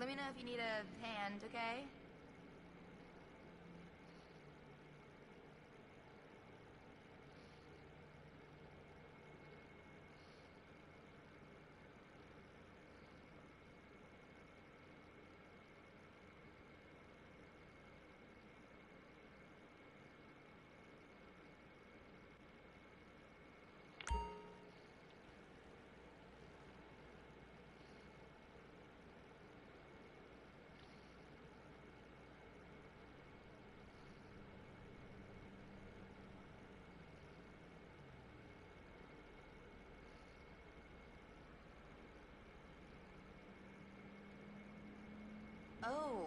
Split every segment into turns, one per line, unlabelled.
Let me know if you need a hand, okay? Oh,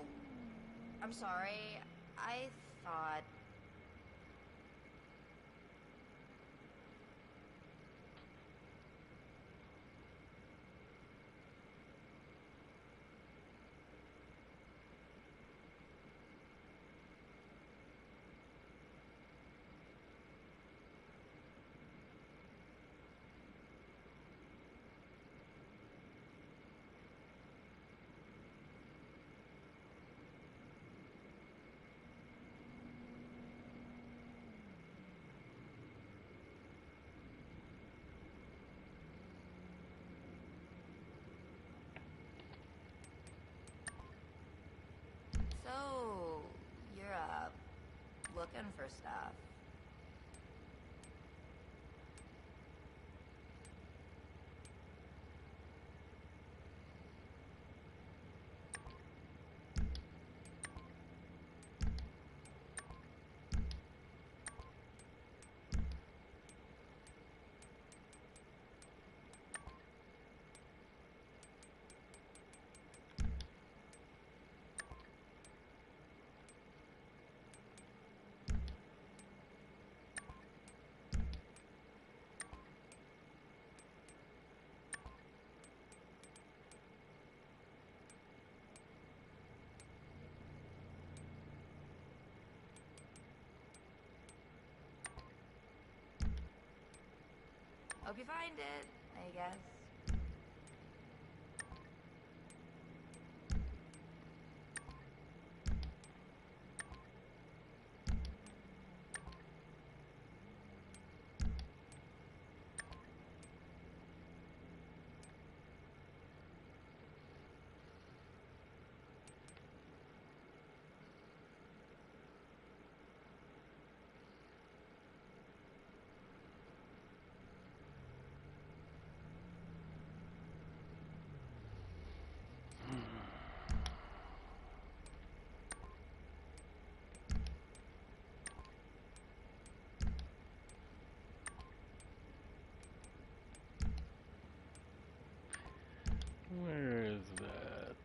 I'm sorry. I thought... So, you're, looking for stuff. Hope you find it, I guess.
Where is that?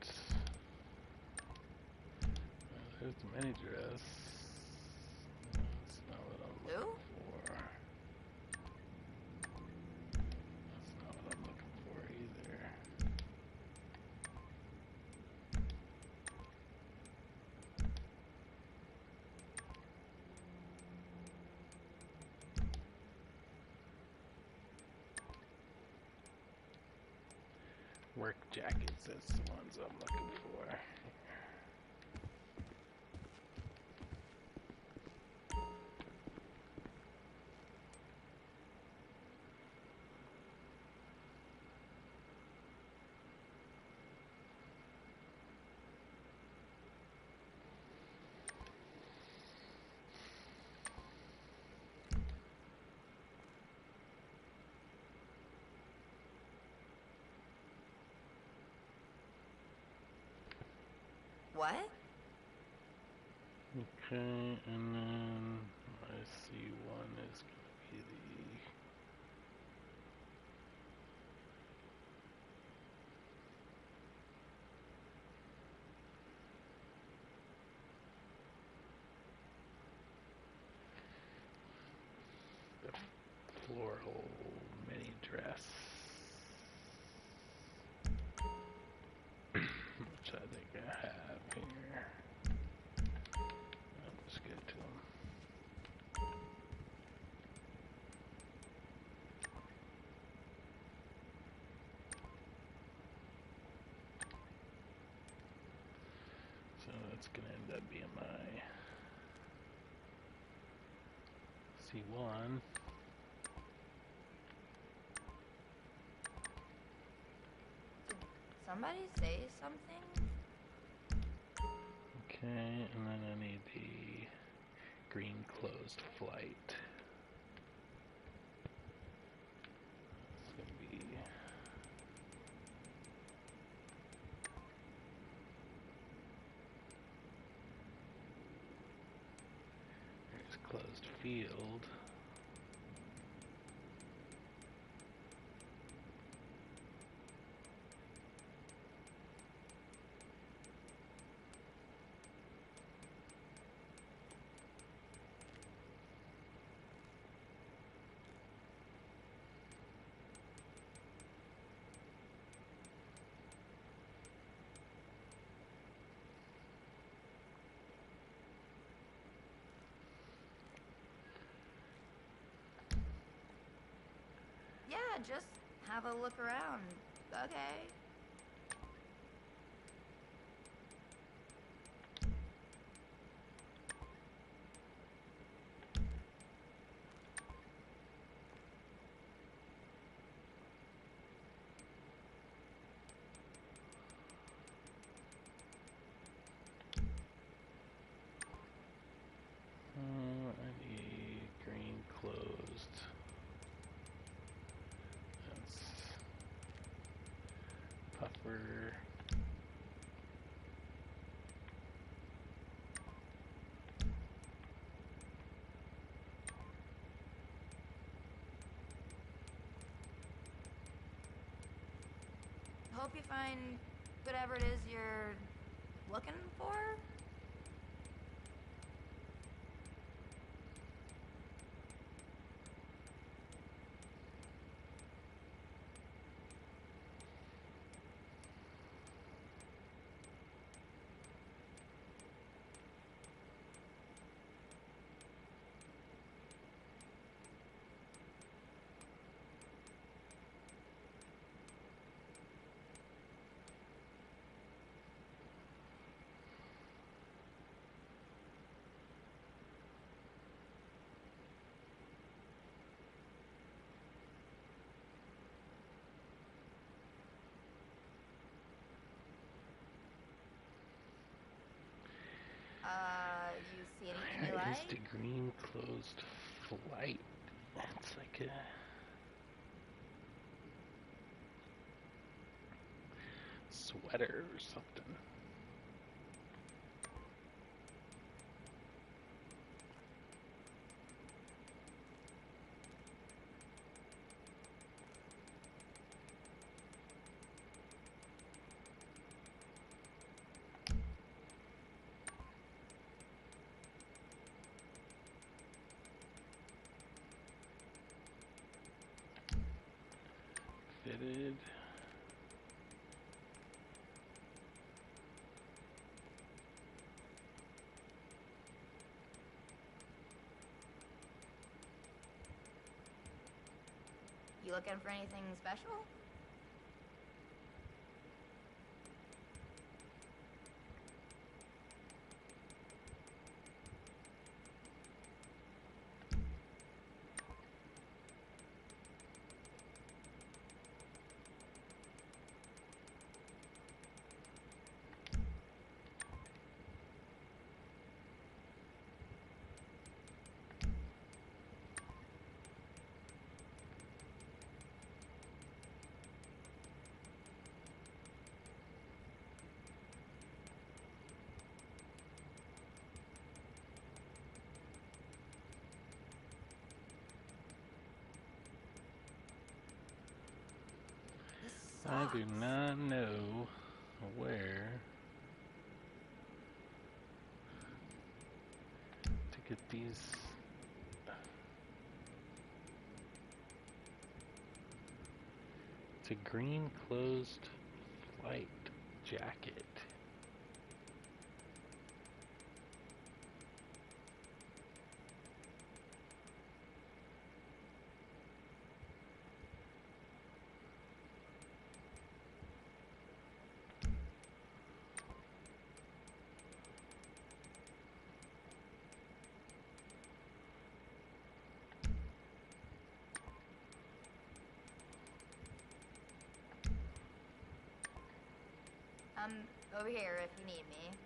There's the mini dress. That's not what I'm looking for. That's not what I'm looking for either. Work jackets, that's the ones I'm looking for.
What?
Okay, and then I see one is going to be the floral mini dress, which I think I have here. I'll just get to them. That's gonna end up being my C1.
Did somebody say something?
Okay, and then I need the green closed flight. It's gonna be there's closed field.
Yeah, just have a look around. Okay.
I need green closed. That's puffer.
Hope you find whatever it is you're looking for. You see anything you
Where is
like?
the green closed flight? It's like a sweater or something. Fitted.
You looking for anything special? This
I do
sucks.
not know where to get these. It's a green closed flight jacket.
I'm over here if you need me.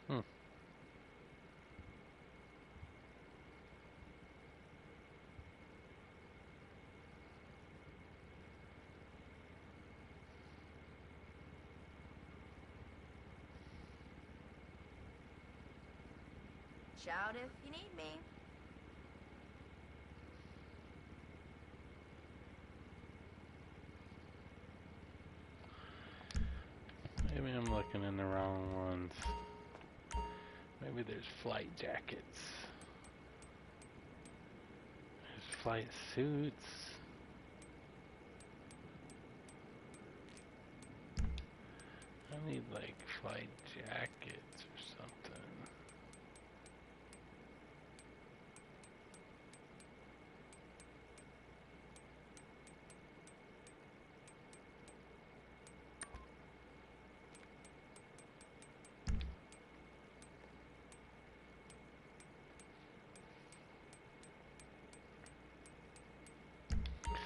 Hmm.
Shout if you need me.
Maybe I'm looking in the wrong ones. Maybe there's flight jackets. There's flight suits. I need like flight jackets or something.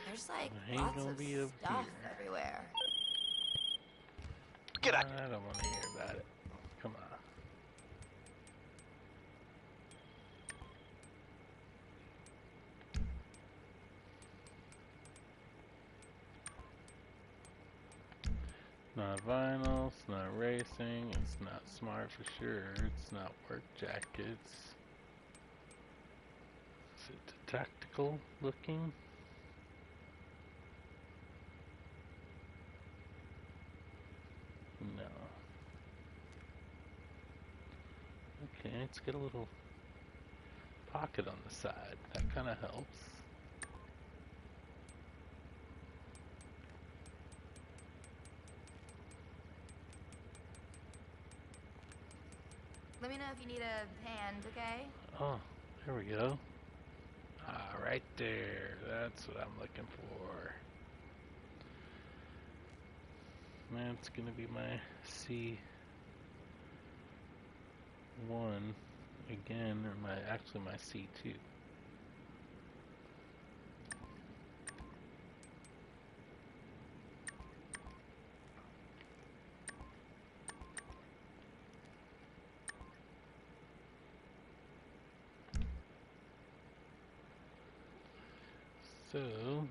There's like
I ain't
lots
gonna
of
be up
stuff
here.
everywhere.
Get out.
I don't want to hear about it. Come on. It's not vinyl, it's not racing, it's not smart for sure, it's not work jackets. Is it tactical looking? No. Okay, it's got a little pocket on the side. That kind of helps.
Let me know if you need a hand, okay?
Oh, there we go. Ah, right there. That's what I'm looking for. That's gonna be my C1 again, or actually my C2. So,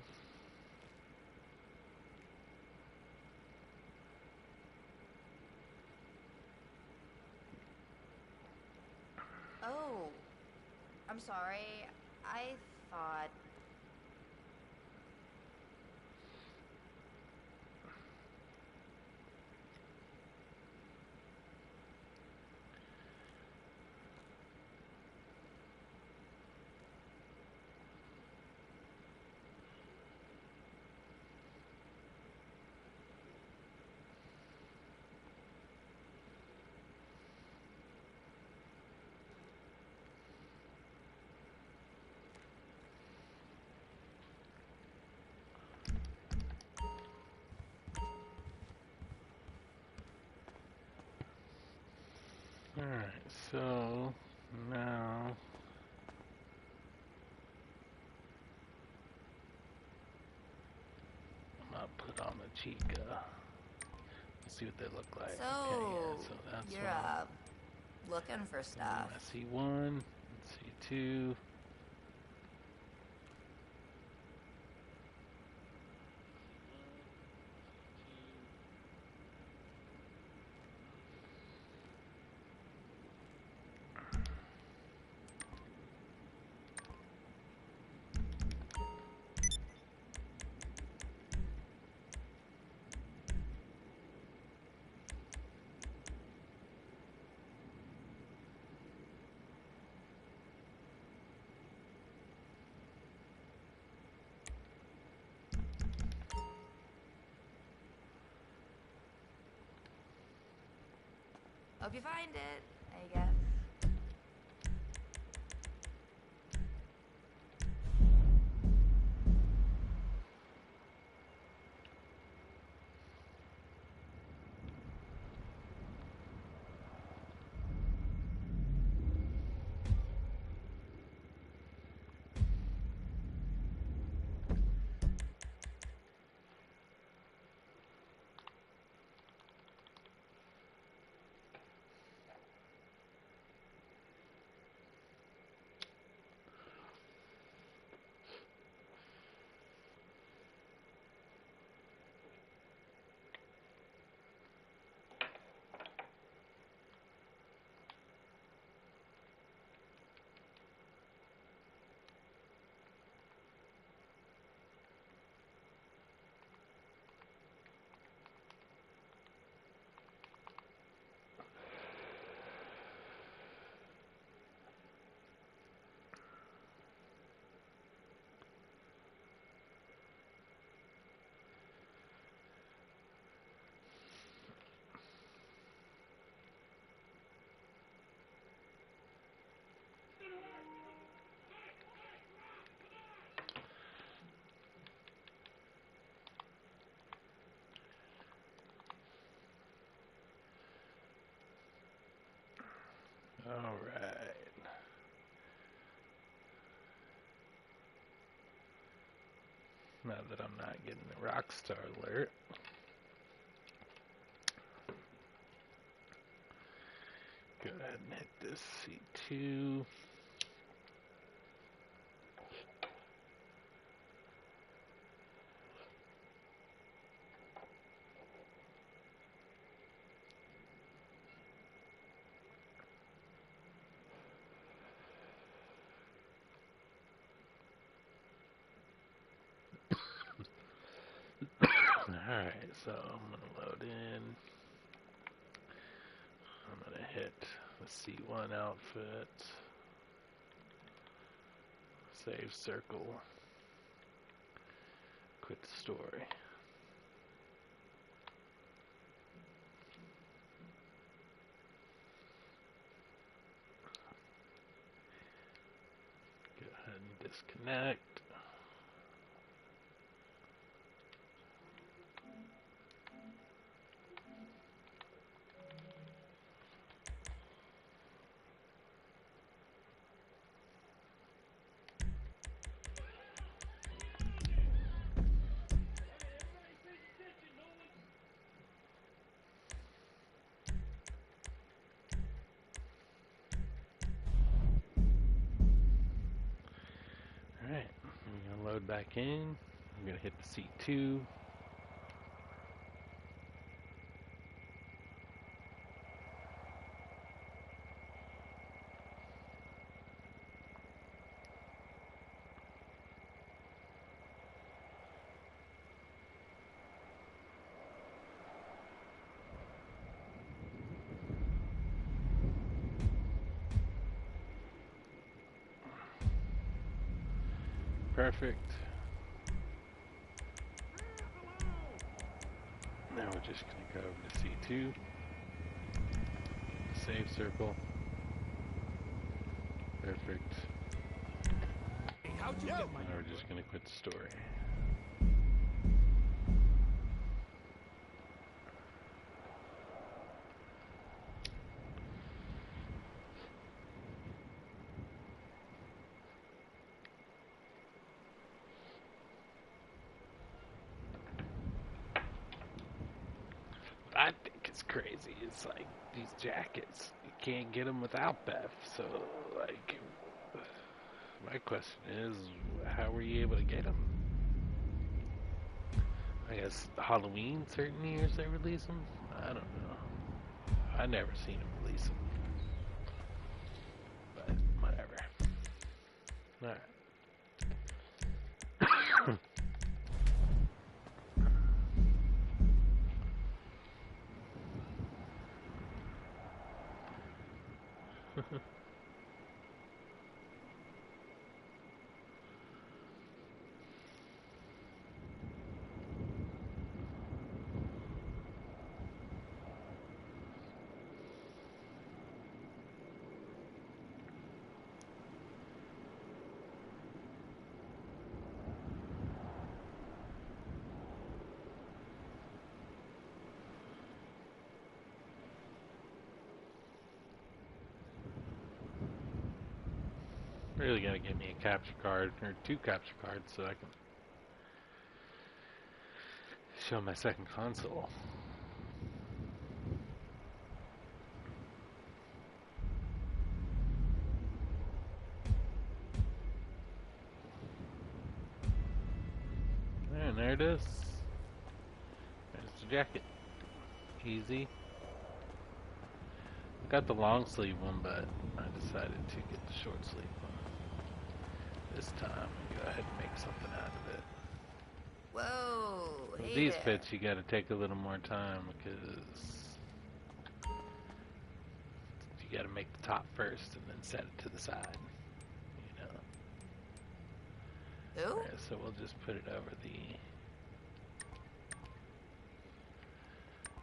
Oh, I'm sorry. I thought...
alright, so now I'm gonna put on the Chica. Let's see what they look like.
So,
Okay, yeah, so that's
you're,
one.
looking for stuff.
My C1, C2.
Hope you find it, I guess.
All right. Now that I'm not getting the Rockstar alert, go ahead and hit this C2. Alright, so I'm gonna load in. I'm gonna hit the C1 outfit. Save circle. Quit the story. Go ahead and disconnect. Alright, I'm gonna load back in. I'm gonna hit the C2. Perfect. Now we're just going to go over to C2, save circle. Perfect. Now we're just going to quit the story. I think it's crazy. It's like these jackets, you can't get them without BEFF. So, like, my question is, how were you able to get them? I guess Halloween, certain years they release them. I don't know. I never seen them release them. But whatever. All right. Really gotta get me a capture card, or 2 capture cards, so I can show my second console. And there it is. There's the jacket. Easy. I got the long sleeve one, but I decided to get the short sleeve one. This time, go ahead and make something out of it.
Whoa, hey
These
there.
bits you gotta take a little more time because you gotta make the top first and then set it to the side. You know.
Who?
Alright, so we'll just put it over the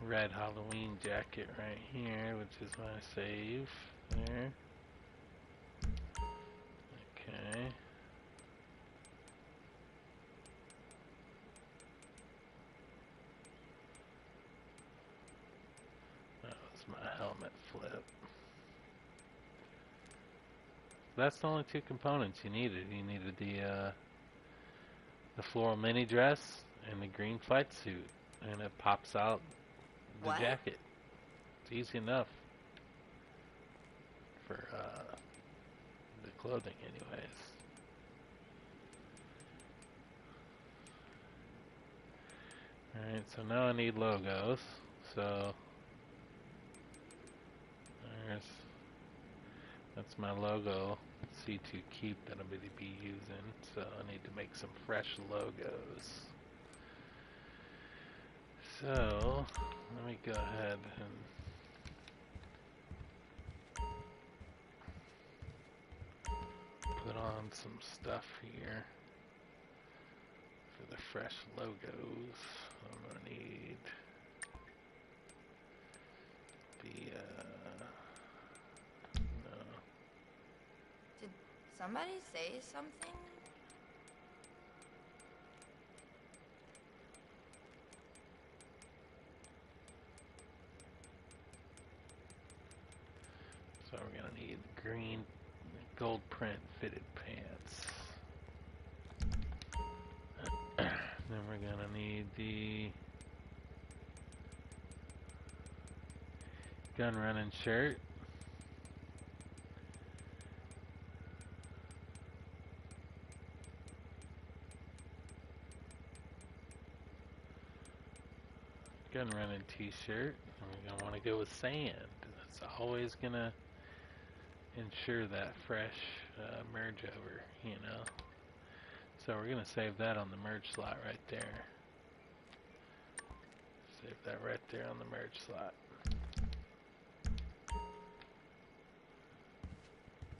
red Halloween jacket right here, which is my save. There. Okay. That was my helmet flip. That's the only 2 components you needed. You needed the floral mini dress and the green flight suit, and it pops out the
What?
jacket. It's easy enough for the clothing, anyways. Alright, so now I need logos. So that's my logo C2 keep that I'm going to be using. So I need to make some fresh logos. So let me go ahead and put on some stuff here for the fresh logos. I'm going to need the no.
Did somebody say something?
So we're going to need green gold print fitted pants. Then we're going to need the gun running shirt. Gun running t-shirt. And we're going to want to go with sand. That's always going to ensure that fresh merge over, you know. So we're going to save that on the merge slot right there. Save that right there on the merge slot.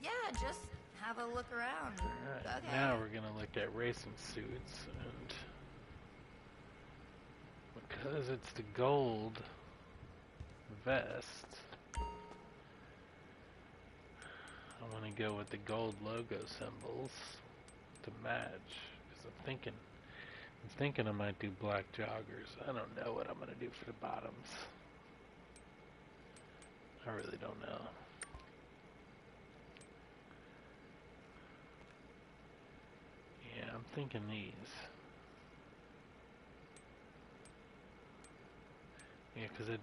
Yeah, just have a look around.
Alright,
Okay.
now we're going to look at racing suits, and because it's the gold vest, I want to go with the gold logo symbols to match, because I'm thinking I might do black joggers. I don't know what I'm going to do for the bottoms. I really don't know. Yeah, I'm thinking these. Yeah, because I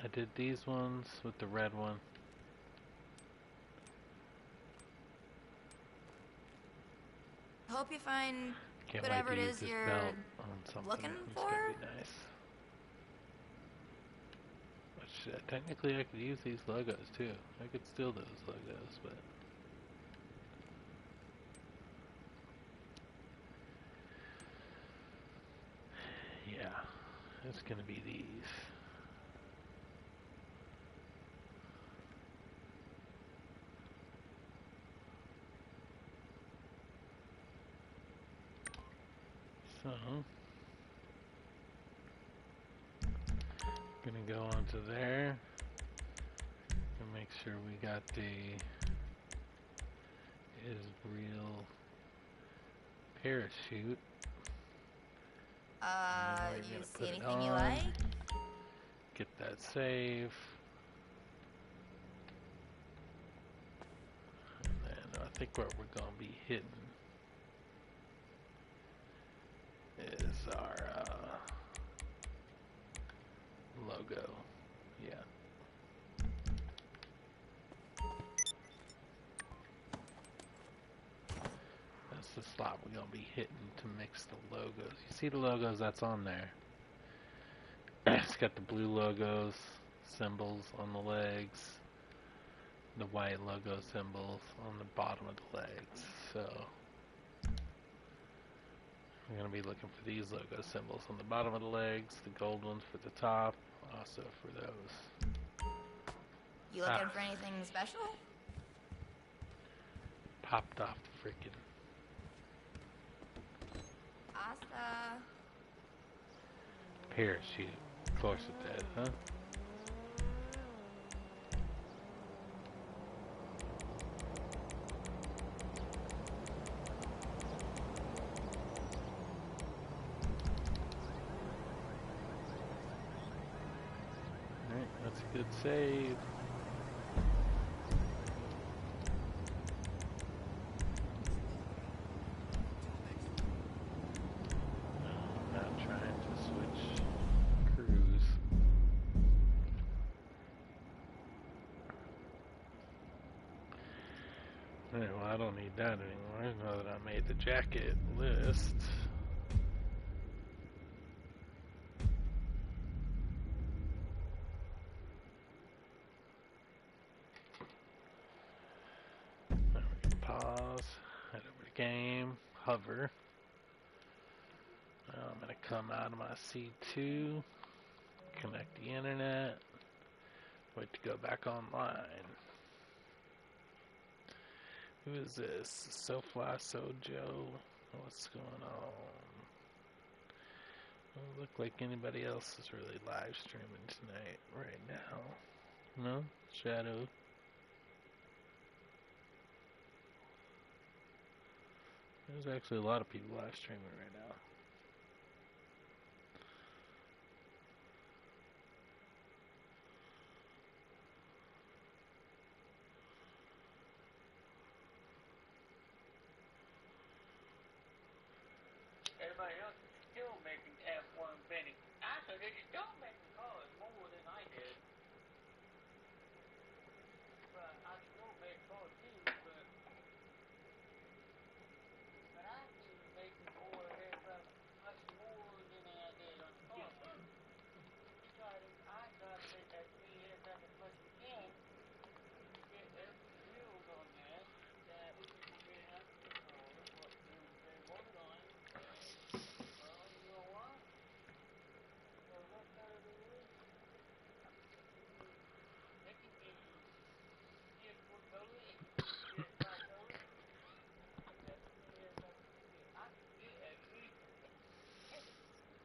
did these ones with the red one.
Hope you find
Can't
whatever
wait
it
to
is
use this
you're
belt on something.
looking
It's
for.
gonna be nice. Which technically I could use these logos too. I could steal those logos, but yeah, it's gonna be these. So, gonna go onto there and make sure we got the is real parachute.
You see anything you like?
Get that save. And then think what we're gonna be hitting is our logo. Yeah. That's the slot we're gonna be hitting to mix the logos. You see the logos that's on there? It's got the blue logos, symbols on the legs, the white logo symbols on the bottom of the legs. So we're going to be looking for these logo symbols on the bottom of the legs, the gold ones for the top, also for those.
You looking for anything special?
Popped off the freaking
Asta.
parachute. Of course it did, huh? Alright, that's a good save. I'm not trying to switch crews. Alright, well I don't need that anymore now that I made the jacket list. Pause, head over to game, hover. Now I'm going to come out of my C2, connect the internet, wait to go back online. Who is this? SoFly Sojo? What's going on? Doesn't look like anybody else is really live streaming tonight, right now. No? Shadow? There's actually a lot of people live streaming right now.
Everybody else is still making F1 betting. Actually, they're still making cars more than I did. But I still make cars too, but I've been making more aircraft much more than I did on the car. I try to make as many aircraft as much as we can to get every build on that we can get out of the car, what they voted on. Well, you know what? So what better to do? They can do PS4 color, they can do PS5 color. That's as many aircraft as we can get. I can get at least,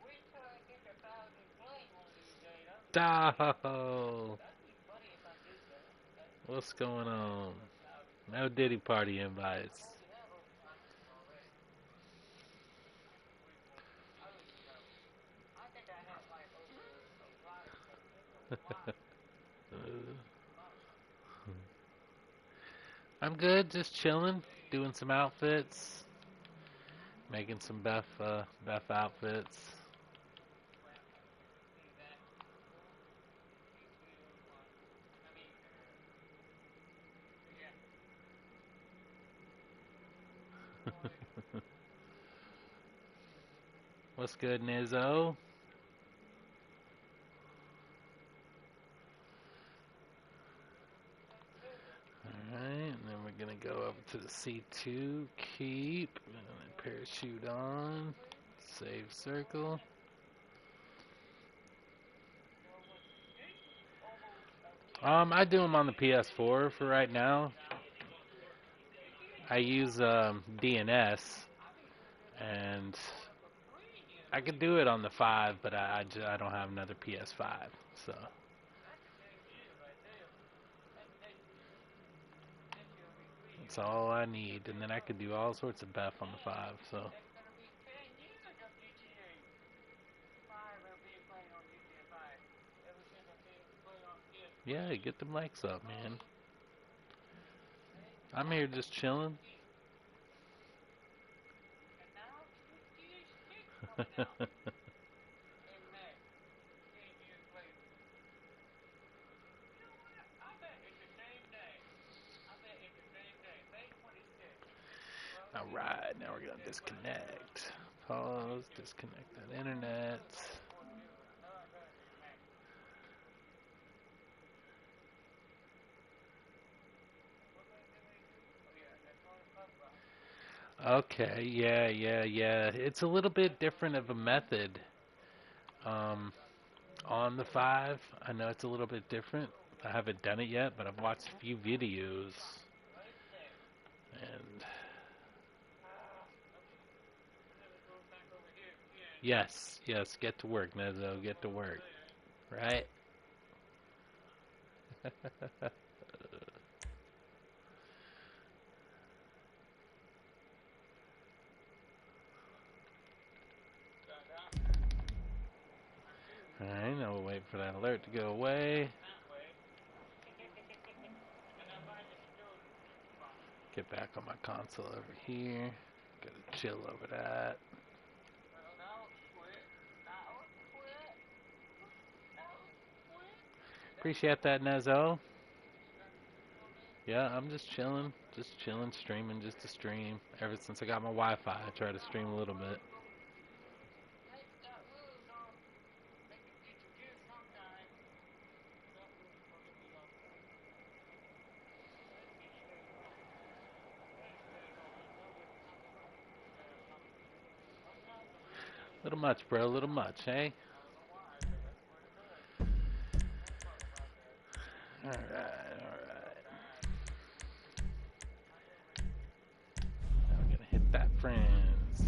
wait till I get 1,000 planes one of these days.
Oh,
That'd be funny if I did that.
what's going on? No Diddy Party invites.
I already have over 500 already. I already know. I think I have like over a lot of stuff. There's a lot.
I'm good, just chilling, doing some outfits, making some BEFF outfits. What's good, Nizzo? Alright, and then we're gonna go over to the C2, keep, and then parachute on, save circle. I do them on the PS4 for right now. I use DNS, and I could do it on the 5, but I don't have another PS5, so. That's all I need, and then I could do all sorts of BEFF on the 5, so. Yeah, get the mics up, man. I'm here just chilling.
And now these chicks coming out in May, 10 years later. You know what? I bet it's the same day. I bet it's the same day, May 26th.
Alright, now we're gonna disconnect. Pause, disconnect that internet. Okay, yeah. It's a little bit different of a method on the 5. I know it's a little bit different. I haven't done it yet, but I've watched a few videos. And yes, get to work, Nezzo, get to work. Right? Alright, now we'll wait for that alert to go away. Get back on my console over here. Gotta chill over that. Appreciate that, Nezzo. Yeah, I'm just chilling, streaming just to stream. Ever since I got my Wi-Fi, I try to stream a little bit. Little much, bro, little much, hey? Alright. Now we're gonna hit that friends.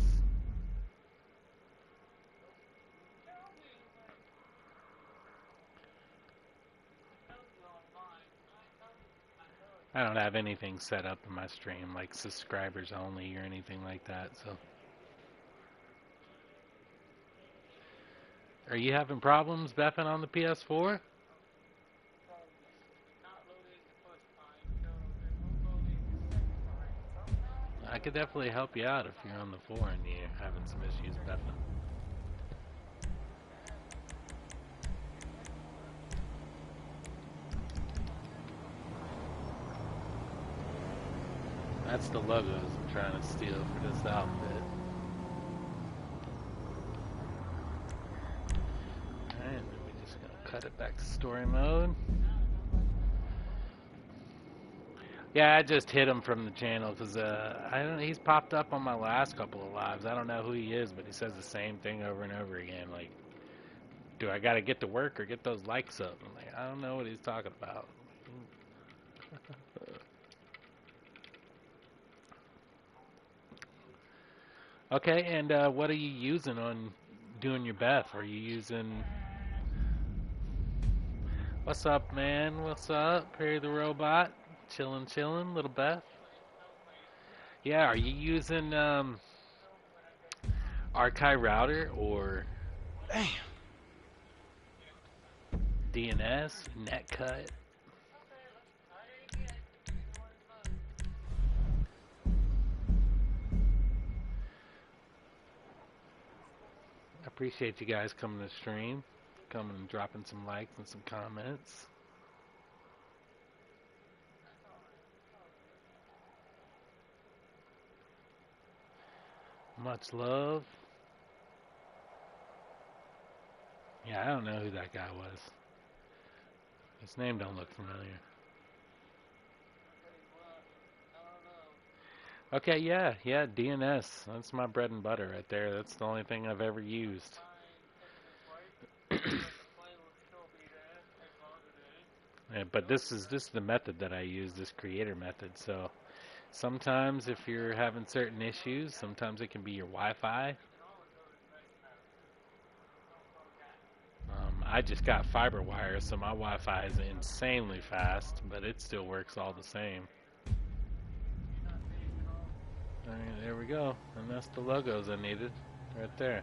I don't have anything set up in my stream, like subscribers only or anything like that, so. Are you having problems BEFFing on the PS4? I could definitely help you out if you're on the 4 and you're having some issues BEFFing. That's the logos I'm trying to steal for this outfit. Alright, then we're just gonna cut it back to story mode. Yeah, I just hit him from the channel because I don't. He's popped up on my last couple of lives. I don't know who he is, but he says the same thing over and over again. Like, do I gotta get to work or get those likes up? I'm like, I don't know what he's talking about. Okay, and what are you using on doing your BEFF? Are you using... What's up, man? What's up? Perry the Robot? Chillin', little BEFF? Yeah, are you using Archive Router or DNS, Netcut? I appreciate you guys coming to stream, coming and dropping some likes and some comments. Much love. Yeah, I don't know who that guy was. His name don't look familiar. Okay, yeah, DNS. That's my bread and butter right there. That's the only thing I've ever used. Yeah, but this is the method that I use, this creator method. So sometimes if you're having certain issues, sometimes it can be your Wi-Fi. I just got fiber wire, so my Wi-Fi is insanely fast, but it still works all the same. Alright, there we go. And that's the logos I needed. Right there.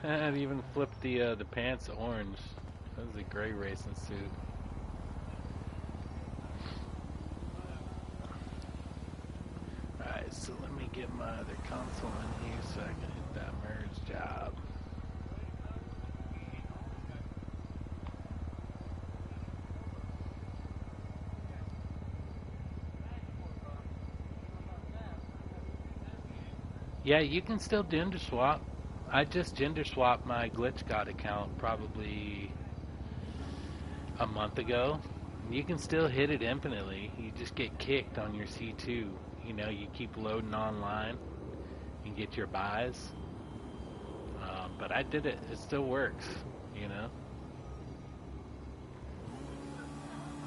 It even flipped the pants orange. That was a gray racing suit. So let me get my other console in here so I can hit that merge job. Yeah, you can still gender swap. I just gender swapped my Glitch God account probably a month ago. You can still hit it infinitely. You just get kicked on your C2. You know, you keep loading online and get your buys. But I did it. It still works, you know.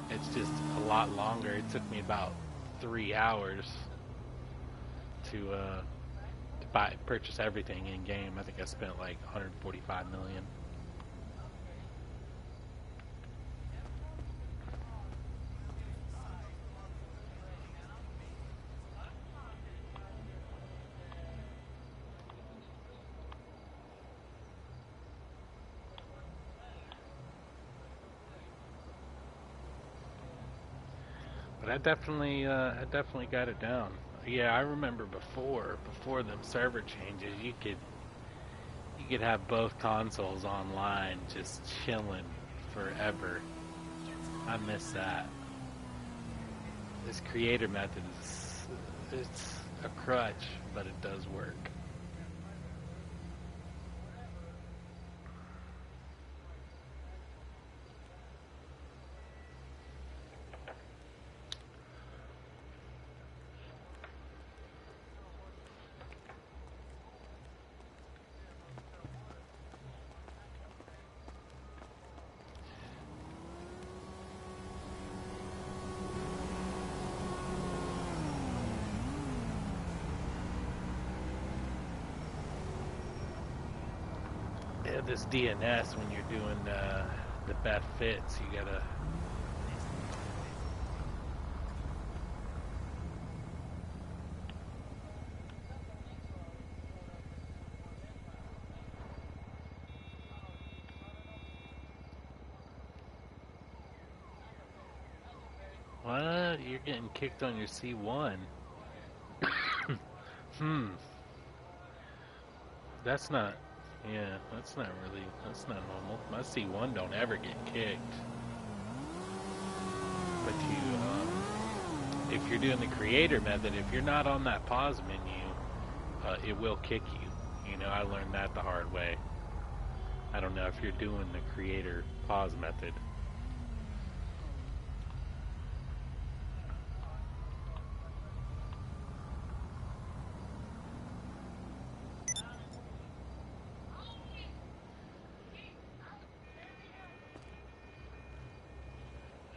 It's just a lot longer. It took me about 3 hours to purchase everything in game. I think I spent like 145 million. But I definitely got it down. Yeah, I remember before them server changes, you could have both consoles online just chilling forever. I miss that. This creator method it's a crutch, but it does work. Yeah, this DNS, when you're doing the BEFF fits, you gotta. What? You're getting kicked on your C1? That's not. Yeah, that's not normal. My C1 don't ever get kicked. But if you're doing the creator method, if you're not on that pause menu, it will kick you. You know, I learned that the hard way. I don't know if you're doing the creator pause method.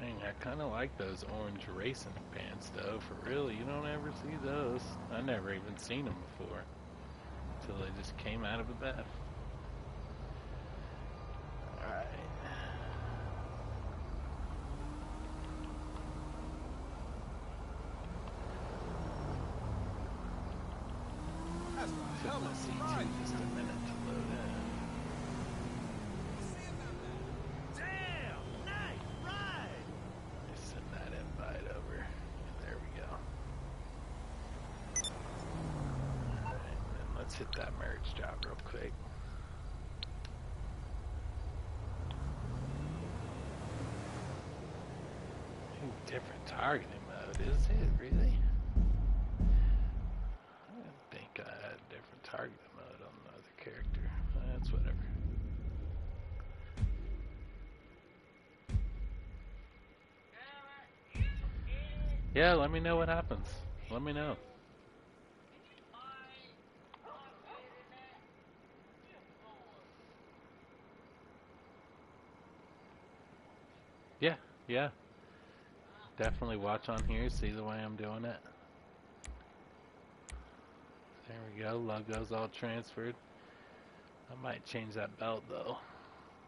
Dang, I kind of like those orange racing pants, though. For real, you don't ever see those. I never even seen them before until they just came out of a BEFF. Alright. Took my C2 just a minute to load in. Send that invite over. There we go. Alright, then let's hit that merge job real quick. Different targeting mode, is it really? I didn't think I had different targeting mode on the other character. That's whatever. Yeah, let me know what happens. Let me know. Yeah, yeah. Definitely watch on here, see the way I'm doing it. There we go, logo's all transferred. I might change that belt though.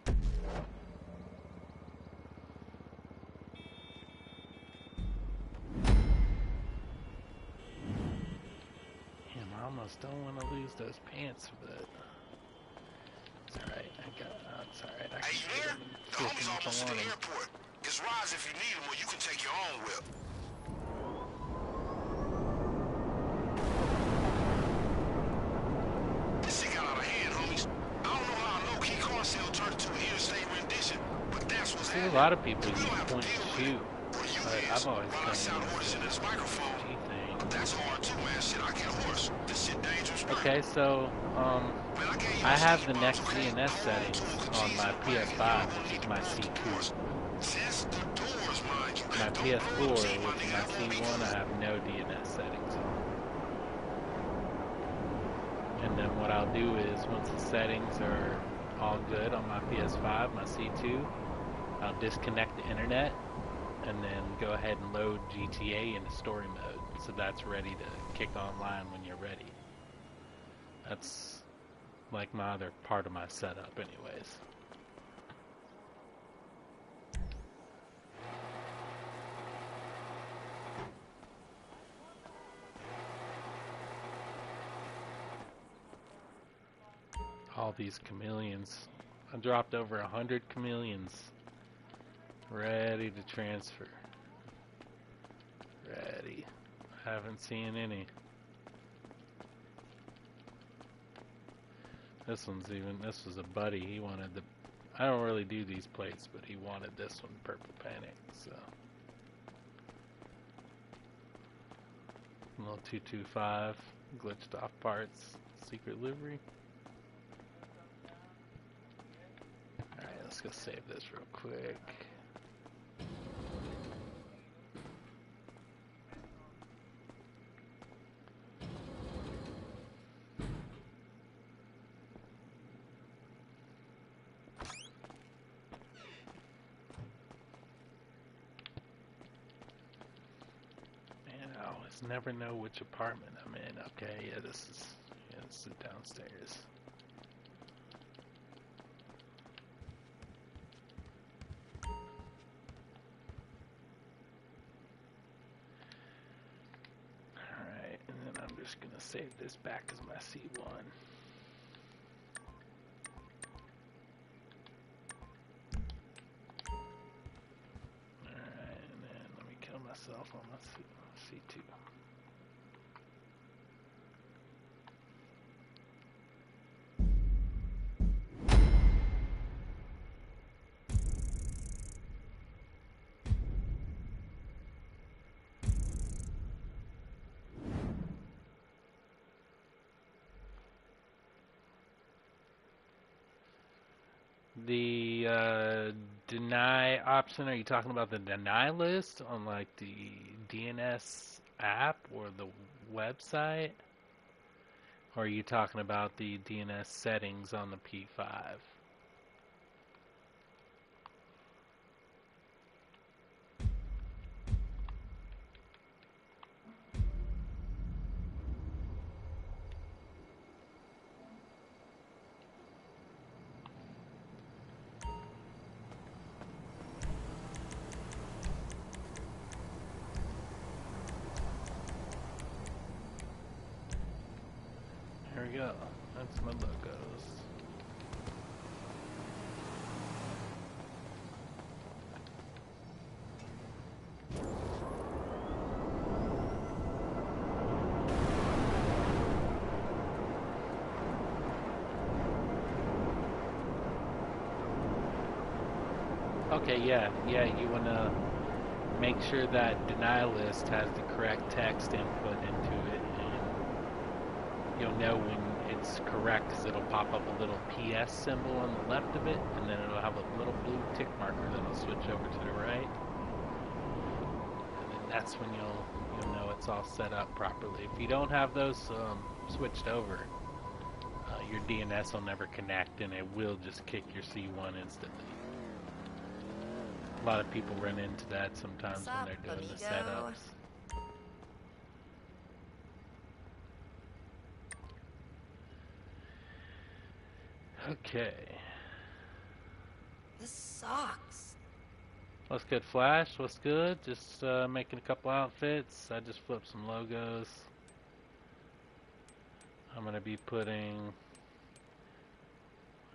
Damn, I almost don't want to lose those pants, but it's alright. It's alright. I can get them and flip them if I want them.
It's Rise if you need them, or you can take your own whip.
See, a lot of people use point and shoot, but I've always kind of used the G thing. Okay, so I have the next DNS settings on my PS5, which is my C2. My PS4, which is my C1, I have no DNS settings on. And then what I'll do is, once the settings are all good on my PS5, my C2, I'll disconnect the internet and then go ahead and load GTA into story mode. So that's ready to kick online when you're ready. That's like my other part of my setup anyways. All these chameleons. I dropped over 100 chameleons. Ready to transfer. Ready. Haven't seen any. This was a buddy. He wanted the, I don't really do these plates, but he wanted this one, Purple Panic, so. Little 225, glitched off parts, secret livery. Alright, let's go save this real quick. Never know which apartment I'm in. Okay, yeah, this is downstairs. Alright, and then I'm just gonna save this back as my C1. Alright, and then let me kill myself on my C2. The deny option, are you talking about the deny list on like the DNS app or the website? Or are you talking about the DNS settings on the P5? There we go. That's my logos. Okay, yeah, you want to make sure that deny list has the correct text input into it, and you'll know when it's correct because it'll pop up a little PS symbol on the left of it, and then it'll have a little blue tick marker that'll switch over to the right, and then that's when you'll know it's all set up properly. If you don't have those switched over, your DNS will never connect, and it will just kick your C1 instantly. A lot of people run into that sometimes when they're doing the setups. Okay.
This sucks.
What's good, Flash? What's good? Just making a couple outfits. I just flipped some logos. I'm going to be putting...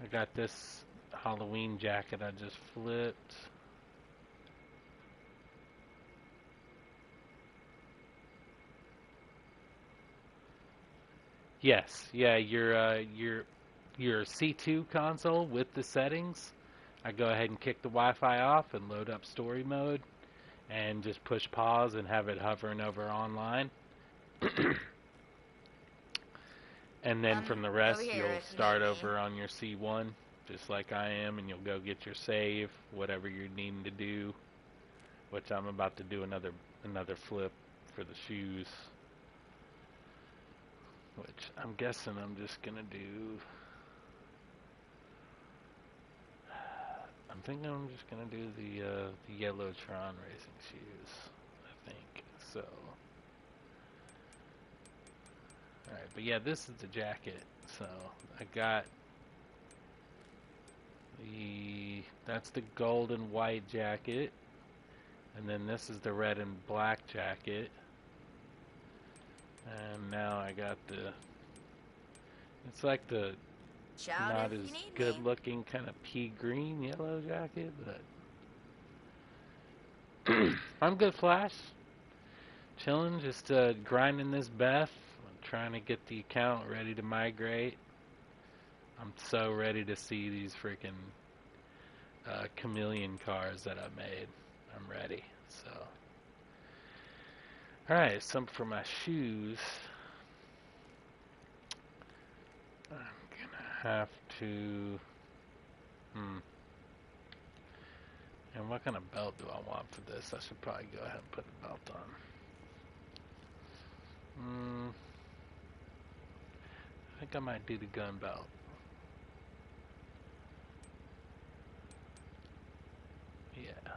I got this Halloween jacket I just flipped. Yes, yeah, your your C2 console with the settings, I go ahead and kick the Wi-Fi off and load up story mode and just push pause and have it hovering over online. And then from the rest,
over here
you'll
if you
start
need me.
over on your C1, just like I am, and you'll go get your save, whatever you're needing to do, which I'm about to do another flip for the shoes, which I'm guessing I'm just going to do. I'm thinking I'm just going to do the yellow Tron racing shoes, I think, so. Alright, but yeah, this is the jacket. So I got that's the gold and white jacket, and then this is the red and black jacket, and now I got it's like the
Shout
not
if
as
you need
good
me.
looking kind of pea green yellow jacket, but I'm good, Flash. Chilling, just grinding this BEFF, trying to get the account ready to migrate. I'm so ready to see these freaking chameleon cars that I made. I'm ready. So, alright, some for my shoes. I'm gonna have to. And what kind of belt do I want for this? I should probably go ahead and put a belt on. I think I might do the gun belt. Yeah.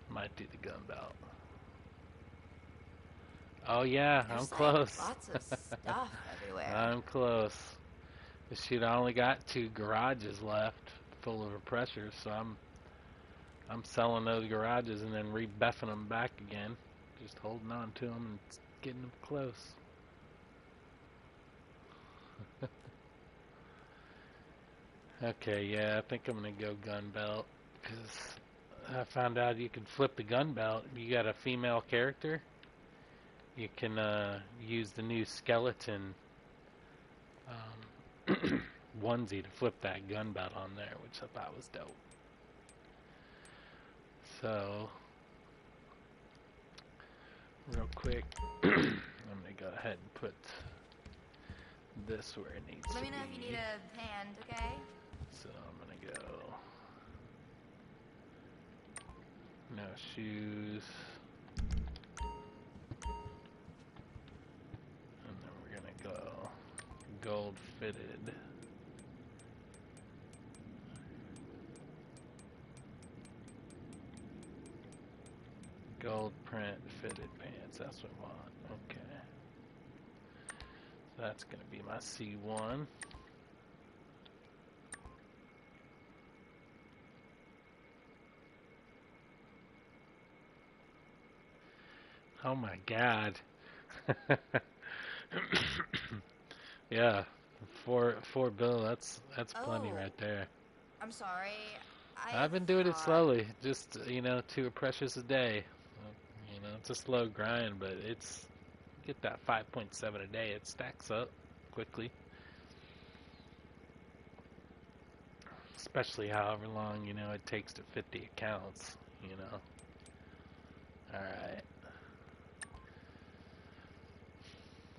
Might do the gun belt. Oh yeah,
There's
I'm close.
Lots of stuff everywhere.
I'm close. Shoot, I only got 2 garages left full of pressures, so I'm selling those garages and then rebeffing them back again. Just holding on to them and getting them close. Okay, yeah, I think I'm gonna go gun belt because I found out you can flip the gun belt. If you got a female character, you can use the new skeleton onesie to flip that gun belt on there, which I thought was dope. So, real quick, I'm gonna go ahead and put this where it needs to be.
Let me know if you need a hand, okay?
So I'm gonna go no shoes, and then we're gonna go gold fitted. Gold print fitted pants, that's what I want. Okay. So that's gonna be my C1. Oh my god. Yeah. Four bill, that's plenty right there.
I'm sorry.
I've been doing it slowly, just 2 precious a day. It's a slow grind, but it's get that 5.7 a day. It stacks up quickly, especially however long it takes to 50 accounts. All right.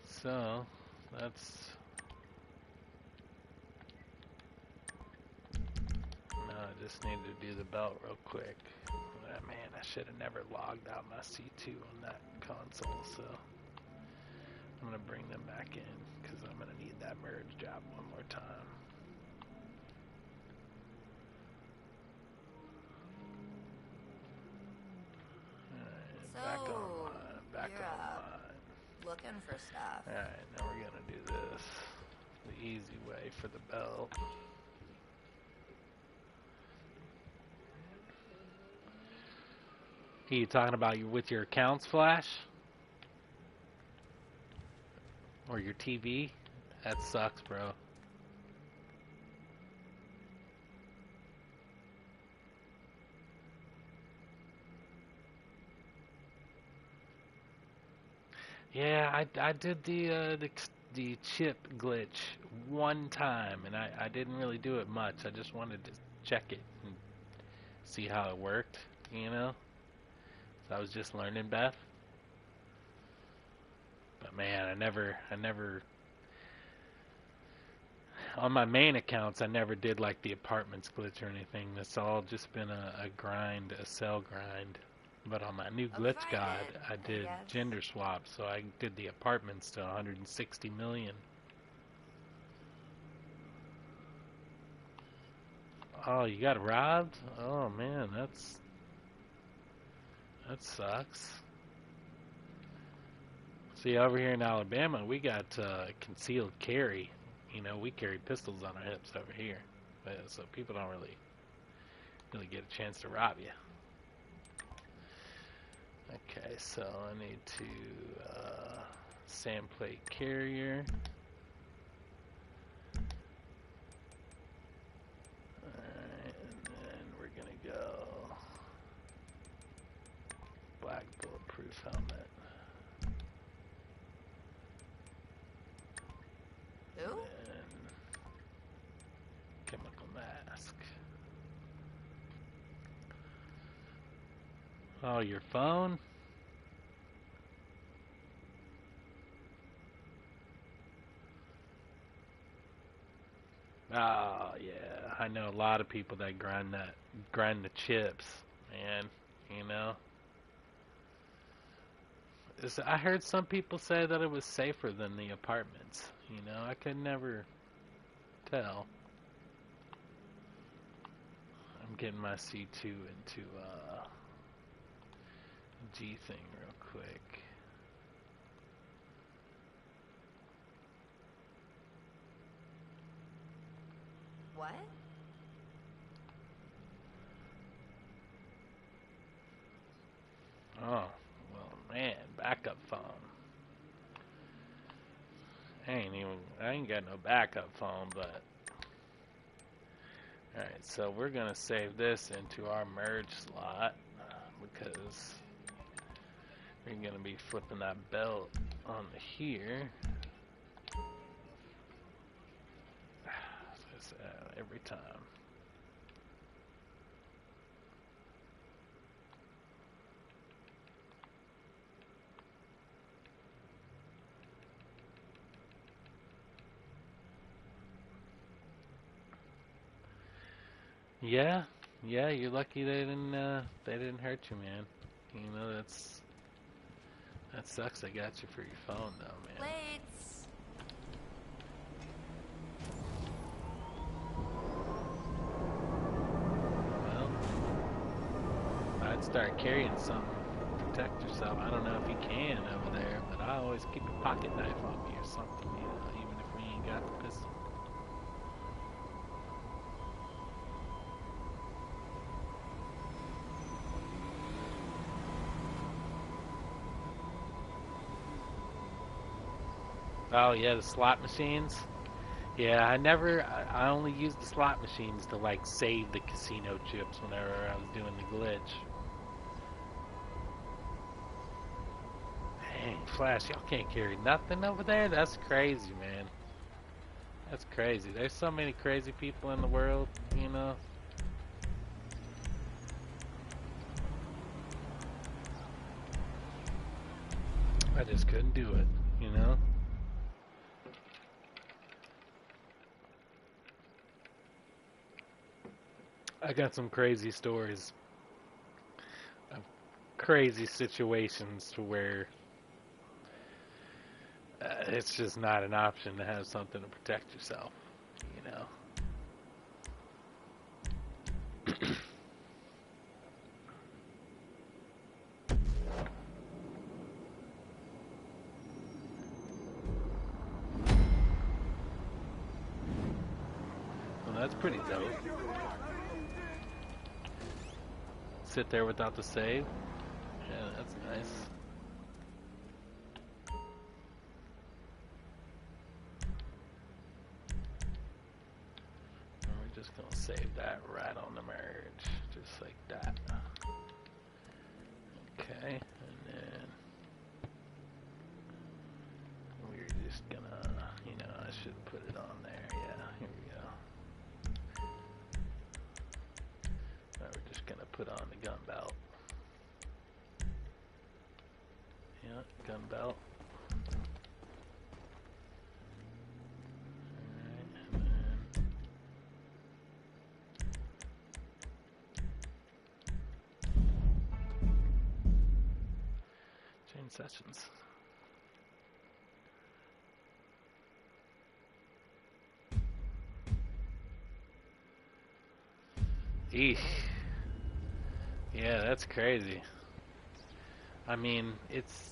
So that's. No, I just needed to do the belt real quick. Man, I should have never logged out my C2 on that console, so I'm going to bring them back in because I'm going to need that merge job one more time. Alright,
So,
back
you're
online.
looking for stuff.
Alright, now we're going to do this the easy way for the belt. Are you talking about with your accounts, Flash? Or your TV? That sucks, bro. Yeah, I did the the chip glitch one time, and I didn't really do it much. I just wanted to check it and see how it worked, you know? So I was just learning BEFF. But man, I never, on my main accounts, I never did like the apartments glitch or anything. That's all just been a grind, a cell grind. But on my new glitch god, I did gender swap, so I did the apartments to 160 million. Oh, you got robbed? Oh man, that sucks. See, over here in Alabama, we got concealed carry. You know, we carry pistols on our hips over here, so people don't really get a chance to rob you. Okay, so I need to sand plate carrier. Alright, and then we're gonna go black bulletproof helmet.
Ooh.
And chemical mask. Oh, your phone? Oh, yeah. I know a lot of people that grind the chips, man. You know? I heard some people say that it was safer than the apartments. You know, I could never tell. I'm getting my C2 into G thing real quick.
What?
Oh, well, man, backup phone. I ain't got no backup phone, but alright, so we're gonna save this into our merge slot because we're gonna be flipping that belt on here. Every time. Yeah, you're lucky they didn't hurt you, man. You know, that sucks. I got you for your phone, though, man.
Plates.
Well, I'd start carrying something to protect yourself. I don't know if you can over there, but I always keep a pocket knife on me or something, you know, even if we ain't got the pistol. Oh yeah, the slot machines. Yeah, I only used the slot machines to like save the casino chips whenever I was doing the glitch. Dang, Flash, y'all can't carry nothing over there? That's crazy, man. That's crazy. There's so many crazy people in the world, you know. I just couldn't do it, you know. I got some crazy stories of crazy situations to where it's just not an option to have something to protect yourself, you know. Well, that's pretty dope. Sit there without the save. Yeah, that's nice. And we're just gonna save that right on the merge, just like that. Okay, and then we're just gonna put on the gun belt. Yeah, gun belt. Alright, and then change sessions. Eesh. Yeah, that's crazy. I mean, it's...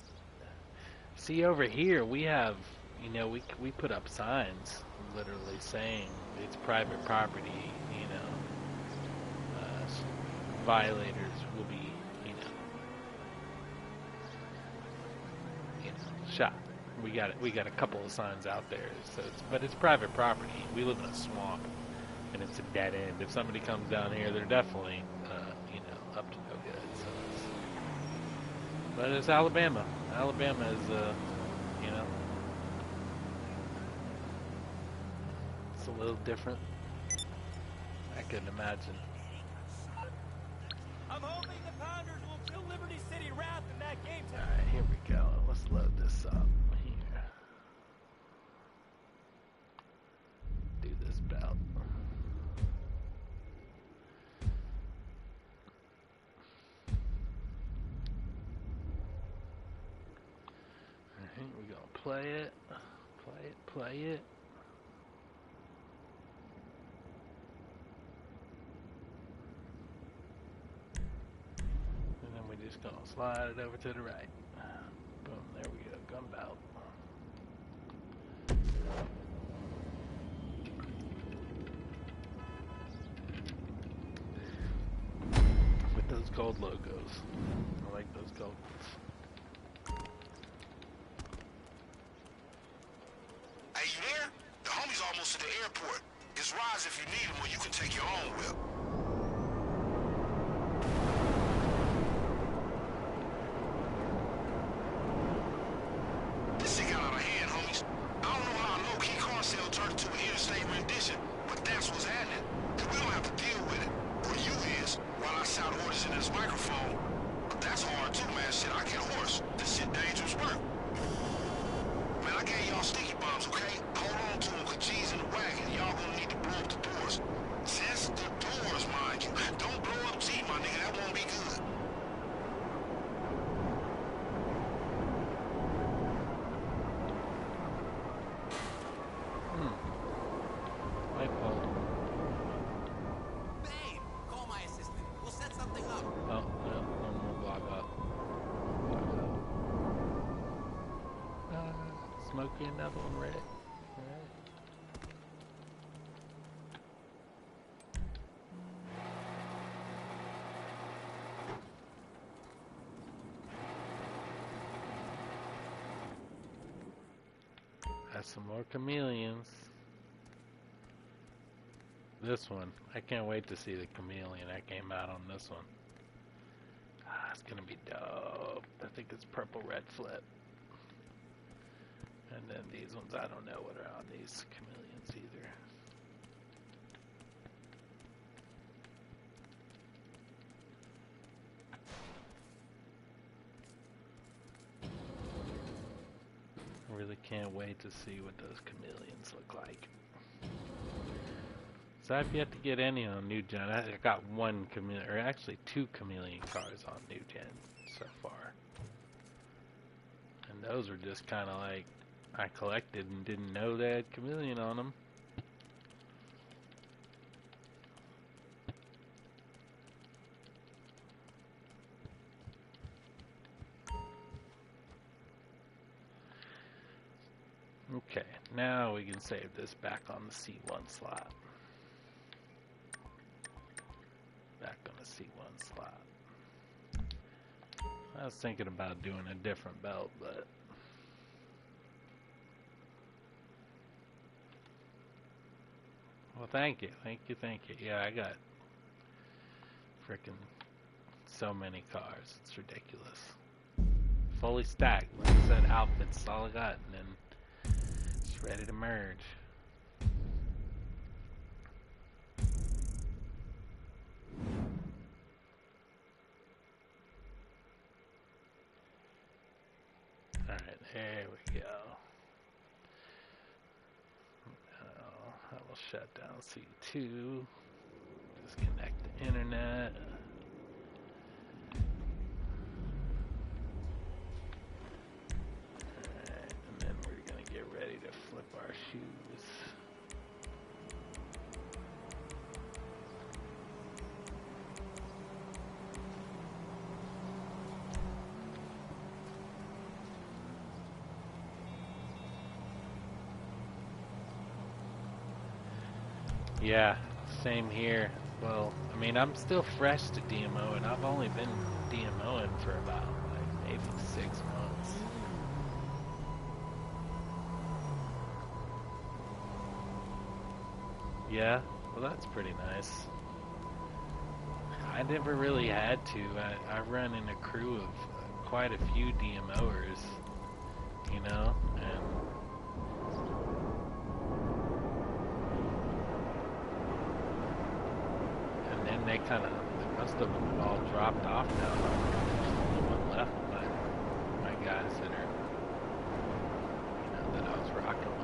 See, over here, we have, you know, we put up signs literally saying it's private property, you know. Violators will be, shot. We got a couple of signs out there, so but it's private property. We live in a swamp, and it's a dead end. If somebody comes down here, they're definitely, up to no good. So but it's Alabama. Alabama is, it's a little different. I couldn't imagine.
I'm hoping the Pounders will kill Liberty City Wrath in that game tonight.
Alright, here we go. Let's load this up here. Do this belt. Alright, we're gonna play it. Play it. And then we're just gonna slide it over to the right. Boom, there we go, gun belt. With those gold logos. I like those gold ones.
Hey, you there? The homie's almost at the airport. It's rides if you need them, or you can take your own whip. This shit got out of hand, homies. I don't know how a low-key car sale turned into an interstate rendition, but that's what's happening. And we don't have to deal with it. Or you is, while I shout orders into this microphone. But that's hard too, man. Shit, I get hoarse. This shit dangerous work. Man, I gave y'all sticky bombs, okay? Hold on to them, cause G's in the wagon. Y'all gonna need to blow up the doors. Just the doors, mind you. Don't blow up G, my nigga. That won't be good.
Light bulb.
Babe, call my assistant. We'll set something up.
Oh, no, one more block up. Smokey, another one red. Alright. Got some more chameleons. This one, I can't wait to see the chameleon that came out on this one. Ah, it's gonna be dope. I think it's purple red flip. And then these ones, I don't know what are on these chameleons either. I really can't wait to see what those chameleons look like. So I've yet to get any on New Gen. I got one chameleon, or actually two chameleon cars on New Gen so far. And those were just kind of like, I collected and didn't know they had chameleon on them. Okay, now we can save this back on the C1 slot. Back on the C1 slot. I was thinking about doing a different belt, but well, thank you. Yeah, I got frickin' so many cars. It's ridiculous. Fully stacked. Like I said, outfits all I got, and then it's ready to merge. Alright, there we go. Now, I will shut down C2. Disconnect the internet. Alright, and then we're gonna get ready to flip our shoes. Yeah, same here. Well, I mean, I'm still fresh to DMO, and I've only been DMOing for about, like, maybe 6 months. Yeah, well, that's pretty nice. I never really had to. I run in a crew of quite a few DMOers, you know, and then they must have all dropped off now. There's only one left of my guys that are, you know, that I was rocking with.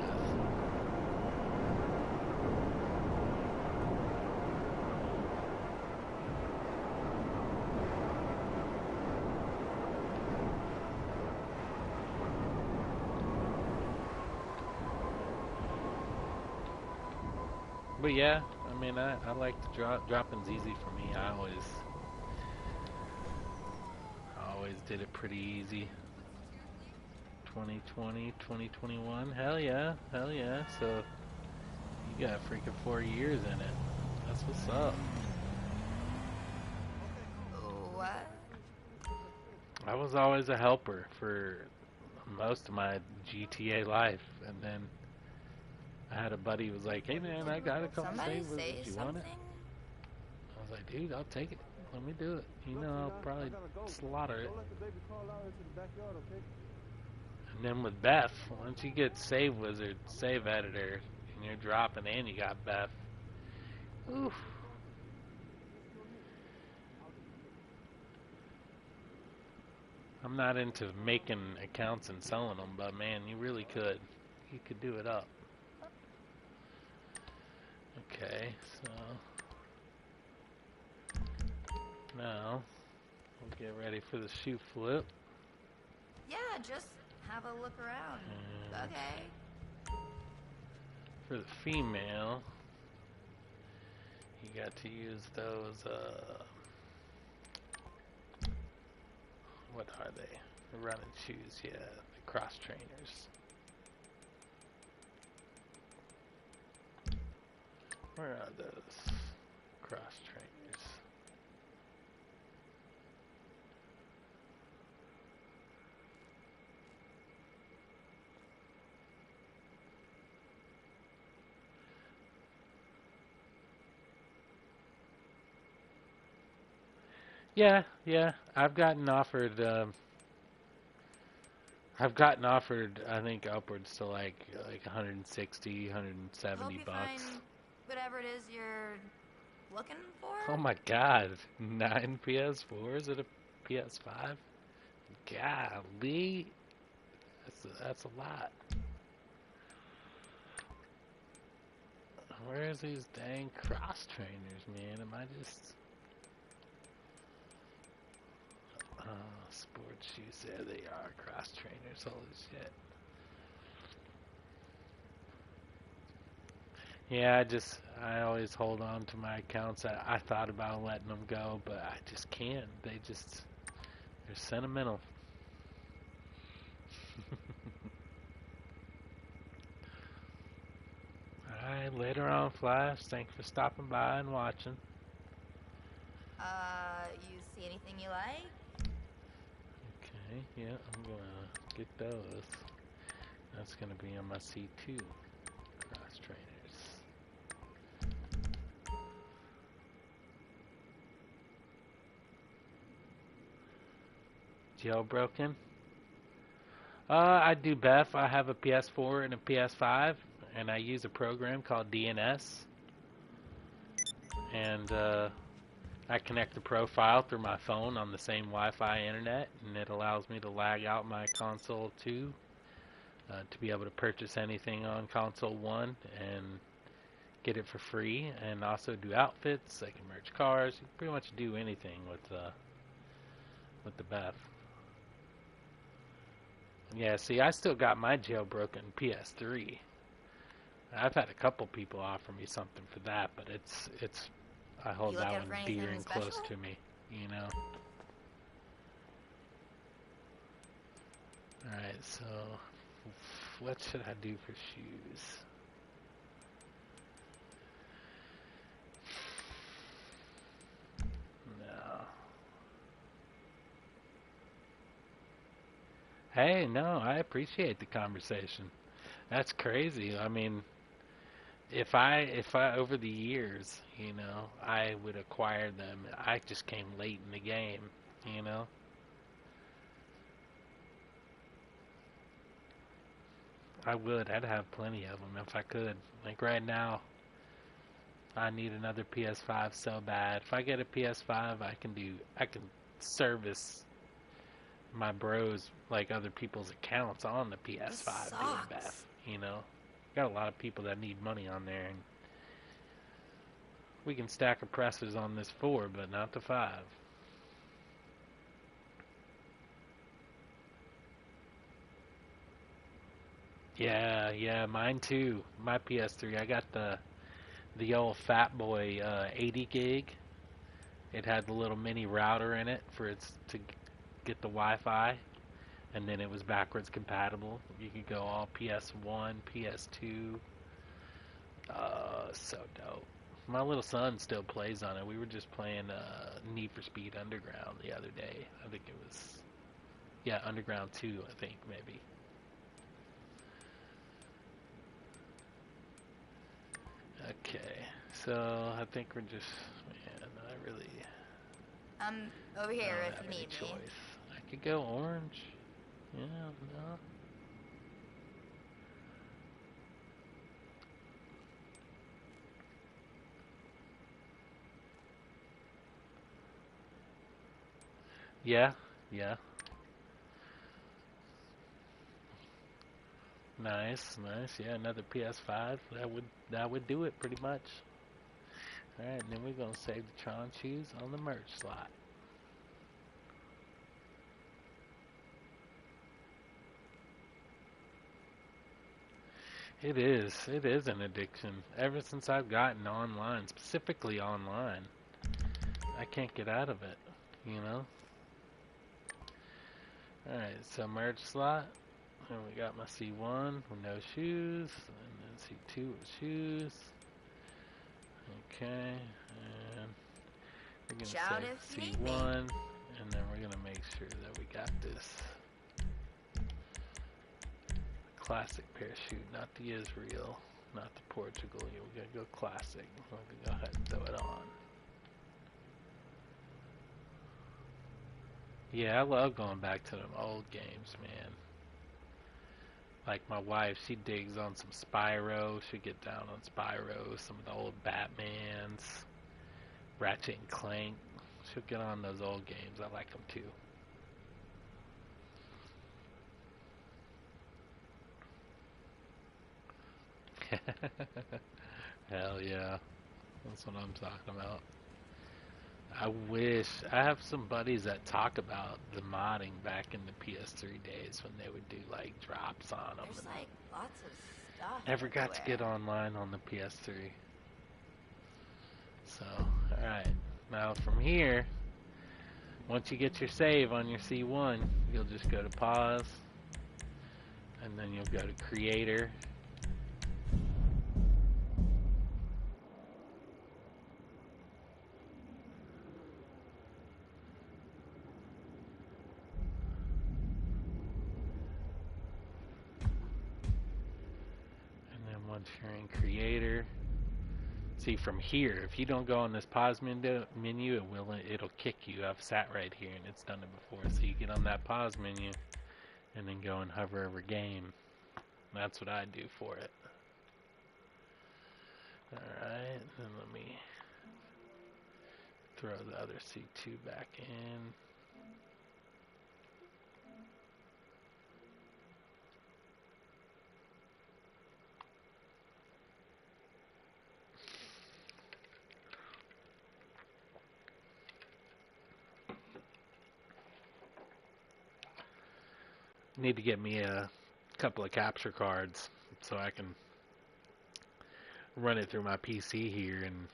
But yeah, I mean, I like to dropping's easy for me. I always did it pretty easy. 2020, 2021, hell yeah. So you got freaking 4 years in it. That's what's up.
What?
I was always a helper for most of my GTA life, and then I had a buddy who was like, "Hey man, I got a couple
Somebody
savers.
say
You want it?"
something?
I was like, "Dude, I'll take it. Let me do it. You know, I'll probably slaughter it." And then with BEFF, once you get Save Wizard, Save Editor, and you're dropping and you got BEFF, oof. I'm not into making accounts and selling them, but man, you really could. You could do it up. Okay, so now we'll get ready for the shoe flip.
Yeah, just have a look around.
And
Okay.
for the female, you got to use those, what are they? The running shoes, yeah, the cross trainers. Where are those cross trainers? Yeah, I've gotten offered, I think upwards to like 160, 170
Hope you
bucks.
find whatever it is you're looking for.
Oh my god, 9 PS4s and a PS5? Golly, that's a lot. Where's these dang cross trainers, man? Am I just... sports shoes, there they are, cross trainers, holy shit. Yeah, I always hold on to my accounts. I thought about letting them go, but I just can't. They're sentimental. Alright, later on, Flash. Thanks for stopping by and watching.
You see anything you like?
Okay, yeah, I'm gonna get those. That's gonna be on my C2 cross trainers. Jailbroken? I do BEFF. I have a PS4 and a PS5, and I use a program called DNS. And I connect the profile through my phone on the same Wi-Fi internet, and it allows me to lag out my console 2 to be able to purchase anything on console 1 and get it for free, and also do outfits. I can merge cars. You can pretty much do anything with the BEFF. Yeah, see, I still got my jailbroken PS3. I've had a couple people offer me something for that, but it's I hold
You
that
looking for
one dear
anything
and close
special?
to me, you know. Alright, so what should I do for shoes? No. Hey, no, I appreciate the conversation. That's crazy. I mean, if I over the years, you know, I would acquire them. I just came late in the game, you know. I would. I'd have plenty of them if I could. Like right now, I need another PS5 so bad. If I get a PS5, I can service my bros, like other people's accounts on the PS5 doing
sucks.
BEFF, you know. Got a lot of people that need money on there, and we can stack oppressors on this 4, but not the 5. Yeah, mine too. My PS3, I got the old Fat Boy 80 gig. It had the little mini router in it for its to get the Wi-Fi, and then it was backwards compatible. You could go all PS1, PS2. So dope. My little son still plays on it. We were just playing Need for Speed Underground the other day. I think it was, yeah, Underground 2, I think, maybe. Okay, so I think we're just, man, I really
I'm over
I
here
don't
if
have
you
any
need me.
choice. I could go orange. Yeah, no. Yeah, yeah. Nice, nice. Yeah, another PS5. That would do it pretty much. All right, and then we're gonna save the Tron shoes on the merch slot. It is. It is an addiction. Ever since I've gotten online, specifically online, I can't get out of it. You know. All right, so merch slot. And we got my C1 with no shoes, and then C2 with shoes. Okay, and we're gonna
Shout if
say
you need me.
C1, and then we're gonna make sure that we got this classic parachute, not the Israel, not the Portugal. Yeah, we gotta go classic. We're gonna go ahead and throw it on. Yeah, I love going back to them old games, man. Like my wife, she digs on some Spyro. She'll get down on Spyro, some of the old Batmans, Ratchet and Clank. She'll get on those old games. I like them too. Hell yeah. That's what I'm talking about. I wish. I have some buddies that talk about the modding back in the PS3 days when they would do like drops on them.
There's like lots of stuff.
Never got to get
everywhere.
online on the PS3. So, alright. Now from here, once you get your save on your C1, you'll just go to pause, and then you'll go to creator. And then once you're in creator, see from here, if you don't go on this pause menu, it'll kick you. I've sat right here and it's done it before. So you get on that pause menu and then go and hover over game. That's what I do for it. Alright, then let me throw the other C2 back in. Need to get me a couple of capture cards so I can run it through my PC here and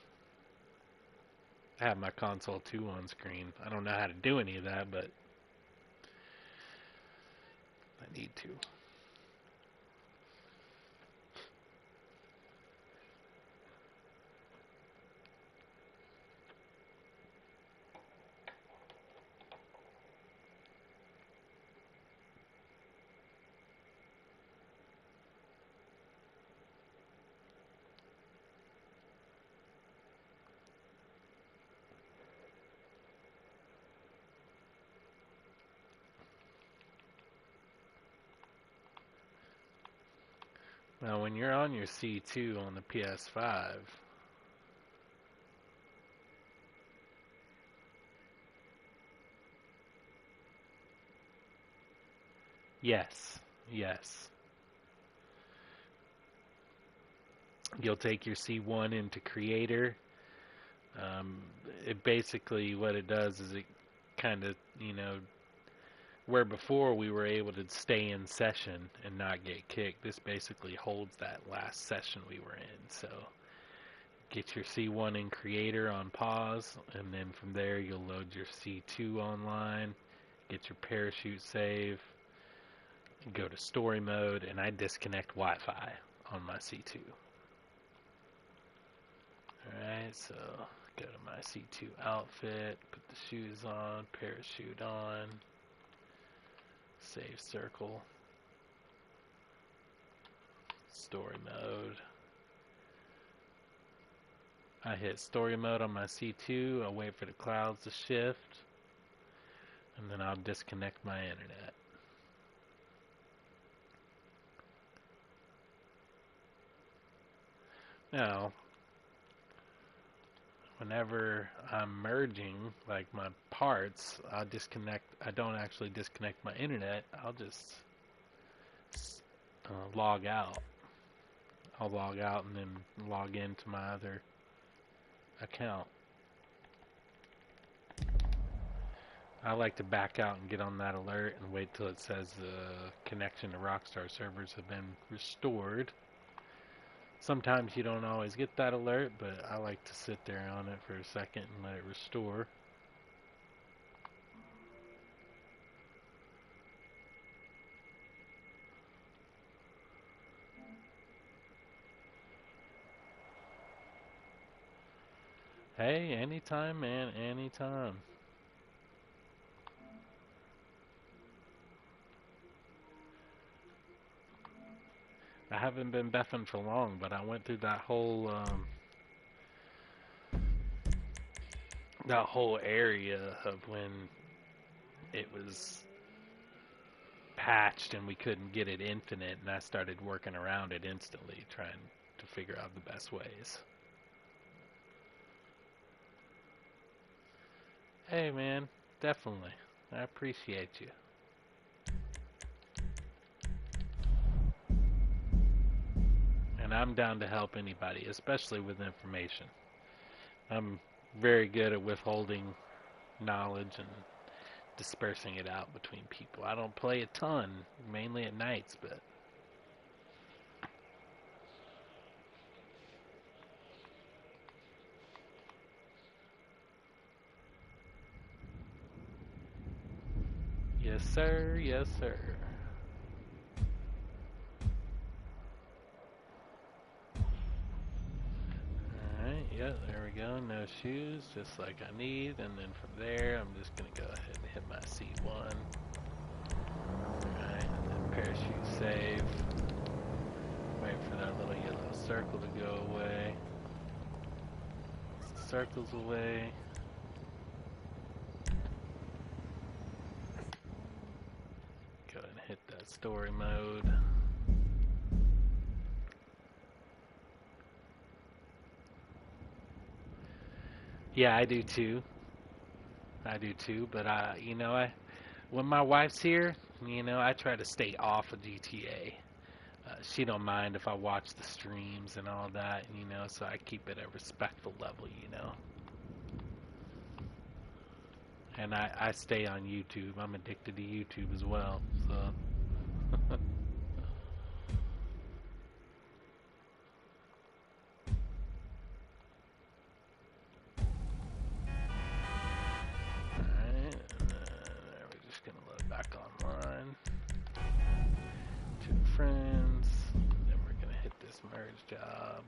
have my console 2 on screen. I don't know how to do any of that, but I need to. Now, when you're on your C2 on the PS5, yes, you'll take your C1 into Creator. It basically, what it does is it kind of, where before we were able to stay in session and not get kicked, this basically holds that last session we were in. So get your C1 in Creator on pause, and then from there you'll load your C2 online, get your parachute save, go to story mode, and I disconnect Wi-Fi on my C2. Alright, so go to my C2 outfit, put the shoes on, parachute on, save circle, story mode. I hit story mode on my C2, I'll wait for the clouds to shift, and then I'll disconnect my internet. Now, whenever I'm merging, like my parts, I don't actually disconnect my internet, I'll just log out. I'll log out and then log into my other account. I like to back out and get on that alert and wait till it says the connection to Rockstar servers have been restored. Sometimes you don't always get that alert, but I like to sit there on it for a second and let it restore. Hey, anytime, man, anytime. I haven't been BEFFing for long, but I went through that whole area of when it was patched and we couldn't get it infinite, and I started working around it instantly, trying to figure out the best ways. Hey, man, definitely. I appreciate you. And I'm down to help anybody, especially with information. I'm very good at withholding knowledge and dispersing it out between people. I don't play a ton, mainly at nights, but yes sir, yes sir. Alright, yeah, there we go. No shoes, just like I need. And then from there, I'm just going to go ahead and hit my C1. Alright, and then parachute save. Wait for that little yellow circle to go away. Circle's away. Go ahead and hit that story mode. Yeah, I do too. But when my wife's here, I try to stay off of GTA. She don't mind if I watch the streams and all that, so I keep it at a respectful level. And I stay on YouTube. I'm addicted to YouTube as well, so. Alright, we're just gonna load back online. 2 friends. Then we're gonna hit this merge job.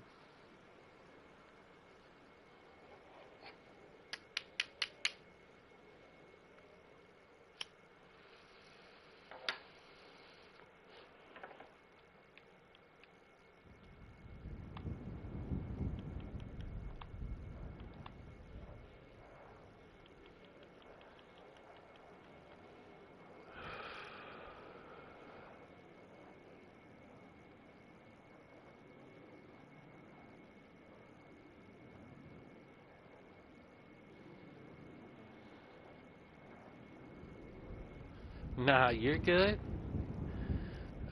Nah, you're good.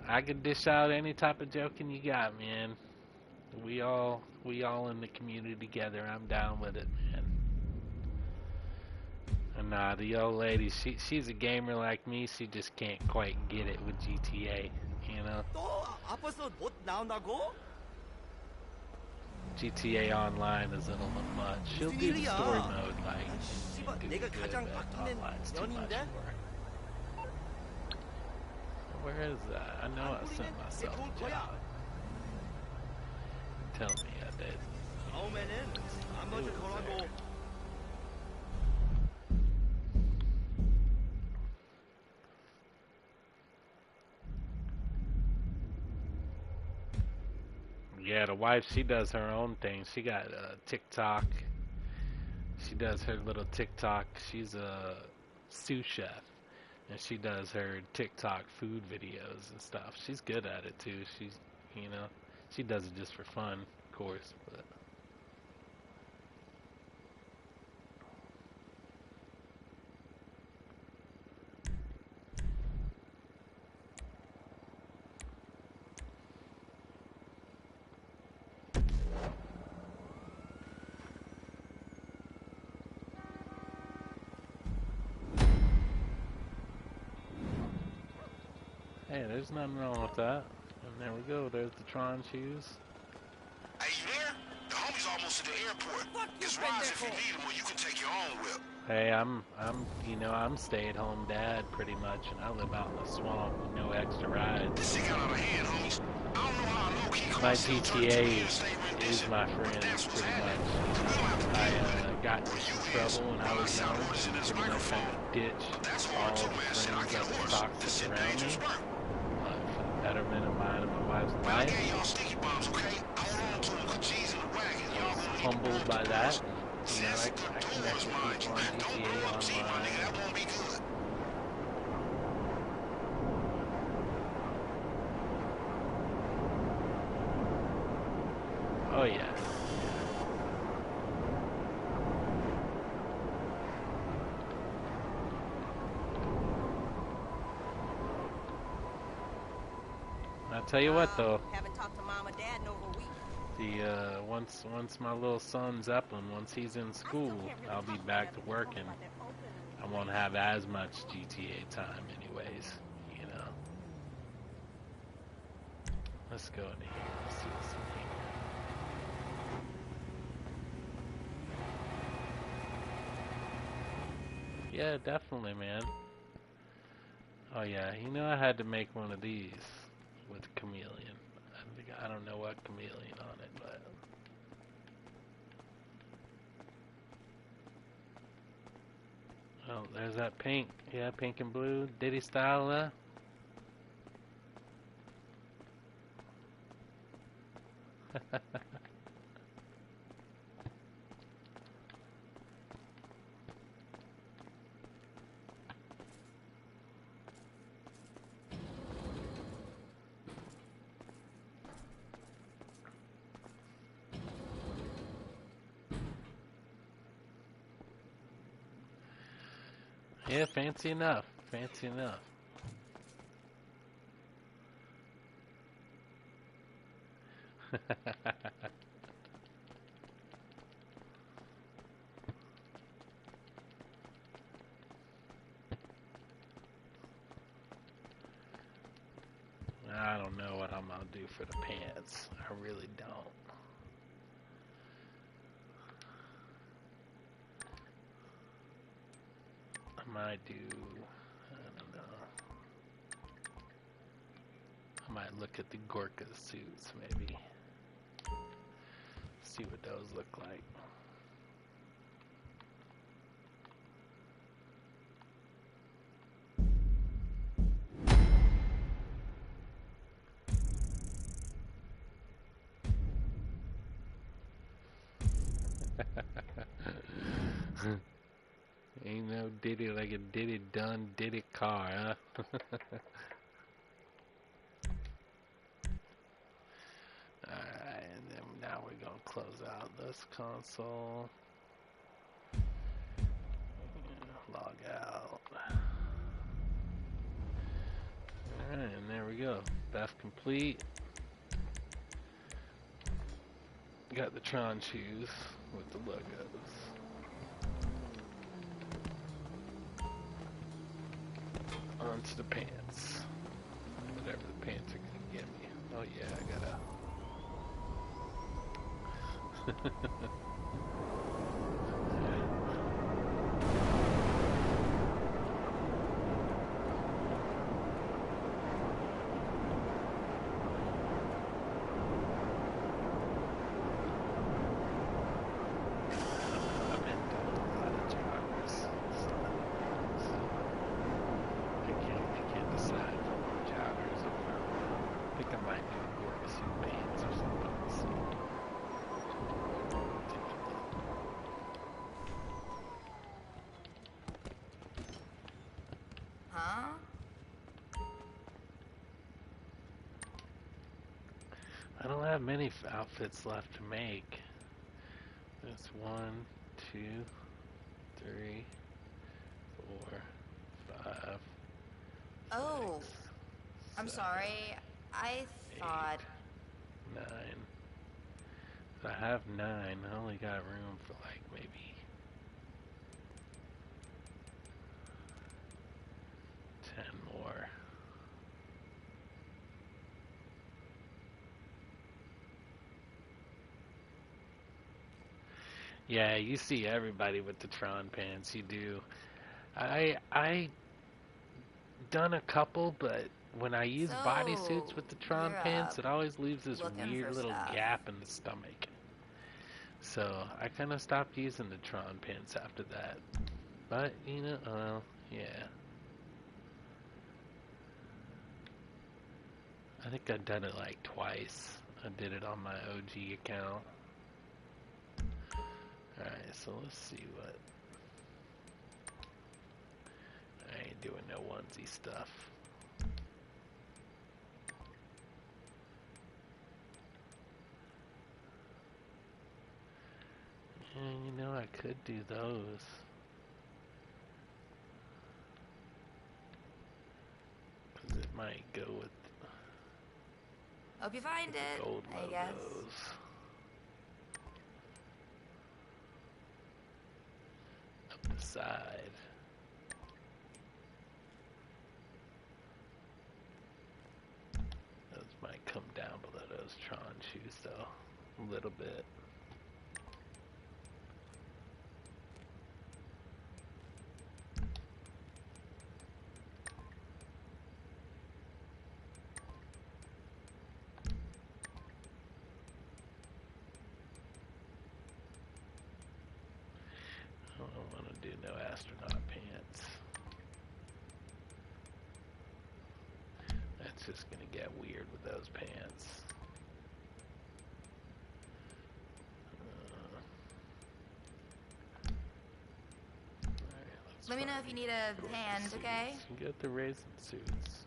I can dish out any type of joking you got, man. We all in the community together. I'm down with it, man. And nah, the old lady, she's a gamer like me. She just can't quite get it with GTA,
또 아파서 못 나온다고?
GTA Online is a little much. She'll do the story mode like.
씨발,
do
내가
good,
가장
but
아끼는
online's too much
연인데?
for her. Where is that? I know I sent myself a job. Tell me I did.
다음에는 안 맞을 거라고.
Yeah, the wife, she does her own thing. She got TikTok. She does her little TikTok. She's a sous chef, and she does her TikTok food videos and stuff. She's good at it too. She does it just for fun, of course. But hey, there's nothing wrong with that. And there we go. There's the Tron shoes.
Hey, you there? The homie's almost at the airport. It's rides if you need them, or you can take your own whip.
Hey, I'm stay-at-home dad pretty much, and I live out in the swamp with no extra rides.
This shit got out of hand, homies. I don't know how a low-key car
My
sale turned into an
GTA
interstate rendition,
is my
but
friend
that's what's
pretty
happening.
much.
We don't have to
I
deal with it.
got into
Where you
some
is,
trouble when I
while I
was
shout
young,
orders in
and
this
pretty much had
microphone.
to ditch
That's
all
hard
the
too, man. Shit, I
friends
get
that were
hoarse.
toxic
This shit
around me,
dangerous work.
for the betterment of mine and my wife's
Man, I
life.
gave y'all sticky bombs, okay? Hold on to them, 'cause G's in the wagon.
I
Y'all
was
gonna need to
humbled
blow
by
the
that.
doors. See, that's
I
the good
connect
doors,
with
mind
people
you.
on
Don't
GTA
blow up G, my
Online.
nigga. That won't be good.
Oh yeah. I tell you what though,
Haven't talked to mom or dad in over a week.
once my little son Zeppelin, once he's in school, I'll be back to working. I won't have as much GTA time anyways, Let's go in here. Let's see what's in here. Yeah, definitely, man. Oh yeah, I had to make one of these with chameleon. I don't know what chameleon on it, but oh, there's that pink. Yeah, pink and blue. Diddy style. Yeah, fancy enough. Fancy enough. I don't know what I'm gonna do for the pants. I really don't. I might do, I don't know. I might look at the Gorka suits, maybe. See what those look like. Ain't no Diddy like a Diddy done Diddy car, huh? Alright, and then now we're gonna close out this console. Log out. Alright, and there we go. BEFF complete. Got the Tron shoes with the logos. Onto the pants. Whatever the pants are gonna give me. Oh yeah, I gotta. I've been doing a lot of joggers, so I can't decide if I want joggers or not. I think I might do Gorka suit pants or something. Let's see. Take a look.
Huh?
I don't have many outfits left to make. There's 1, 2, 3, 4, 5,
Oh,
6,
I'm
7,
sorry. I
8,
thought.
9. I have 9. I only got room for like maybe 10 more. Yeah, you see everybody with the Tron pants. You do. I done a couple, but when I use bodysuits
So,
with the Tron
you're
pants, it always leaves this
looking
weird
for
little
stuff.
gap in the stomach. So I kind of stopped using the Tron pants after that. But you know, yeah. I think I've done it like twice. I did it on my OG account. Alright, so let's see what. I ain't doing no onesie stuff. And you know, I could do those. Because it might go with
Hope you find
the
it,
gold
I guess.
logos. Up the side. Those might come down below those Tron shoes though. A little bit. I don't want to do no astronaut pants. That's just gonna get weird with those pants. Alright,
Let me know if you need a hand, okay?
You got the raisin suits.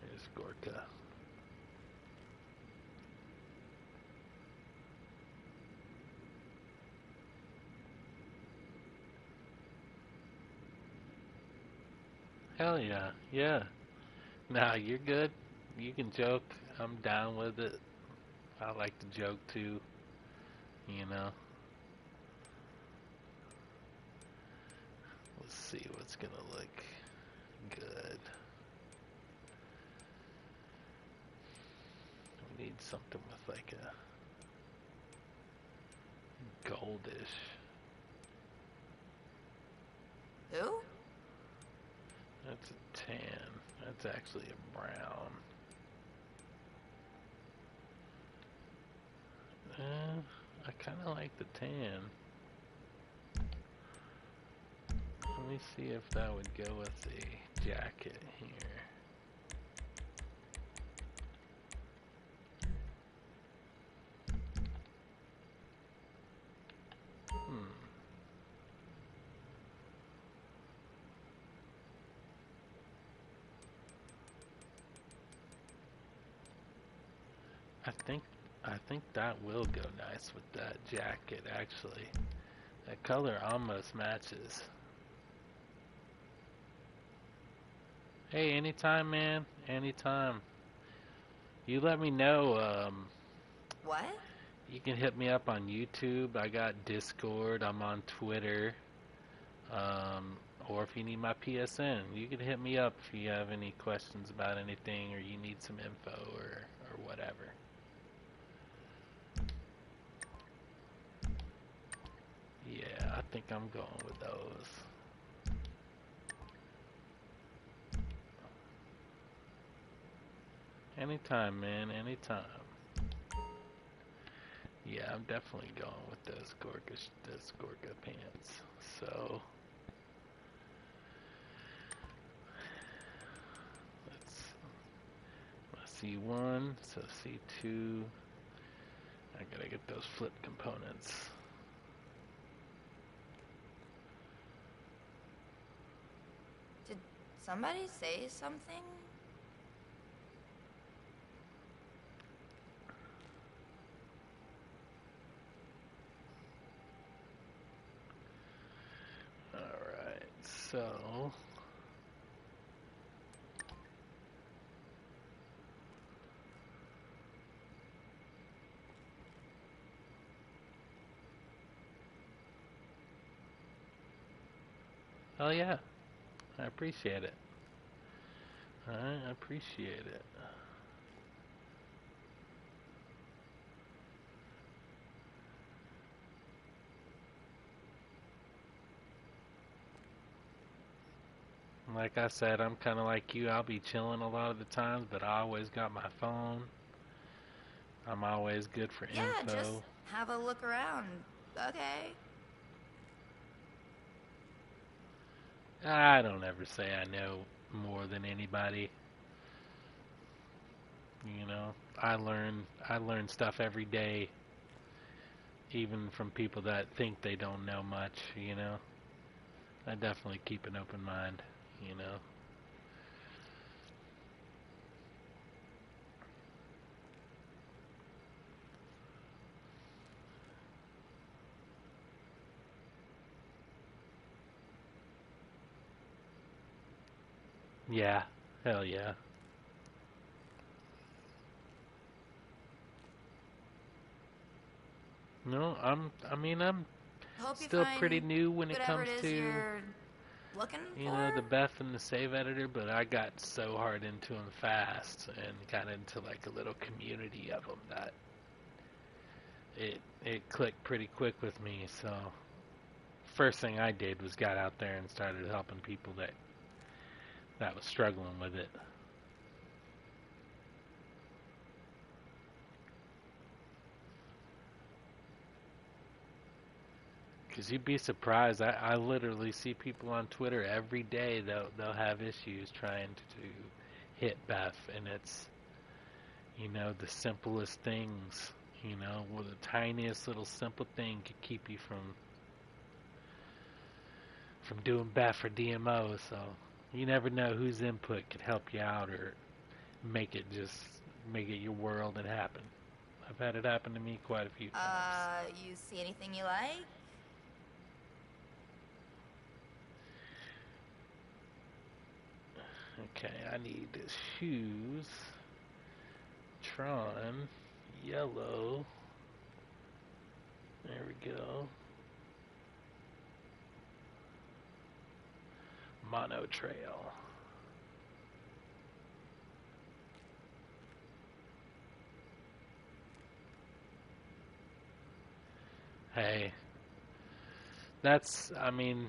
There's Gorka. Hell yeah, yeah. Nah, you're good. You can joke. I'm down with it. I like to joke too, you know. Let's see what's gonna look good. We need something with like a goldish.
Who?
That's a tan. That's actually a brown. I kind of like the tan. Let me see if that would go with the jacket here. I think that will go nice with that jacket actually. That color almost matches. Hey, anytime, man. Anytime. You let me know.
What?
You can hit me up on YouTube. I got Discord. I'm on Twitter. Or if you need my PSN, you can hit me up if you have any questions about anything or you need some info or whatever. Yeah, I think I'm going with those. Anytime, man, anytime. Yeah, I'm definitely going with those Gorga pants. So let's C1, so C2. I gotta get those flip components.
Did somebody say something?
Alright, so oh yeah, I appreciate it. I appreciate it. Like I said, I'm kind of like you. I'll be chilling a lot of the times, but I always got my phone. I'm always good for
Yeah, just
info.
have a look around. Okay.
I don't ever say I know more than anybody. You know, I learn stuff every day, even from people that think they don't know much. You know, I definitely keep an open mind. You know. Yeah, hell yeah. No, I'm
Hope you
still pretty
find
new when it
whatever
comes
it is
to,
you're looking
you know, the
for.
BEFF and the save editor, but I got so hard into them fast and got into like a little community of them that it clicked pretty quick with me. So first thing I did was got out there and started helping people that was struggling with it. Because you'd be surprised. I literally see people on Twitter every day. They'll have issues trying to hit BEFF, and it's, you know, the simplest things. You know, well, the tiniest little simple thing could keep you from doing BEFF or DMO. So you never know whose input could help you out or make it your world and happen. I've had it happen to me quite a few times.
You see anything you like?
Okay, I need shoes. Tron. Yellow. There we go. Mono Trail. Hey, that's, I mean,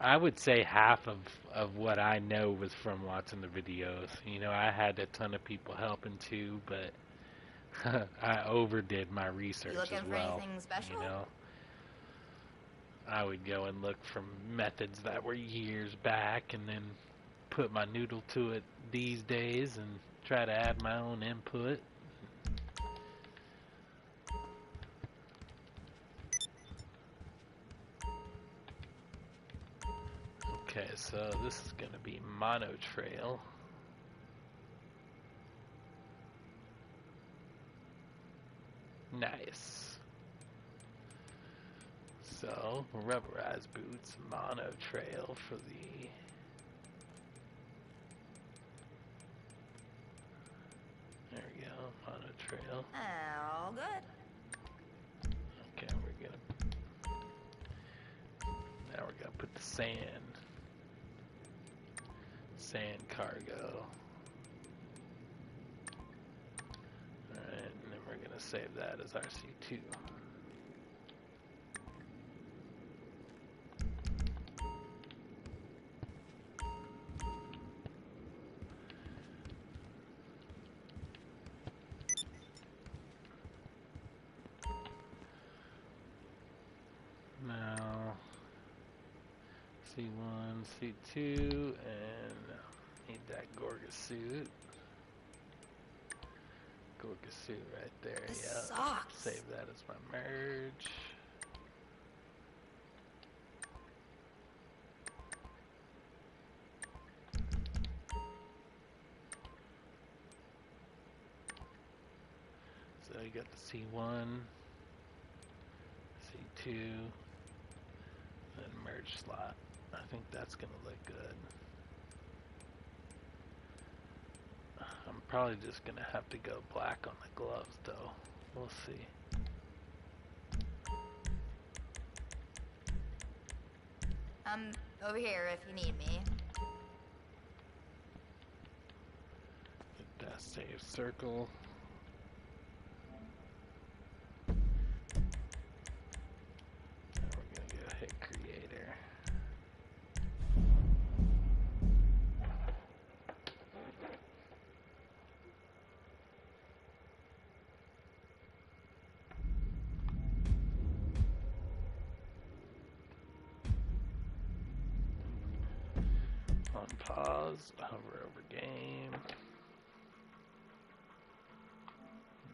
I would say half of what I know was from watching the videos. You know, I had a ton of people helping too, but I overdid my research
You looking
as
for
well.
anything special?
You know, I would go and look from methods that were years back and then put my noodle to it these days and try to add my own input. Okay, so this is going to be Mono Trail. Nice. So, rubberized boots, Mono Trail for the... There we go, Mono Trail.
All good.
Okay, we're gonna... Now we're gonna put the sand cargo. Alright, and then we're gonna save that as RC2. Now, C1, C2, and need that Gorga suit. Gorga suit right there,
This
yeah.
sucks.
Save that as my merge. So you got the C1, C2, then merge slot. I think that's gonna look good. I'm probably just gonna have to go black on the gloves though. We'll see.
I'm over here if you need me.
Get that save circle. And we're gonna go hit creator. On pause, hover over game.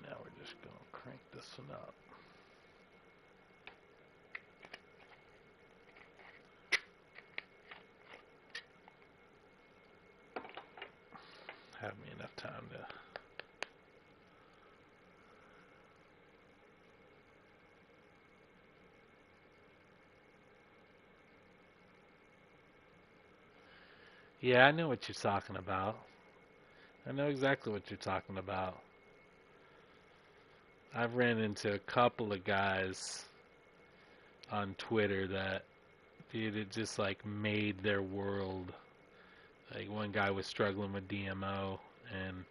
Now we're just gonna crank this one up. Have me enough time to... Yeah, I know what you're talking about. I know exactly what you're talking about. I've ran into a couple of guys on Twitter that, dude, it just like made their world. Like one guy was struggling with DMO and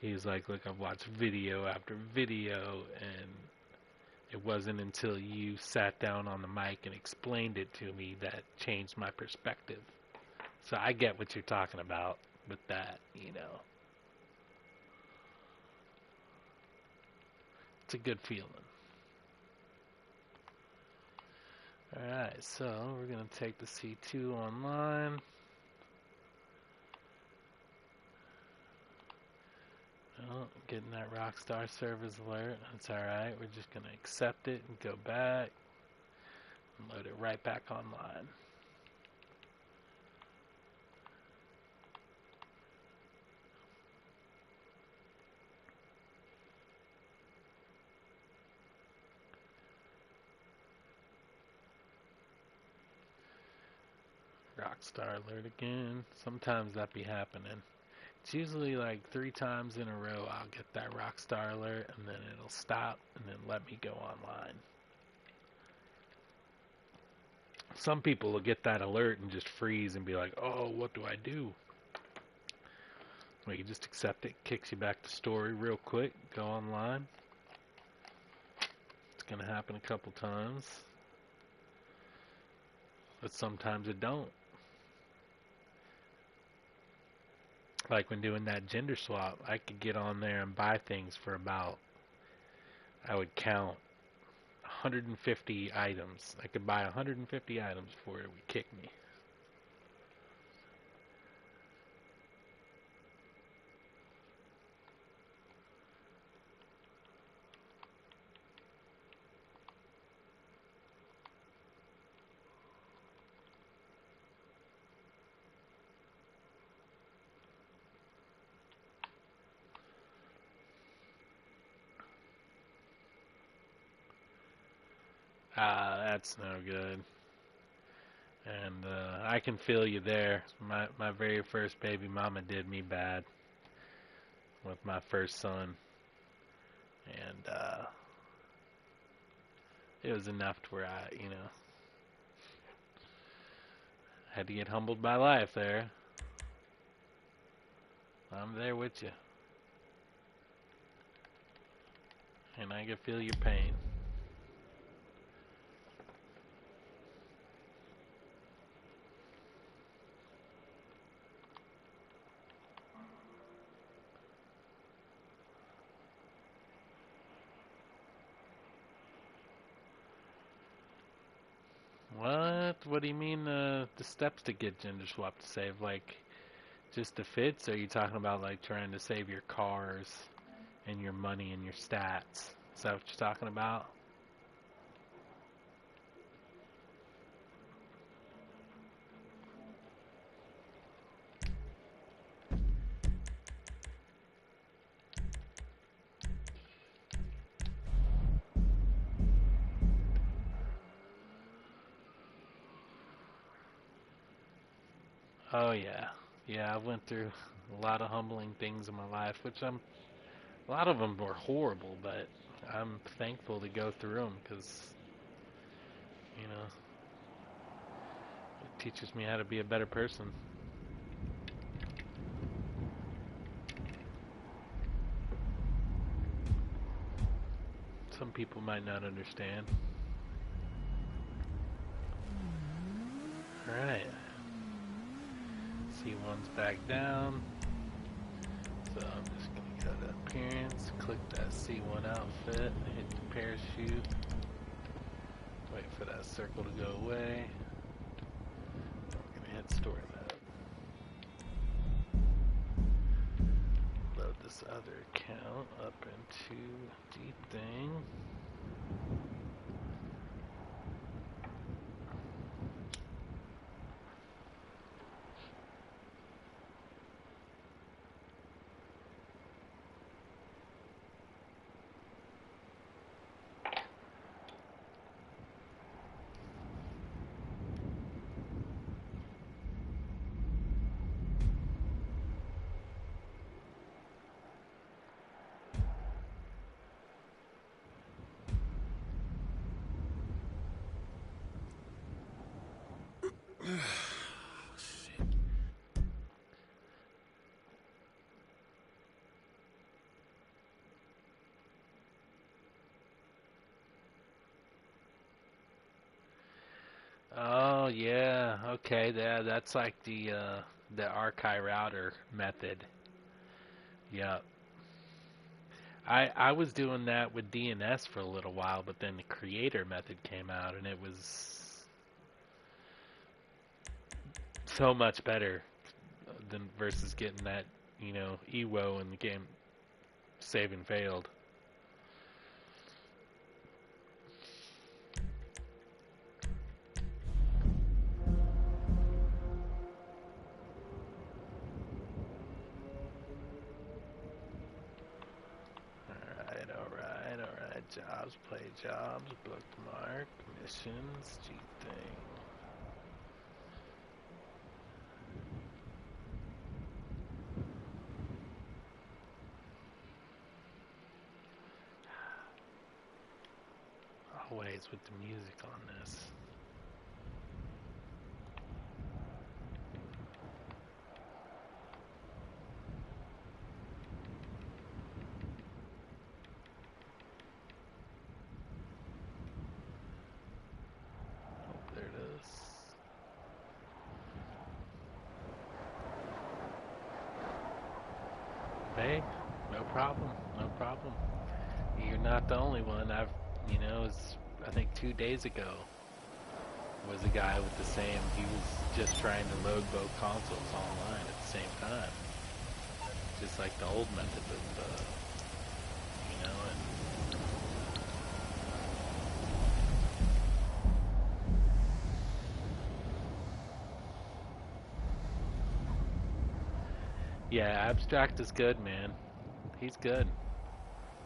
he's like, look, I've watched video after video and it wasn't until you sat down on the mic and explained it to me that changed my perspective. So I get what you're talking about with that, you know. It's a good feeling. Alright, so we're going to take the C2 online. Oh, getting that Rockstar service alert. That's alright. We're just going to accept it and go back. And load it right back online. Rockstar alert again. Sometimes that be happening. It's usually like 3 times in a row I'll get that Rockstar alert and then it'll stop and then let me go online. Some people will get that alert and just freeze and be like, oh, what do I do? Well, you just accept it, kicks you back to story real quick, go online. It's going to happen a couple times. But sometimes it don't. Like when doing that gender swap, I could get on there and buy things for about, I would count 150 items. I could buy 150 items before it would kick me. That's no good. And I can feel you there. My very first baby mama did me bad with my first son. And it was enough to where I, had to get humbled by life there. I'm there with you. And I can feel your pain. What? What do you mean the steps to get gender swap to save? Like, just the fits? Or are you talking about like trying to save your cars and your money and your stats? Is that what you're talking about? Oh yeah. Yeah, I went through a lot of humbling things in my life, which a lot of them were horrible, but I'm thankful to go through them because, it teaches me how to be a better person. Some people might not understand. Alright. C1's back down. So I'm just going to go to appearance, click that C1 outfit, hit the parachute, wait for that circle to go away. We're going to hit story mode. Load this other account up into the thing. Oh yeah, okay, that's like the archive router method. Yeah. I was doing that with DNS for a little while, but then the creator method came out and it was so much better than versus getting that, EWO in the game save and failed. Alright. Jobs, play jobs, bookmark, missions, G thing. is with the music on this. Oh, there it is. Hey, no problem, no problem. You're not the only one. I think 2 days ago was a guy with the same, he was just trying to load both consoles online at the same time. Just like the old method of, and yeah, Abstract is good, man. He's good.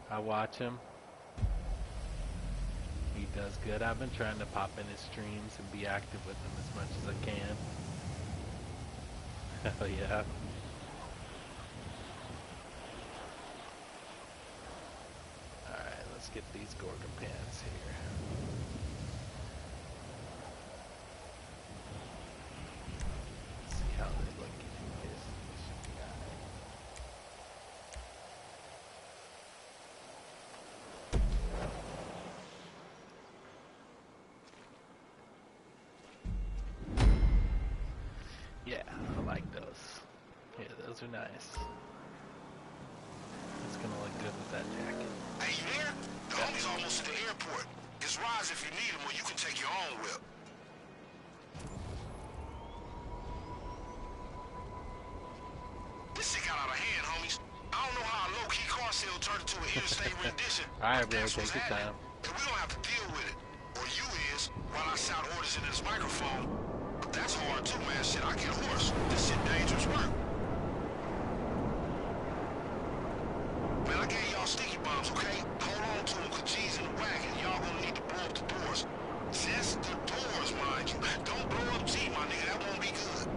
I watch him. He does good. I've been trying to pop in his streams and be active with him as much as I can. Hell yeah. Alright, let's get these Gorgon pants here. Let's see how they look in his guy. Yeah, I like those. Yeah, those are nice. It's gonna look good with that jacket.
Hey, you there? The homie's almost at the airport. It's rides if you need them, or you can take your own whip. This shit got out of hand, homies. I don't know how a low-key car sale turned into an interstate rendition,
Alright,
but
bro,
that's what's
take your
happening.
time.
And we don't have to deal with it. Or you is, while I shout orders into this microphone. That's hard too, man. Shit, I get hoarse. This shit dangerous work. Man, I gave y'all sticky bombs, okay? Hold on to them, cause G's in the wagon. Y'all gonna need to blow up the doors. Just the doors, mind you. Don't blow up G, my nigga. That won't be good.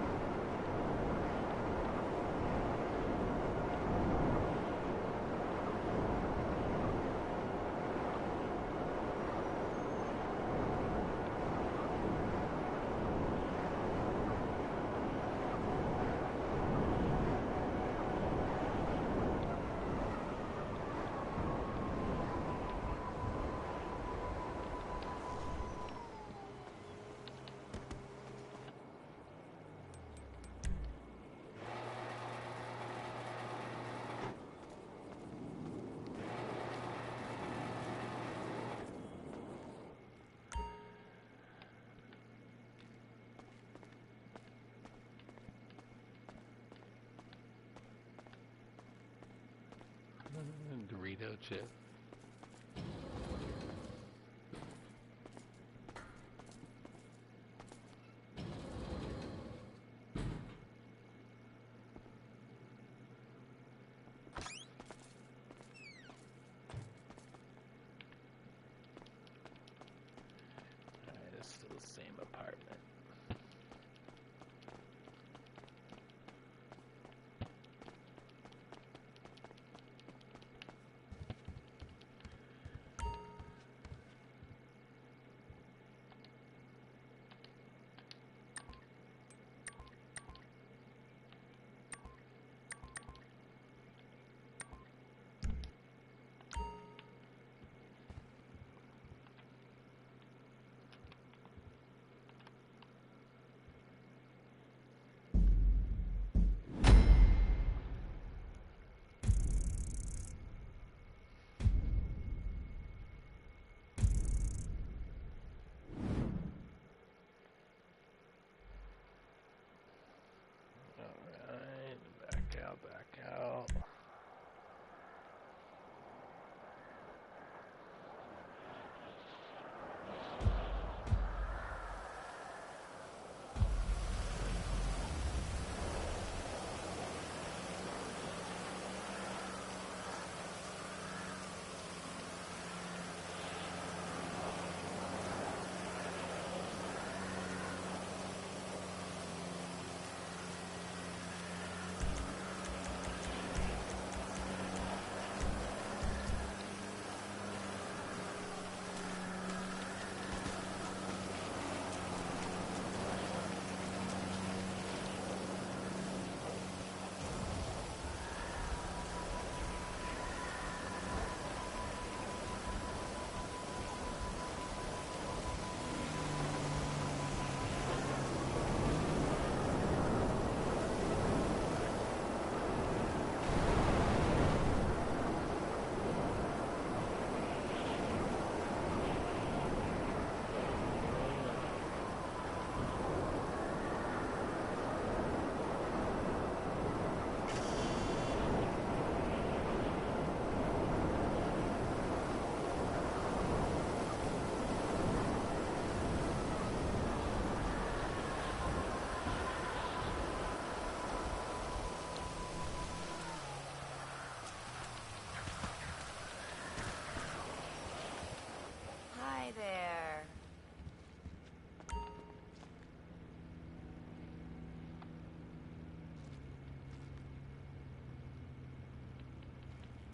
Dorito chip. Alright, it's still the same apartment.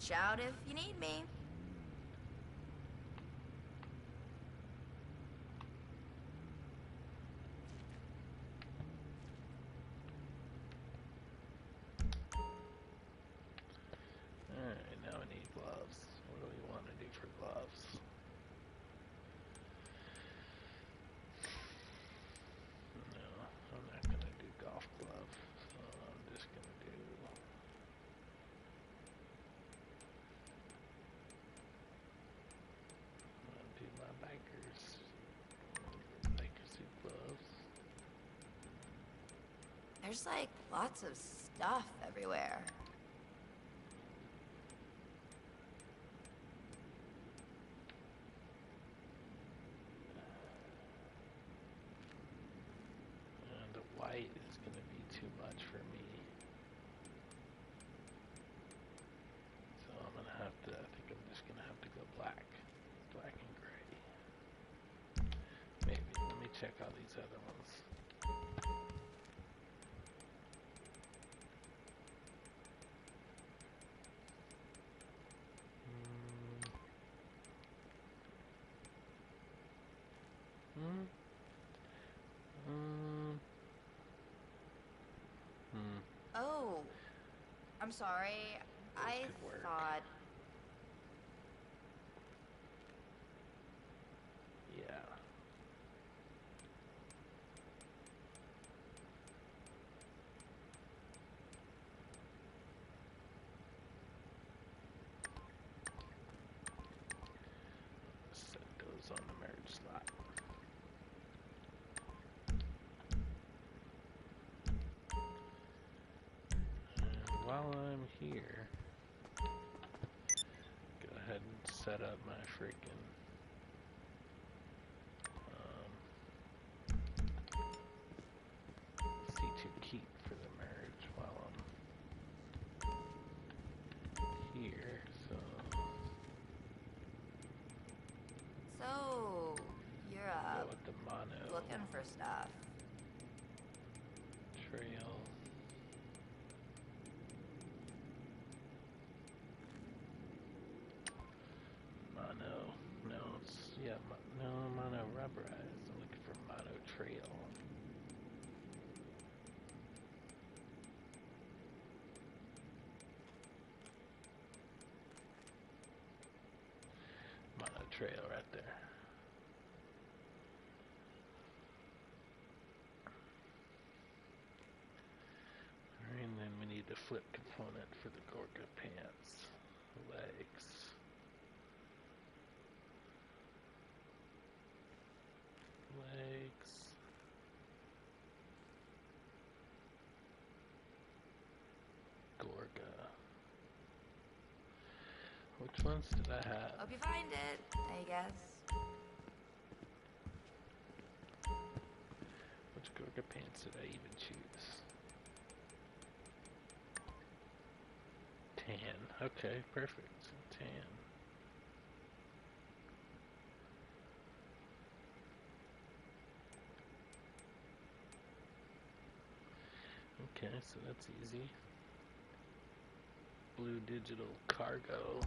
Shout if you need me.
Alright, now we need gloves. What do we want to do for gloves? No, I'm not going to do golf glove. So I'm just going to do... I'm going to do my biker suit gloves.
There's like lots of stuff everywhere.
The white is going to be too much for me. So I'm going to have to, I think I'm just going to have to go black. Black and gray. Maybe. Let me check all these other ones.
Oh, I'm sorry. I
could work.
thought...
Yeah. Set those on the merge slot. And while I'm here, go ahead and set up my freaking C2 keep for the merge while I'm here.
So, you're
Go with the mono
looking for stuff.
trail. Mono, no, it's, yeah, no, mono rubberized. I'm looking for mono trail. Mono trail right there. Alright, and then we need the flip component for the Gorga pants. Legs. Legs. Gorga. Which ones did I have?
Hope you find it, I guess.
Which Gorga pants did I even choose? Tan. Okay, perfect. Tan. Okay, so that's easy. Blue digital cargo.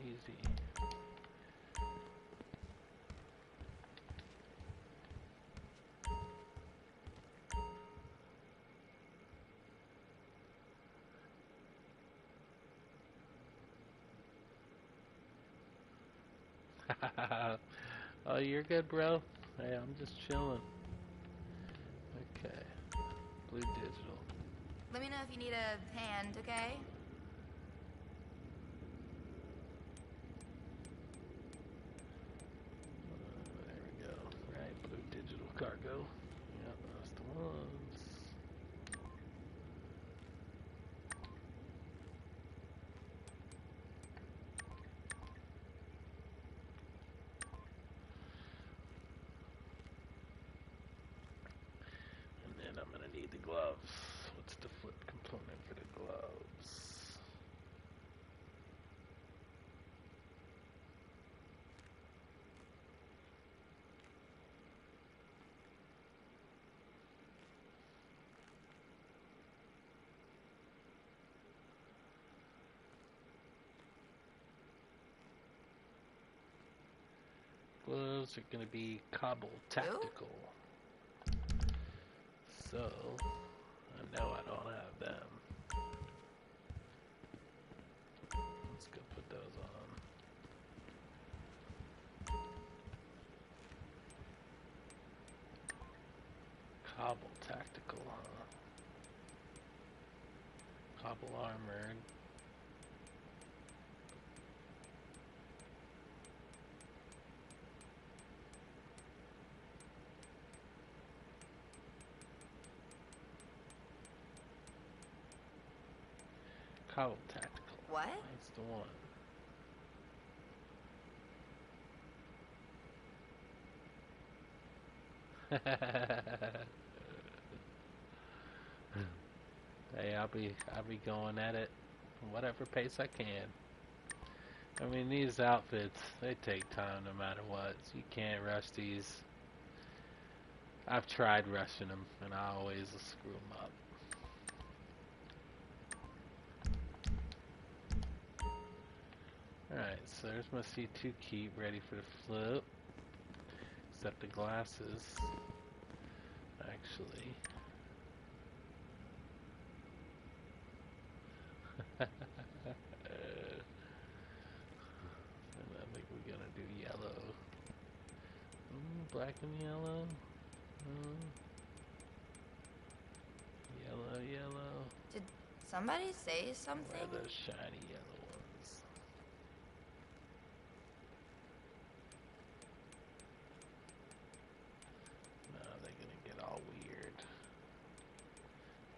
Easy. Oh, you're good, bro. Hey, I'm just chilling. Okay. Blue digital.
Let me know if you need a hand, okay?
There we go. Right, blue digital cargo. Yep, that's the ones. And then I'm gonna need the gloves. What's the flip component for the gloves? those are going to be Cobble Tactical. So, I know I don't have them. Let's go put those on. Cobble Tactical, huh? Cobble Armored. Cobble Tactical.
What?
That's the one. Hey, I'll be going at it whatever pace I can. I mean, these outfits, they take time no matter what. So you can't rush these. I've tried rushing them, and I always screw them up. Alright, so there's my C2 keep ready for the flip. Except the glasses. Actually. And I think we're gonna do yellow. Black and yellow. Yellow, yellow.
Did somebody say
Where
something?
are those shiny yellow ones? No, they're gonna get all weird.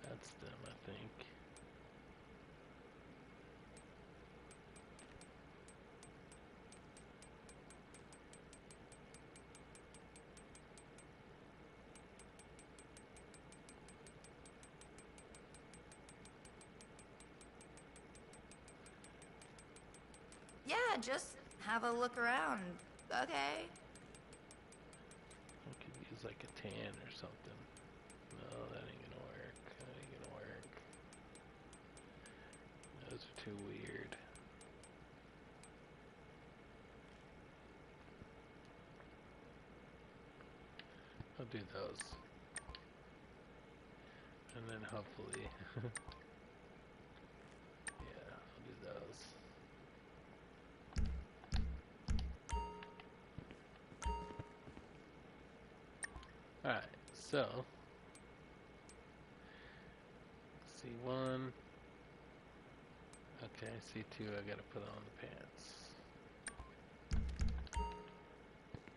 That's them, I think.
Yeah, just have a look around. Okay.
I could use like a tan or something. No, that ain't gonna work. That ain't gonna work. Those are too weird. I'll do those. And then hopefully... yeah, I'll do those. Alright, so... C1... Okay, C2 I gotta put on the pants.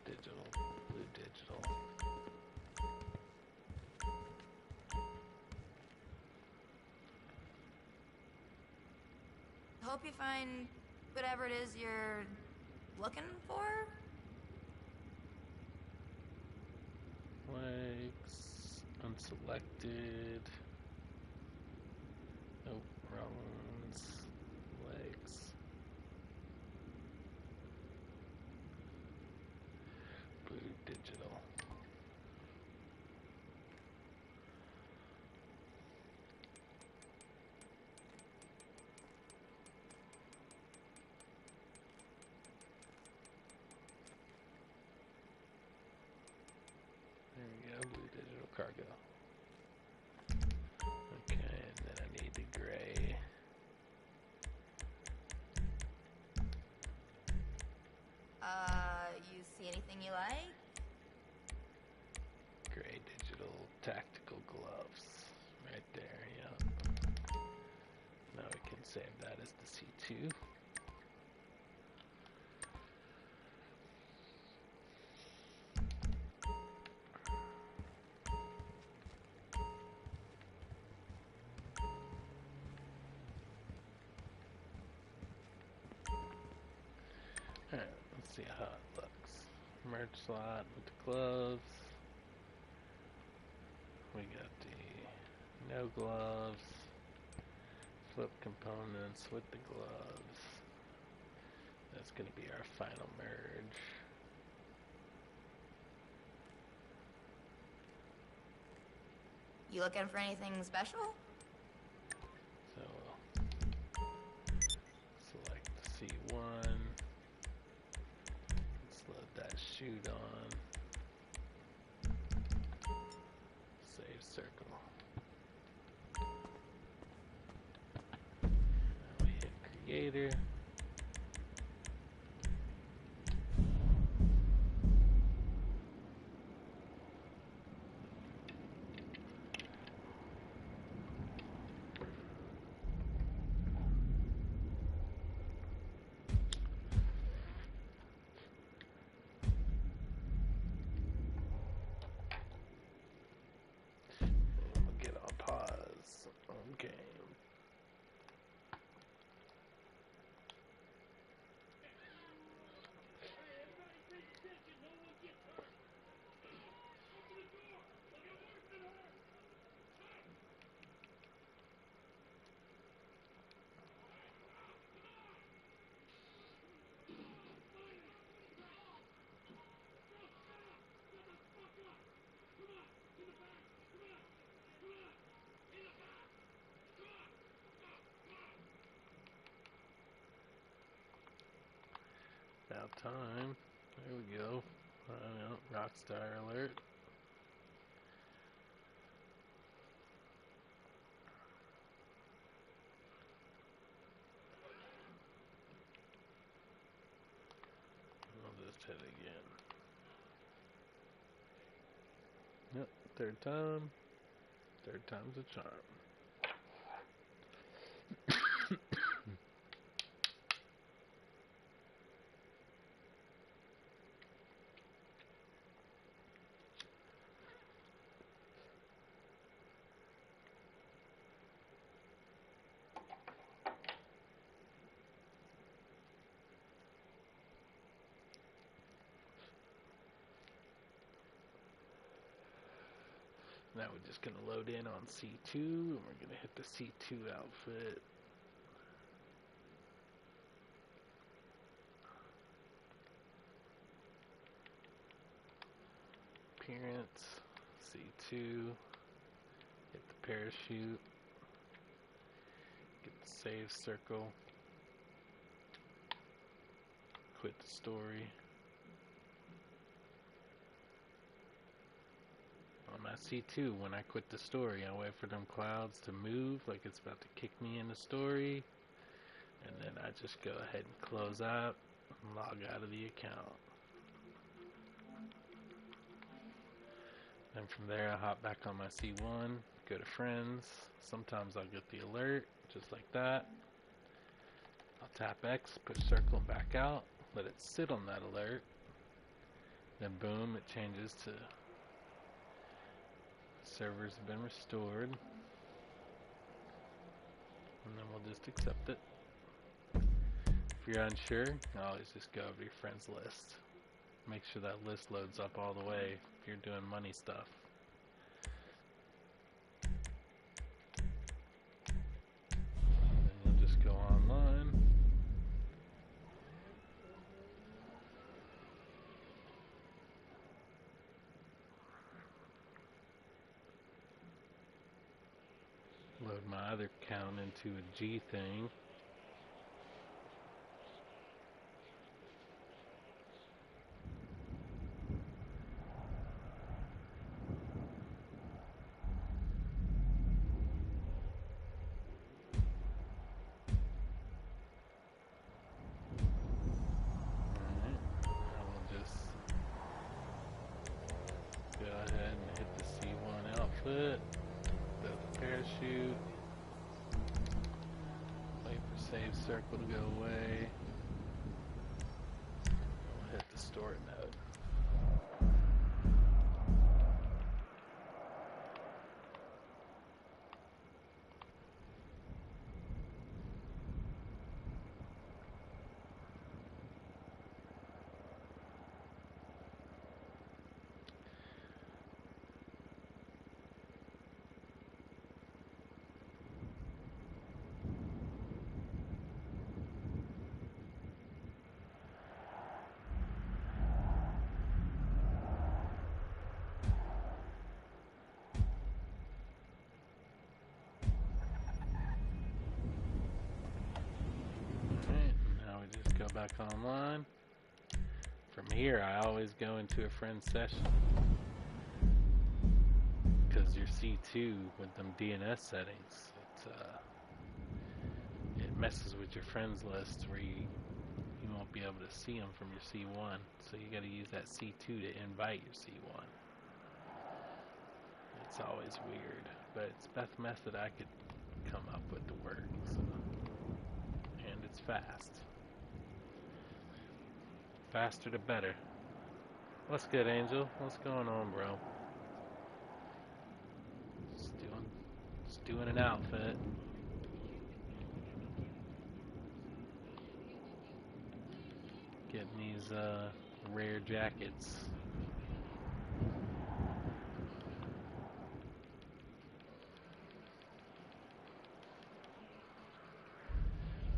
Digital, blue digital.
Hope you find whatever it is you're looking for.
Legs, unselected. Nope, wrong ones. Legs. Blue digital. There we go, blue digital cargo. Okay, and then I need the gray.
You see anything you like?
Gray digital tactical gloves. Right there, yeah. Now we can save that as the C2. Alright, let's see how it looks. Merge slot with the gloves. We got the no gloves. Flip components with the gloves. That's going to be our final merge.
You looking for anything special?
So select the C1. Let's load that parachute on. Save circle. Now we hit creator. Get on pause on game. About time. There we go. Rockstar alert. I'll just hit it again. Yep, third time. Third time's a charm. Now we're just going to load in on C2, and we're going to hit the C2 outfit. Appearance, C2, hit the parachute, get the save circle, quit the story. On my C2, when I quit the story, I wait for them clouds to move like it's about to kick me in the story, and then I just go ahead and close out and log out of the account. Then from there I hop back on my C1, go to friends. Sometimes I'll get the alert, just like that. I'll tap X, push circle and back out, let it sit on that alert. Then boom, it changes to servers have been restored. And then we'll just accept it. If you're unsure, always just go over your friends list. Make sure that list loads up all the way if you're doing money stuff. Then you'll just go online. Load my other account into a G thing. Go ahead and hit the C1 outfit, build the parachute, wait for save circle to go away, we'll hit the story mode. Alright, now we just go back online, From here, I always go into a friend's session. Because your C2 with them DNS settings, it messes with your friends list where you won't be able to see them from your C1. So you got to use that C2 to invite your C1. It's always weird, but it's the best method I could come up with to work. So. And it's fast. Faster the better. What's good, Angel? What's going on, bro? Just doing an outfit. Getting these rare jackets.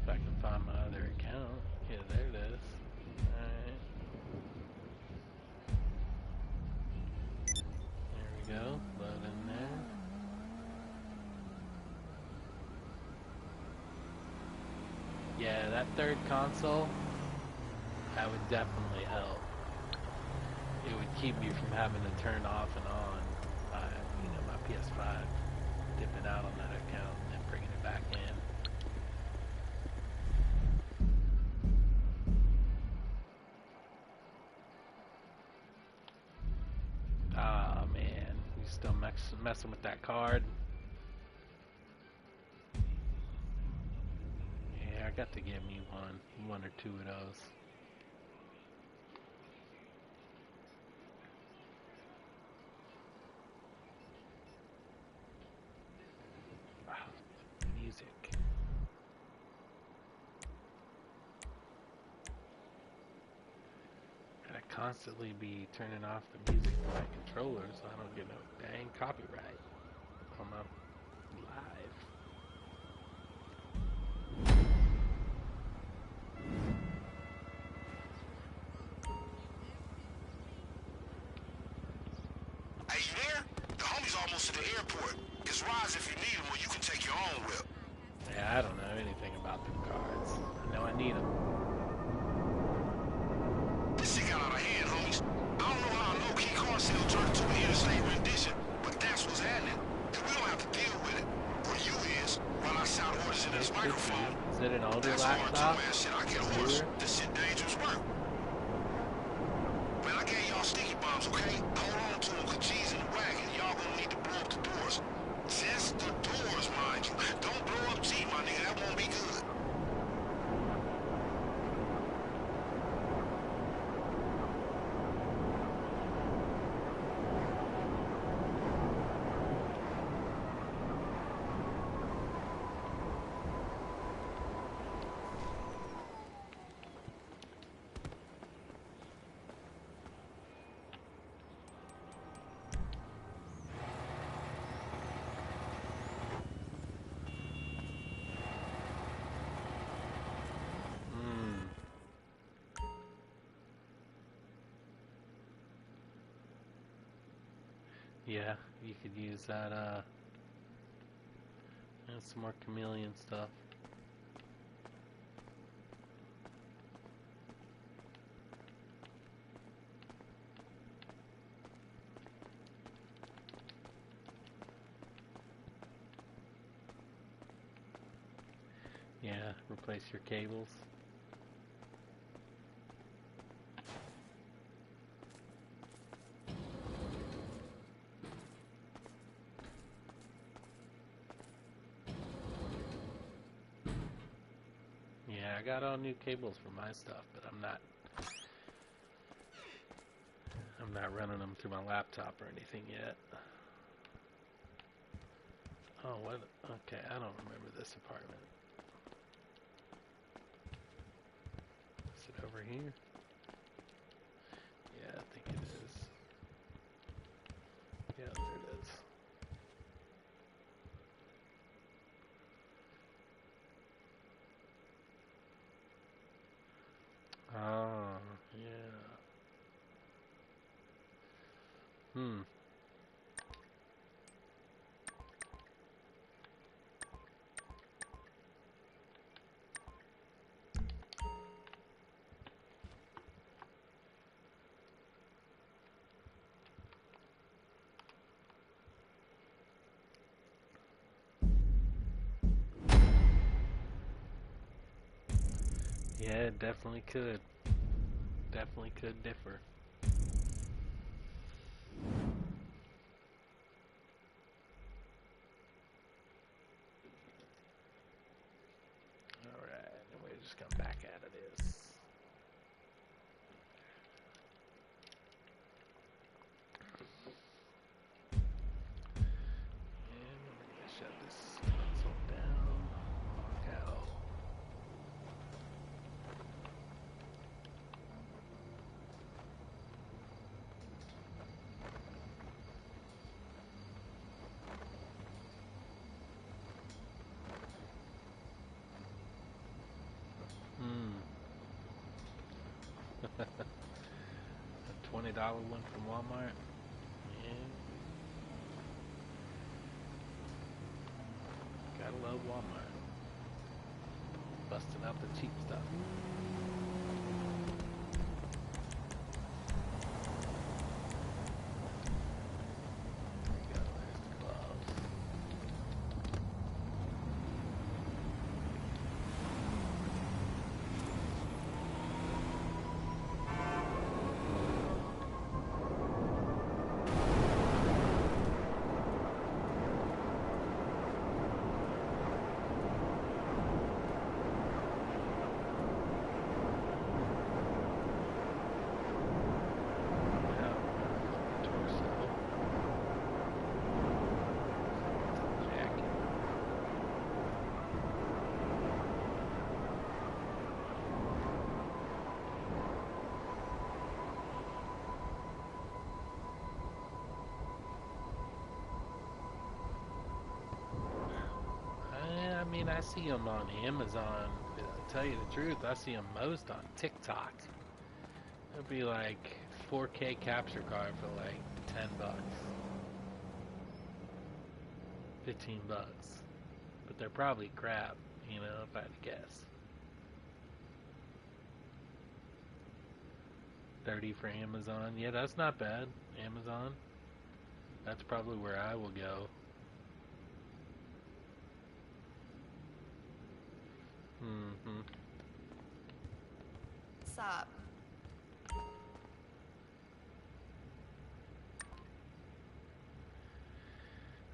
If I can find my other account. Yeah, there it is. Alright. There we go. Load in there. Yeah, that third console, that would definitely help. It would keep me from having to turn off and on my PS5, dipping out on that account and then bringing it back in. Ah, man, you still messing with that card? Yeah, I got to get me one or two of those. Music. Gotta constantly be turning off the music from my controller so I don't get no dang copyright on my live.
Hey, you there? The homie's almost to the airport. It's rides if you need them, or you can take your own whip.
Yeah, I don't know anything about them cards. I know I need them.
This shit got out of hand, homies. I don't know how a low-key car sale turned into an interstate rendition, but that's what's happening. And we don't have to deal with it. Or you is, while I shout orders into this microphone.
Is it an older
That's
laptop?
hard too, man. Shit, I get orders. This shit dangerous work. Man, I gave y'all sticky bombs, okay? Hold on to them, cause G's in the wagon. Y'all gonna need to blow up the doors. Just the doors, mind you. Don't blow up G, my nigga. That won't be good.
Yeah, you could use that, and some more chameleon stuff. Yeah, replace your cables. Yeah, I got all new cables for my stuff, but I'm not running them through my laptop or anything yet. Oh, what? Okay, I don't remember this apartment. Is it over here? Yeah, I think it is. Yeah, there it is. Oh, yeah. Yeah, it definitely could. Definitely could differ. Alright, and we just come back out of this. And we're gonna shut this console down. Log out. A $20 one from Walmart. Yeah. Gotta love Walmart. Busting out the cheap stuff. There you go, there's the gloves. I mean, I see them on Amazon. To tell you the truth, I see them most on TikTok. It'll be like 4K capture card for like $10, $15. But they're probably crap, you know, if I had to guess. 30 for Amazon. Yeah, that's not bad. Amazon. That's probably where I will go. Mm-hmm.
Sup?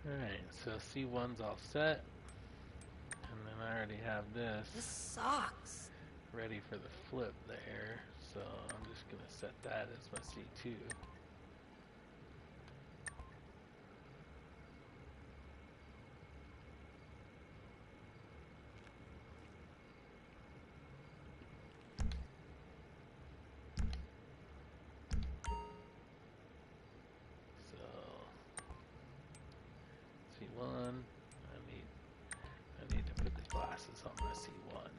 Alright, so C1's all set. And then I already have this
This sucks.
ready for the flip there. So I'm just going to set that as my C2. C1. I need to put the glasses on my C1.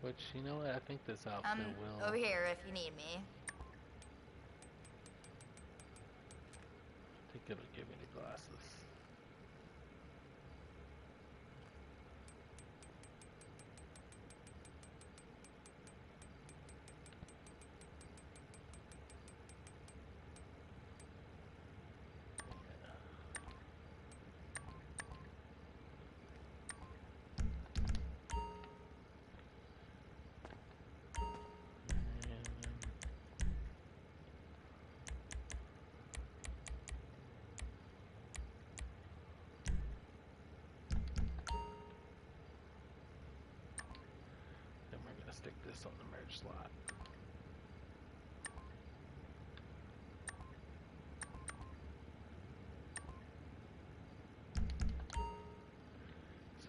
Which, you know what, I think this outfit will...
Over here if you need me.
I think it'll give me the glasses. Stick this on the merge slot.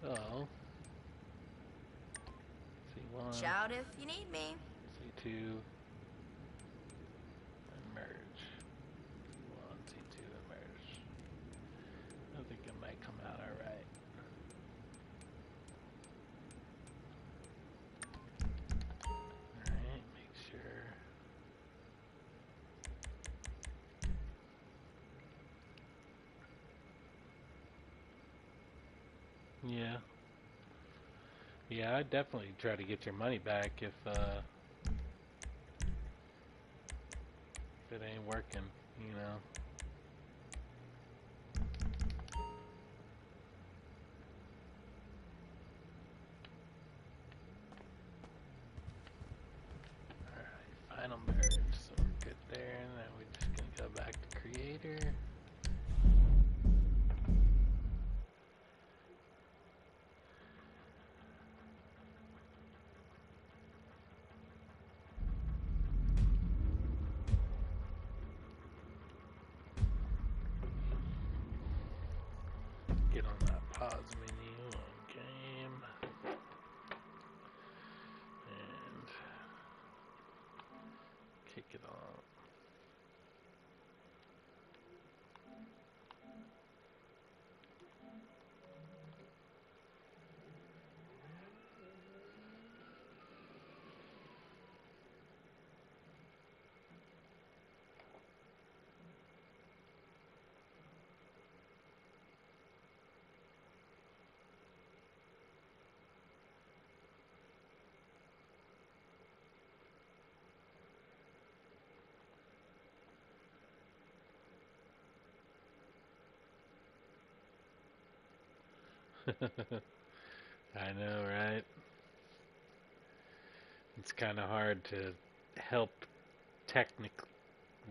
So, C1,
Shout if you need me.
C2, and merge. C1, C2, and merge. I think it might come out alright. Yeah. Yeah, I'd definitely try to get your money back if it ain't working, you know. later. Get on that pause menu on game and kick it off. I know, right? It's kind of hard to help technic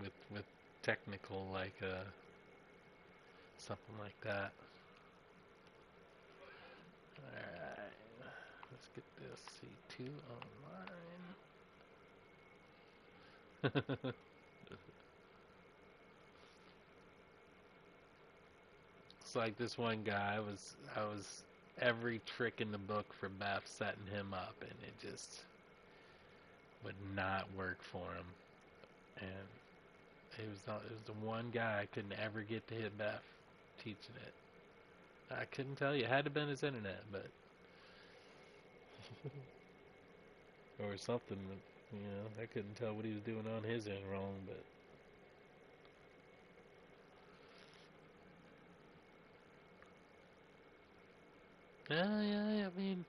with technical like something like that. All right, let's get this C2 online. It's like this one guy I was every trick in the book for BEFF setting him up, and it just would not work for him. And it was the one guy I couldn't ever get to hit BEFF teaching it. I couldn't tell you. It had to have been his internet, but or something. I couldn't tell what he was doing on his end wrong, but. Yeah, I mean,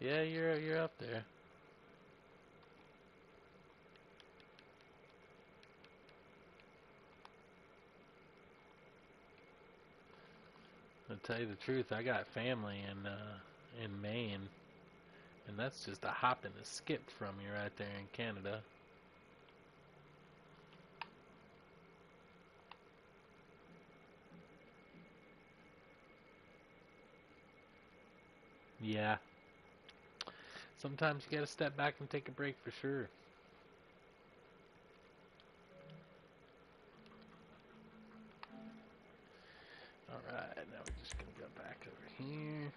yeah, you're up there. I'll tell you the truth, I got family in Maine, and that's just a hop and a skip from you right there in Canada. Yeah. Sometimes you gotta step back and take a break for sure. Alright, now we're just gonna go back over here.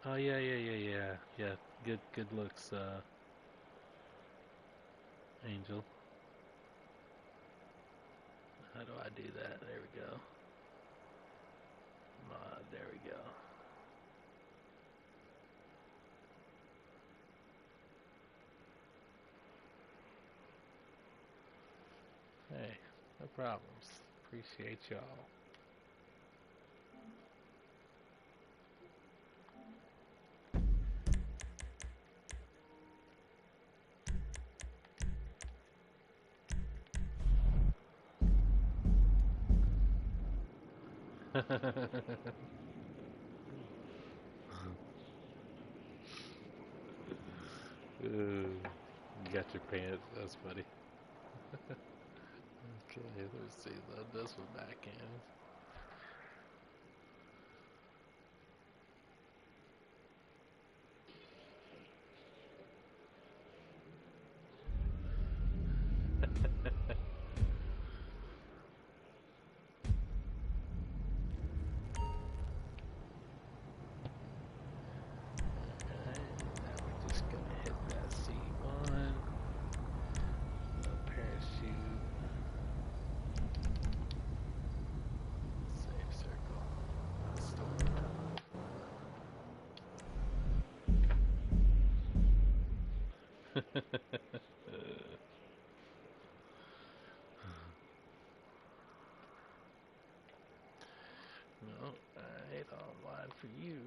Oh yeah. Yeah, good looks, Angel. How do I do that? There we go. There we go. Hey, no problems. Appreciate y'all. You got your pants. That's funny. Okay, let's see. Load this one back in. No, alright, online for you.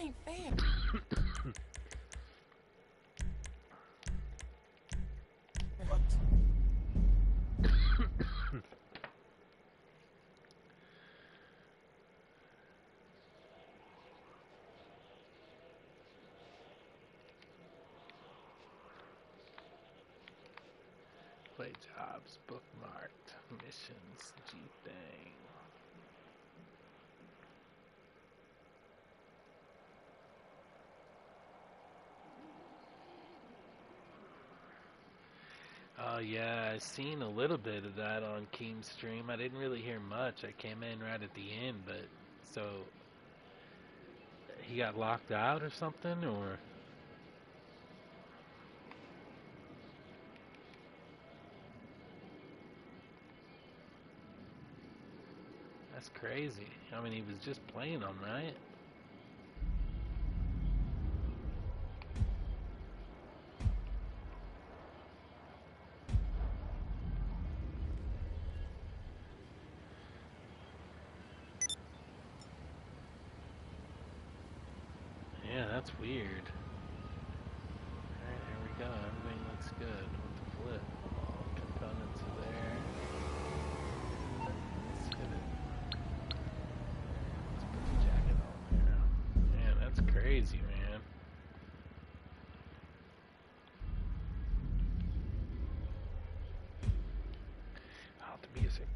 ain't fair. What?
Play jobs, bookmarked, missions, G thing. Oh yeah, I seen a little bit of that on Keem's stream. I didn't really hear much. I came in right at the end, but so he got locked out or something, or that's crazy. I mean, he was just playing them, right? Yeah, that's weird. Alright, here we go. Everything looks good with the flip. All components are there. Let's hit it. Let's put the jacket on there. Man, that's crazy, man. Oh, the music.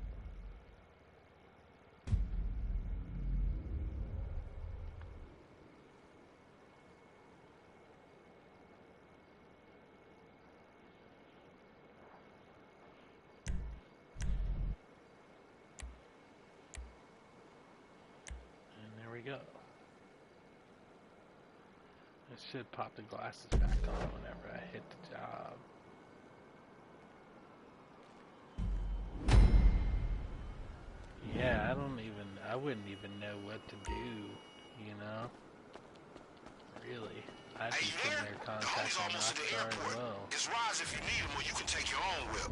And there we go. I should pop the glasses back on whenever I hit the job. Yeah, I wouldn't even know what to do, you know? Really. I'd
Hey,
be
you
sitting
there?
there
The homie's
contacting
almost at the
Rockstar as
airport.
well.
It's rides if you need them, or you can take your own whip.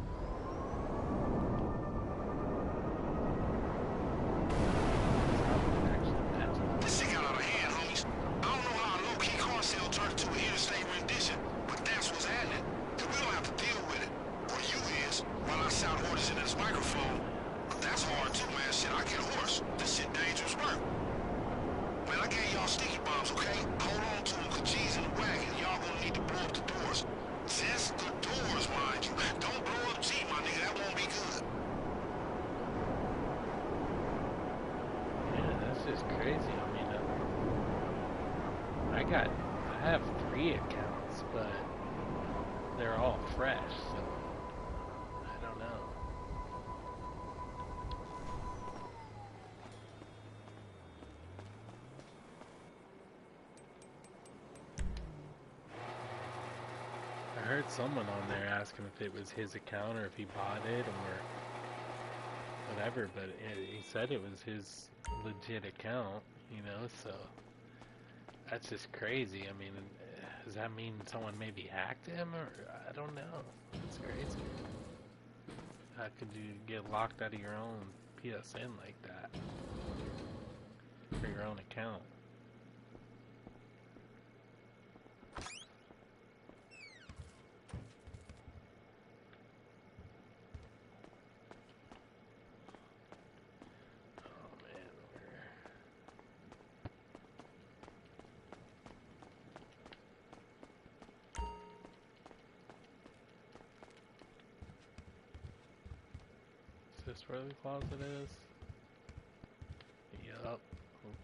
This shit got out of hand, homies. I don't know how a low-key car sale turned into an interstate rendition, but that's what's happening. And we don't have to deal with it. Or you is, while I shout orders into this microphone. But that's hard too, man. Shit, I get hoarse. This shit dangerous work. Man, I gave y'all sticky bombs, okay? Hold on to them, cause G's in the wagon. Y'all gonna need to blow up the doors. Just the doors, mind you. Don't blow up G, my nigga. That won't be good.
Yeah, that's just crazy. I mean, I have 3 accounts, but they're all fresh, so I don't know. I heard someone on there asking if it was his account or if he bought it or whatever, but he said it was his legit account, you know, so that's just crazy. I mean, does that mean someone maybe hacked him, or I don't know. It's crazy. How could you get locked out of your own PSN like that for your own account? Oh man, is this where the closet is? Yup.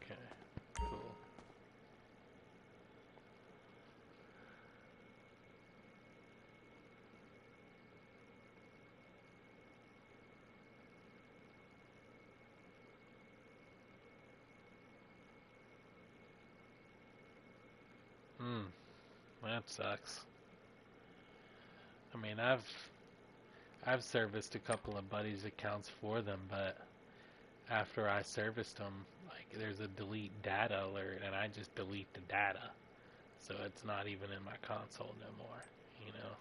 Okay. Cool. That sucks. I mean, I've serviced a couple of buddies' accounts for them, but after I serviced them, like there's a delete data alert, and I just delete the data, so it's not even in my console no more. You know.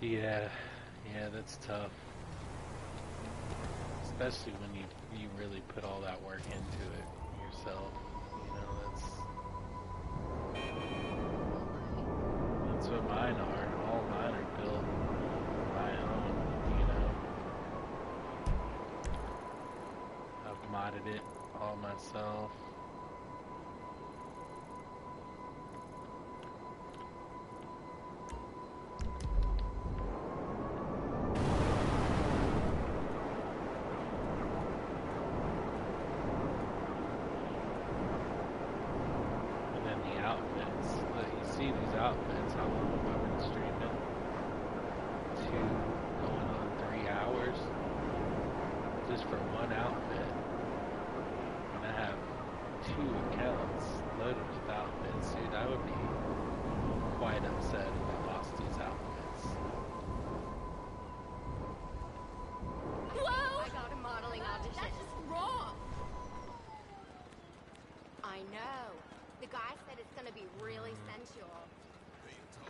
Yeah, yeah, that's tough. Especially when you really put all that work into it yourself. You know, that's what mine are. All mine are built on my own, you know. I've modded it all myself.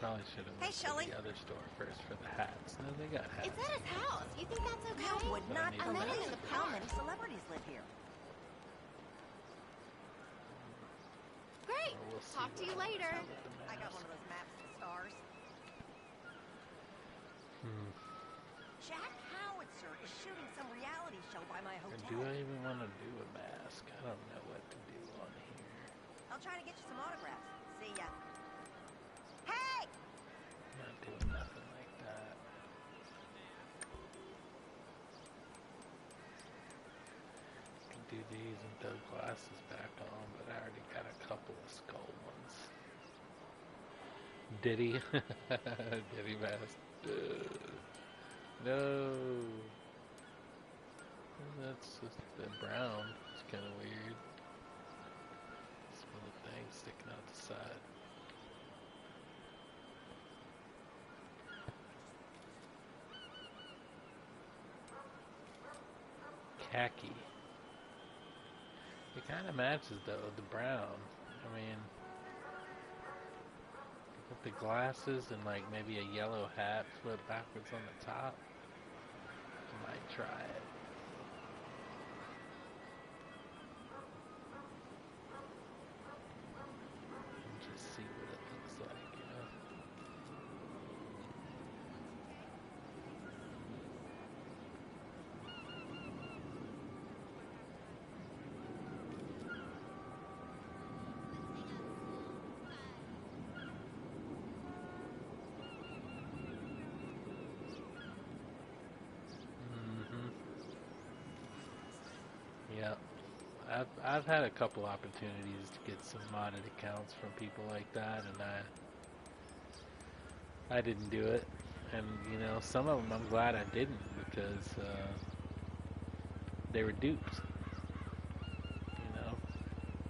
Probably should have went to the other store first for the hats. No, they got hats.
It's at his house. You think that's okay? You would not believe how many celebrities live here.
Great.
We'll
Talk to you later.
I got one of those maps with stars. Jack Howitzer is shooting some reality show by my hotel.
Or do I even want to do a mask? I don't know what to do on here.
I'll try to get you some autographs. See ya. Hey!
Not doing nothing like that. Can do these and throw glasses back on, but I already got a couple of skull ones. Diddy. Diddy mask. No. That's just the brown. It's kind of weird. This little thing sticking out the side. Khaki. It kind of matches though, the brown. I mean, with the glasses and like maybe a yellow hat flip backwards on the top. I might try it. And just see what it looks like, you know? Yeah, I've had a couple opportunities to get some modded accounts from people like that, and I didn't do it. And you know, some of them I'm glad I didn't because they were dupes. You know,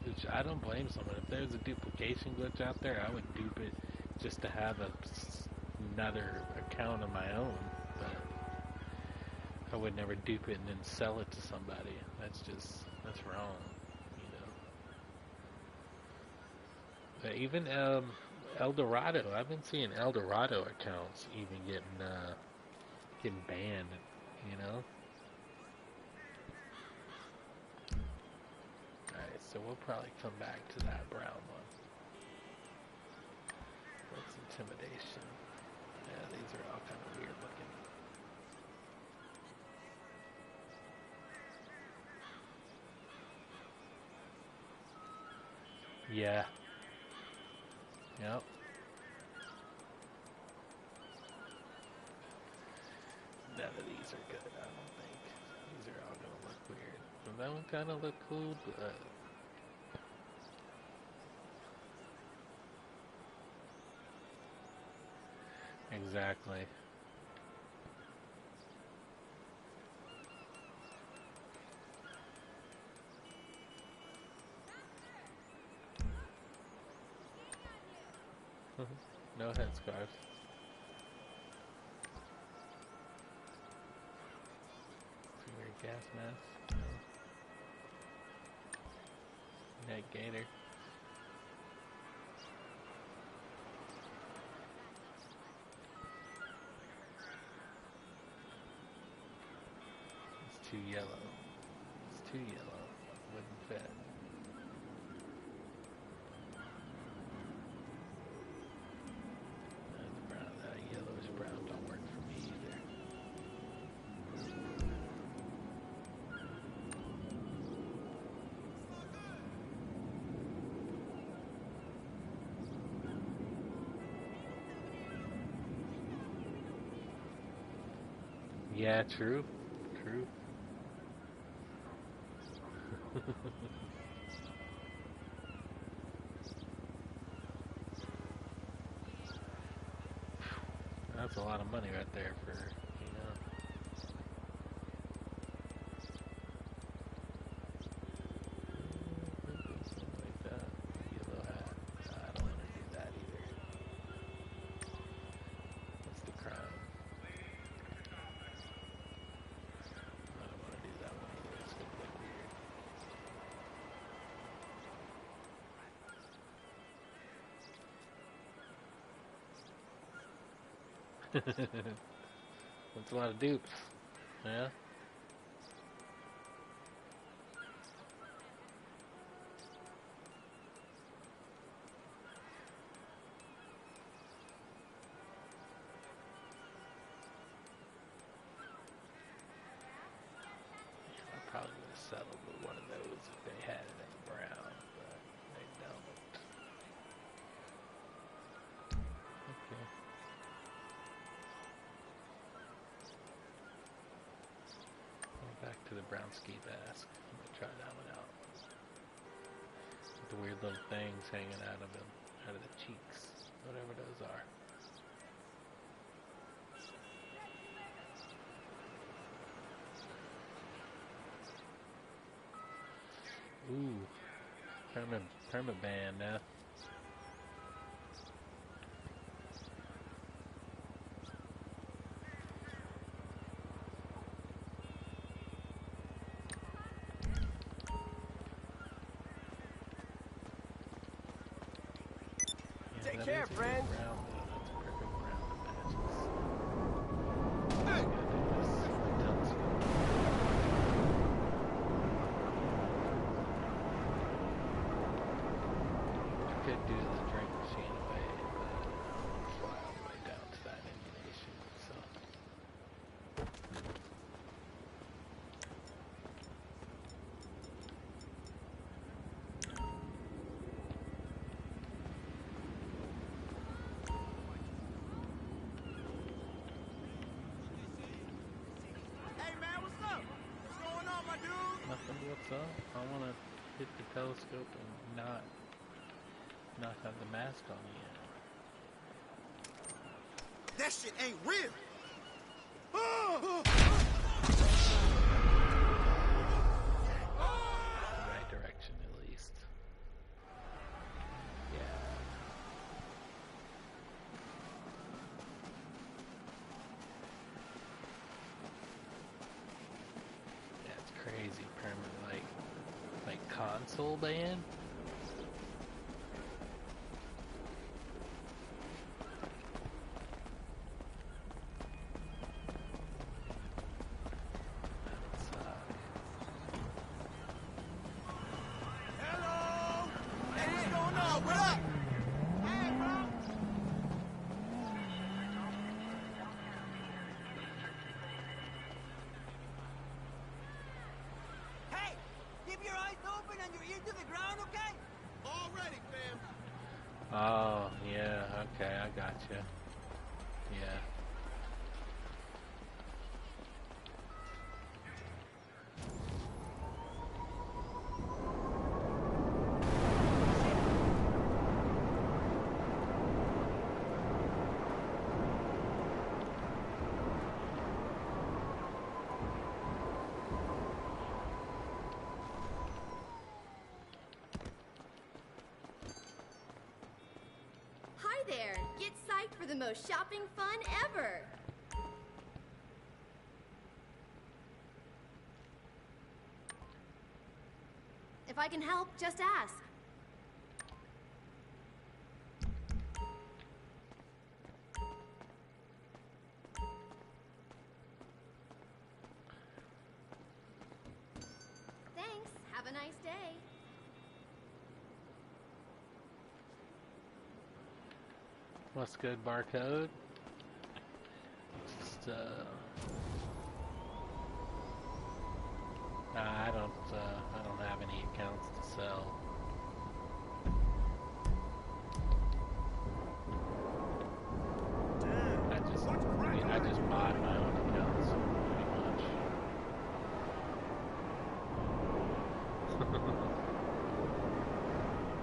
which I don't blame someone. If there's a duplication glitch out there, I would dupe it just to have another account of my own. But I would never dupe it and then sell it to somebody. That's wrong, you know. But even El Dorado, I've been seeing El Dorado accounts even getting banned, you know. Alright, so we'll probably come back to that brown one. What's intimidation? Yeah, these are all kind of weird looking. Yeah. Yep. None of these are good, I don't think. these are all gonna look weird. So that one kind of look cool, but exactly. No headscarves. Weird gas mask. No. Night gator. It's too yellow. It's too yellow. Wouldn't fit. Yellowish brown don't work for me either. Yeah, true. True. That's a lot of money right there for, something like that. Yellow hat. I don't want to do that either. What's the crown? I don't want to do that one either. It's gonna look weird. That's a lot of dupes. Yeah? I probably would have settled with one of those if they had it in brown, but they don't. Okay. Back to the brown ski mask. I'm gonna try that one out. With the weird little things hanging out of them, out of the cheeks, whatever those are. Ooh, perma band now.
Take care, friend.
Hey! I could do the drink machine away, but I'll fly all the way down to that animation, so. Nothing, what's up? I want to hit the telescope and not have the mask on yet.
That shit ain't real.
Right direction at least. Yeah. That's crazy, permanent like console band. Oh, yeah, okay, I gotcha. Yeah.
psyched for the most shopping fun ever. If I can help, just ask. Thanks. Have a nice day.
What's good, barcode? Just, nah, I don't have any accounts to sell. I just buy my own accounts, pretty much.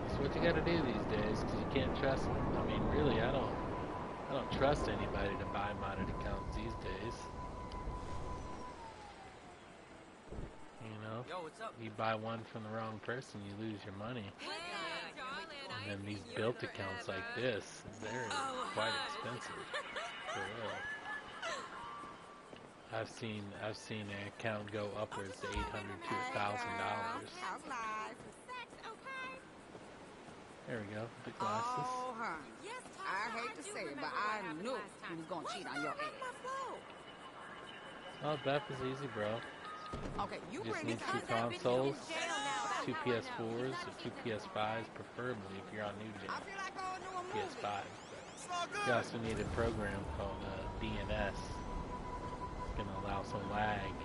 That's what you gotta do these days, because you can't trust them. I mean, really, I don't trust anybody to buy modded accounts these days. You know,
Yo, what's up?
you buy one from the wrong person, you lose your money. And then these built accounts like this, they're quite expensive, for real. I've seen an account go upwards to $800 to $1,000. There we go, the glasses.
Oh, honey. I hate to say it, but I knew he was gonna cheat on your ass.
Oh, BEFF is easy, bro.
Okay, you
Just
bring
need
this
2
up.
consoles, 2 PS4s, or 2 PS5s, preferably if you're on new gen
I feel like going to a movie.
PS5.
It's all good.
You also need a program called DNS. It's going to allow some lag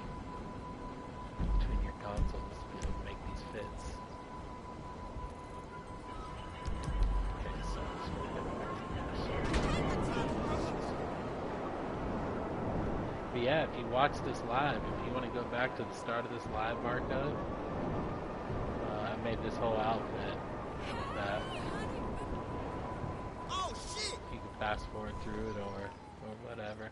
between your consoles to be able to make these fits. Okay, so let's go ahead and but yeah, if you watch this live, if you want to go back to the start of this live, barcode, I made this whole outfit with that.
Oh shit!
You can fast forward through it or whatever.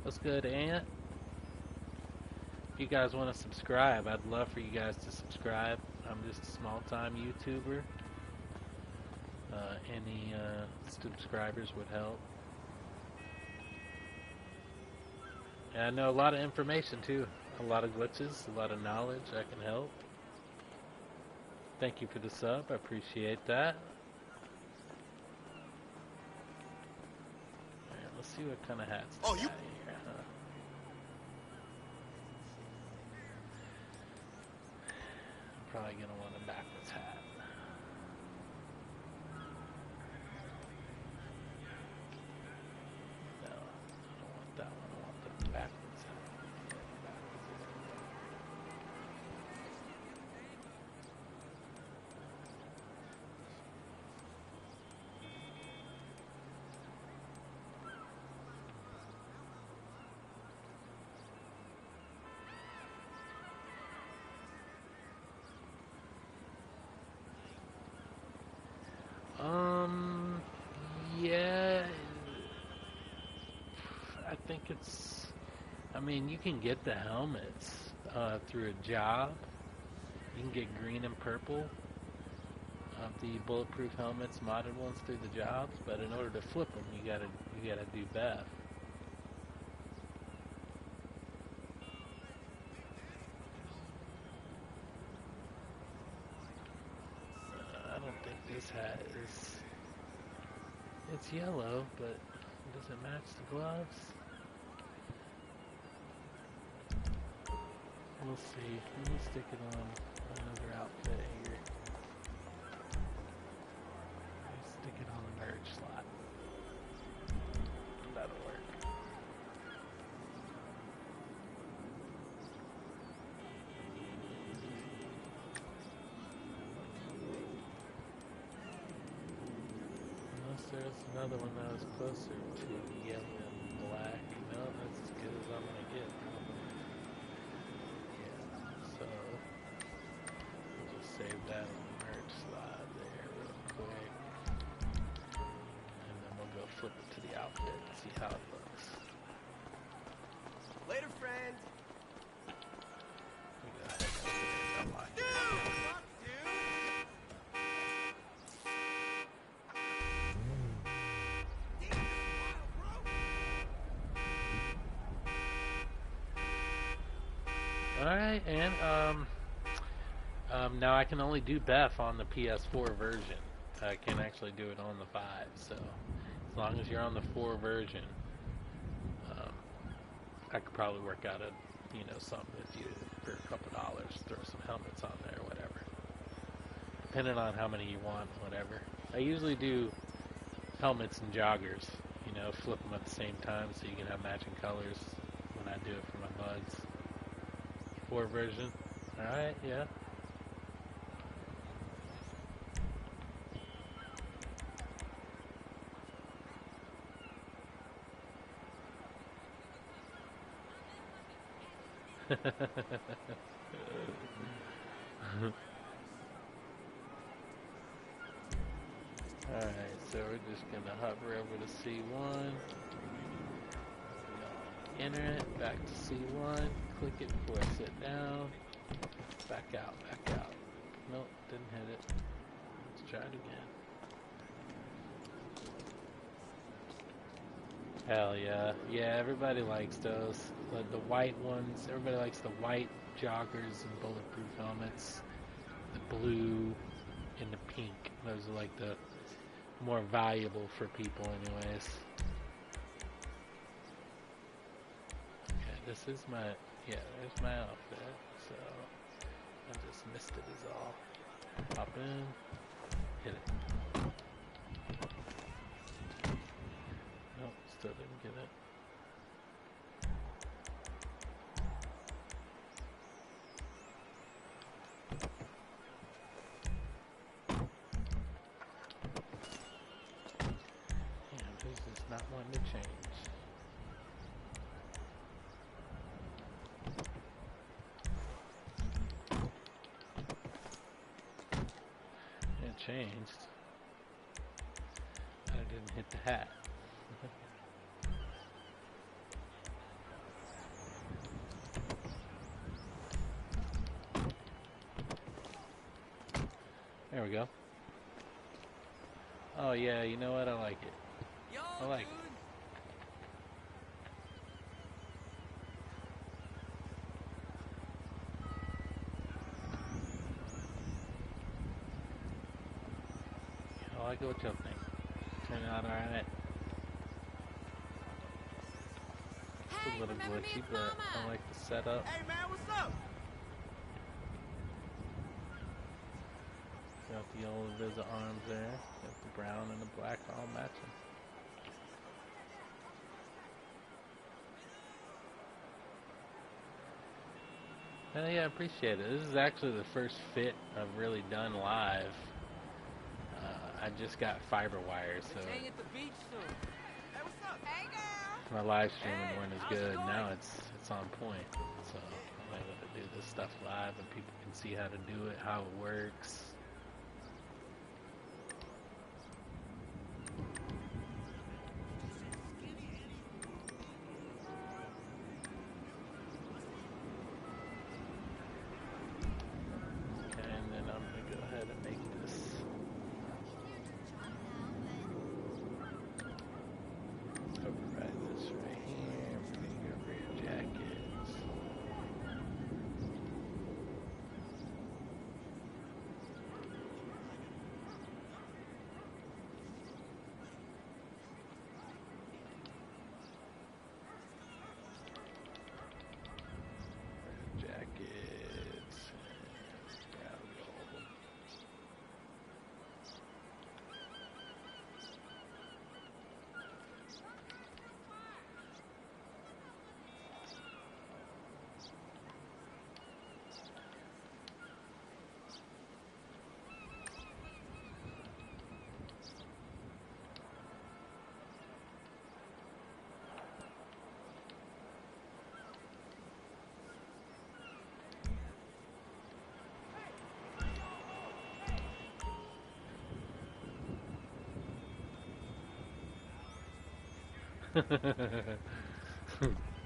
What's good, Ant? If you guys want to subscribe, I'd love for you guys to subscribe. I'm just a small-time YouTuber. Any subscribers would help. And I know a lot of information too. A lot of glitches, a lot of knowledge. I can help. Thank you for the sub. I appreciate that. Alright, let's see what kind of hats they
Oh,
got
you-
here, huh? I'm probably gonna want a backwards hat. No, I don't want that one. I want the backwards hat. Yeah, I think it's, I mean, you can get the helmets through a job. You can get green and purple of the bulletproof helmets, modded ones through the jobs, but in order to flip them, you gotta do BEFF. I don't think this hat is, it's yellow, but does it match the gloves? We'll see. Let me stick it on another outfit here. Let me stick it on the merge slot. That'll work. Unless there's another one that was closer to yellow and black. No, that's as good as I'm gonna get. So, we'll just save that on the merge slide there real quick. Alright, and now I can only do BEFF on the PS4 version. I can't actually do it on the 5, so as long as you're on the 4 version, I could probably work out something with you for a couple dollars, throw some helmets on there or whatever. Depending on how many you want, whatever. I usually do helmets and joggers, flip them at the same time so you can have matching colors when I do it for my buds. 4 version. Alright, yeah. Alright, so we're just gonna hover over to C1. Enter it, back to C1, click it before I sit down. Back out, back out. Nope, didn't hit it. Let's try it again. Hell yeah. Yeah, everybody likes those. The white ones, everybody likes the white joggers and bulletproof helmets. The blue and the pink. Those are like the more valuable for people anyways. Okay, this is my, there's my outfit. So, I just missed it is all. Pop in, hit it. Nope, still didn't get it. Damn, this is not wanting to change. It changed. But I didn't hit the hat. There we go. Oh yeah, you know what? I like it. I like it. I like it. What y'all think? Turn out alright. It's a little glitchy, but I like the setup.
Hey man, what's up?
Got the old Visa arms there. Got the brown and the black all matching. Yeah, I appreciate it. This is actually the first fit I've really done live. I just got fiber wire, so
Hang at the beach soon. Hey, what's up? Hey,
my
girl.
live streaming weren't as
how's it
good.
going?
Now it's on point. So I'm able to do this stuff live and people can see how to do it, how it works. Okay, and then I'm gonna go ahead and make this. Override this right here. Bring your rear jackets. Rear jackets. Brown gold.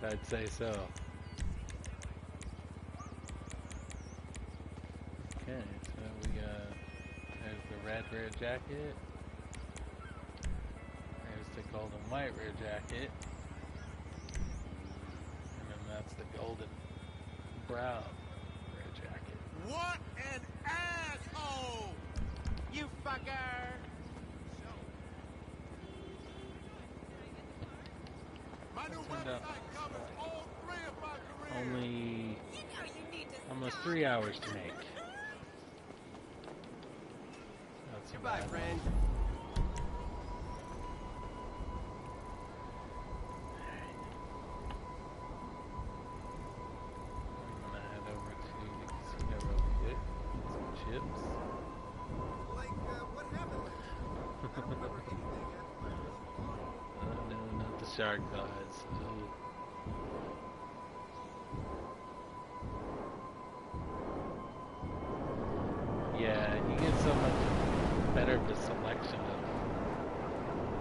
I'd say so. Okay, so we got, there's the red rear jacket. There's the golden white rear jacket. And then that's the golden proud for a jacket.
What an asshole! You fucker! My new website covers all 3 of my careers.
Only almost 3 hours to make. That's
Goodbye,
bad.
friend.
I'm gonna head over to the casino real quick. Get some chips.
What happened? I don't remember anything
Oh no, not the shark guys. Ooh. Yeah, you get so much better of a selection of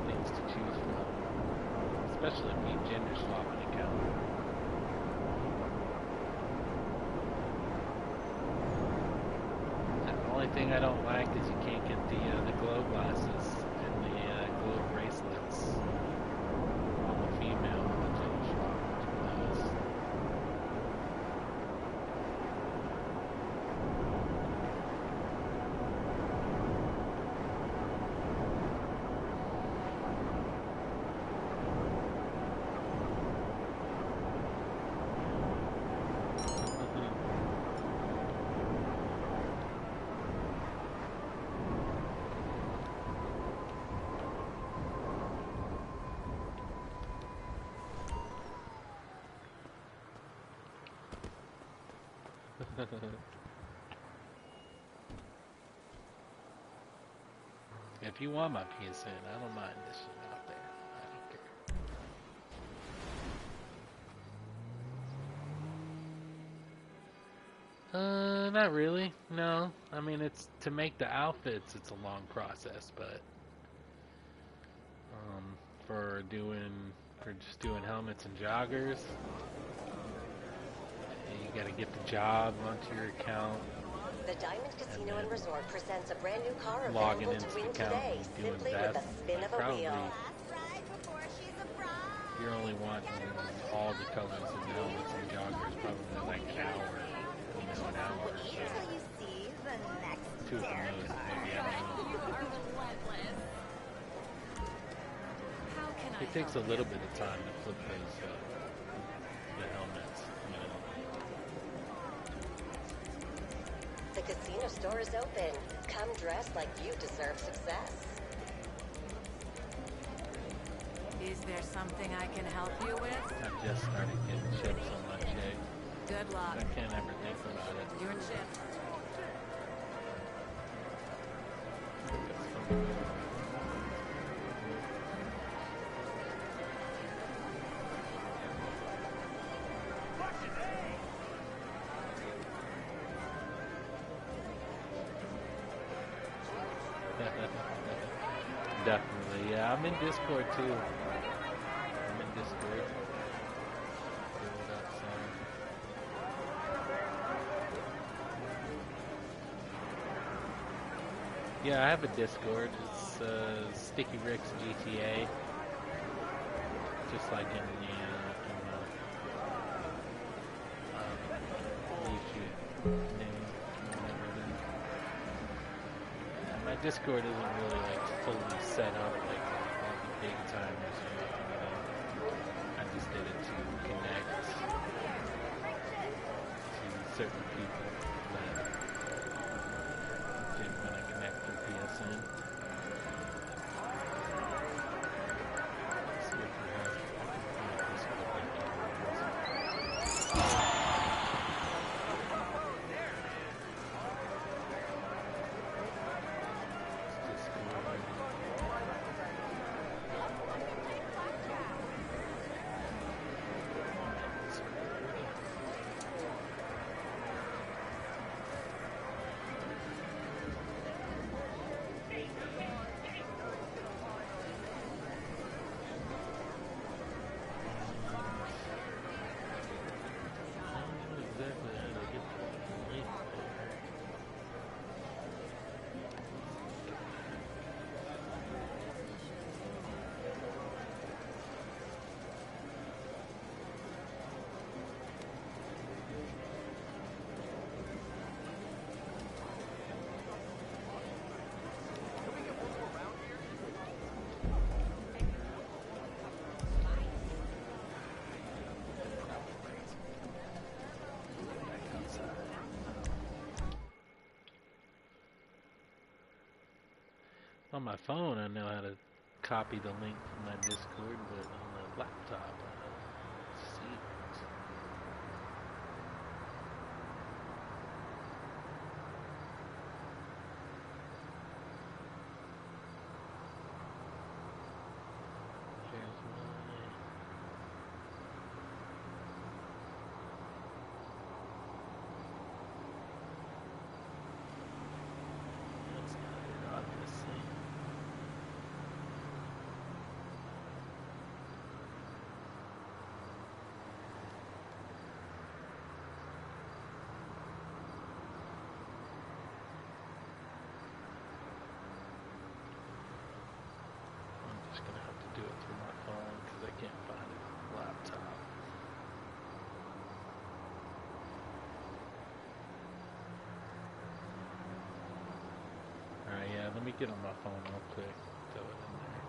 things to choose from. Especially if you gender swap an account. The only thing I don't like is you can't get the glow glasses and the glow bracelets on the female with the gender swap. Those. If you want my PSN, I don't mind this shit out there. I don't care. Not really. No. I mean, it's to make the outfits. It's a long process, but for just doing helmets and joggers, you got to get the job onto your account.
The Diamond Casino and Resort presents a brand new car
Logging
available to
into
win
the account
today,
and doing
simply
that,
with a spin of a
probably
wheel.
you're only wanting all the colors of the helmets and joggers, probably like an hour, an hour or so. Two at the most, maybe. I don't know. It takes a little bit of time to flip those the helmets,
The casino store is open. Come dressed like you deserve success.
Is there something I can help you with?
I just started getting chips on my check.
Good luck.
I can't ever think about it.
Your chip.
Definitely, yeah. I'm in Discord too. I'm in Discord. Give it up, son. Yeah, I have a Discord. It's Sticky Rick's GTA. Just like in the YouTube name, whatever it is. My Discord isn't really like fully set up like all the big timers or anything. I just did it to connect to certain people that did when I connect through PSN. Let's see if we have Discord right here. On my phone, I know how to copy the link from my Discord, but on the laptop, I don't see it. Here's that's not it, obviously. I'm just gonna have to do it through my phone because I can't find it on the laptop. Alright, yeah, let me get on my phone real quick. Throw it in there.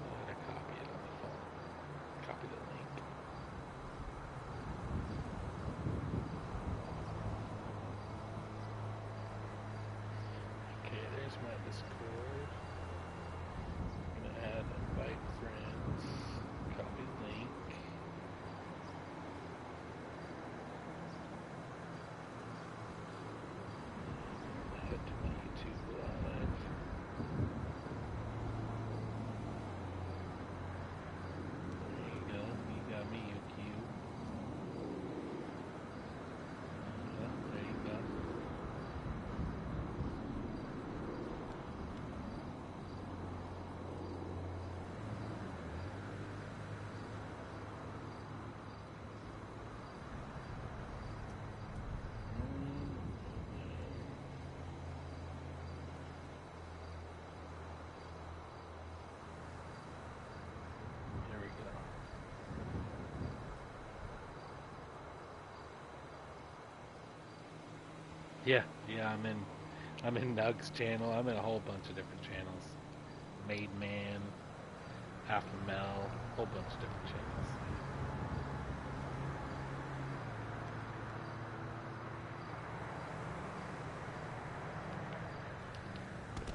I gotta copy it on the phone. Copy the link. Okay, there's my Discord. I'm gonna add invite friends. Copy link. Head to my YouTube live. There you go. You got me, you cute. There you go. There we go. Yeah, yeah, I'm in Nug's channel. I'm in a whole bunch of different channels. Made Man, Half a Mel, whole bunch of different channels.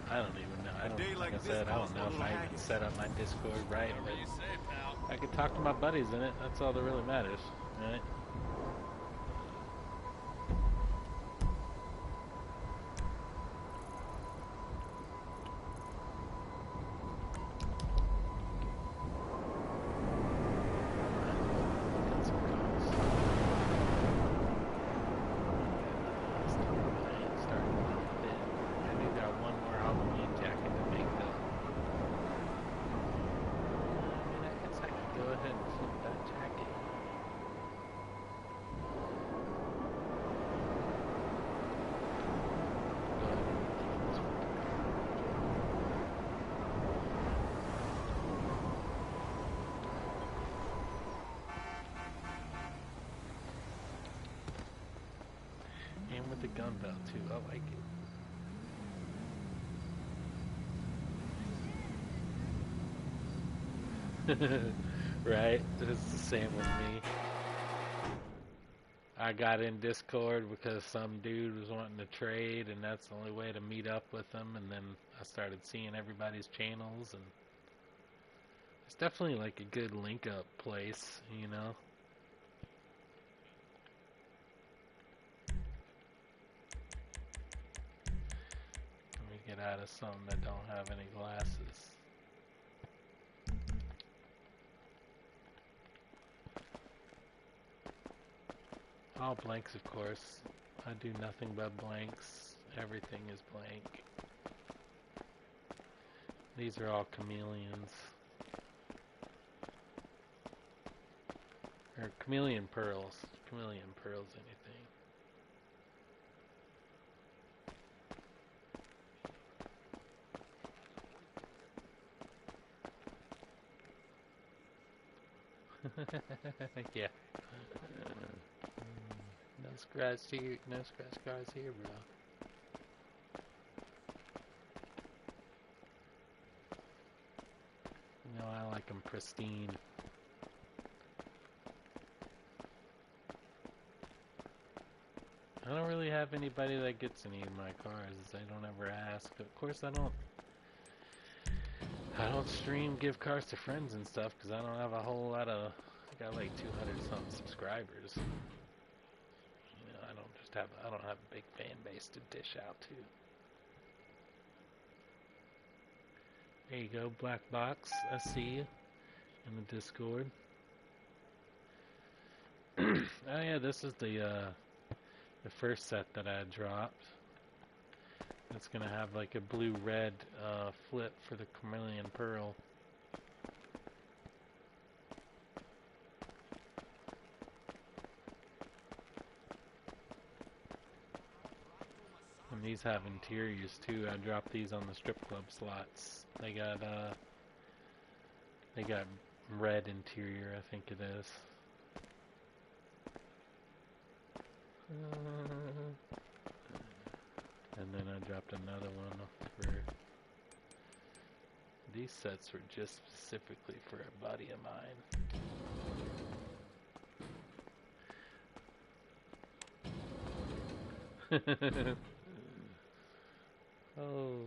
I don't even know. I don't, like I said, I don't know if I even set up my Discord right, but I can talk to my buddies in it. That's all that really matters, right? Got some calls. Starting to make a bit. I do got one more Halloween jacket to make though. I mean, I guess I could go ahead and flip that jacket. Go ahead and flip this one. And with the gun belt too, I like it. Right? It's the same with me. I got in Discord because some dude was wanting to trade, and that's the only way to meet up with them. And then I started seeing everybody's channels, and it's definitely like a good link up place, you know? Let me get out of some that don't have any glasses. All blanks, of course. I do nothing but blanks. Everything is blank. These are all chameleons. Or chameleon pearls. Chameleon pearls, anything. Yeah. No scratch here, no scratch cards here, bro. No, I like them pristine. I don't really have have anybody that gets any of my cars. They don't ever ask. Of course, I don't stream gift cards to friends and stuff because I don't have a whole lot of. I got like 200 some subscribers. You know, I don't have a big fan base to dish out to. There you go, Black Box. I see you in the Discord. Oh yeah, this is the first set that I dropped. It's gonna have like a blue-red flip for the Chameleon Pearl. And these have interiors too. I dropped these on the strip club slots. They got red interior, I think it is. And then I dropped another one for... These sets were just specifically for a buddy of mine. Oh,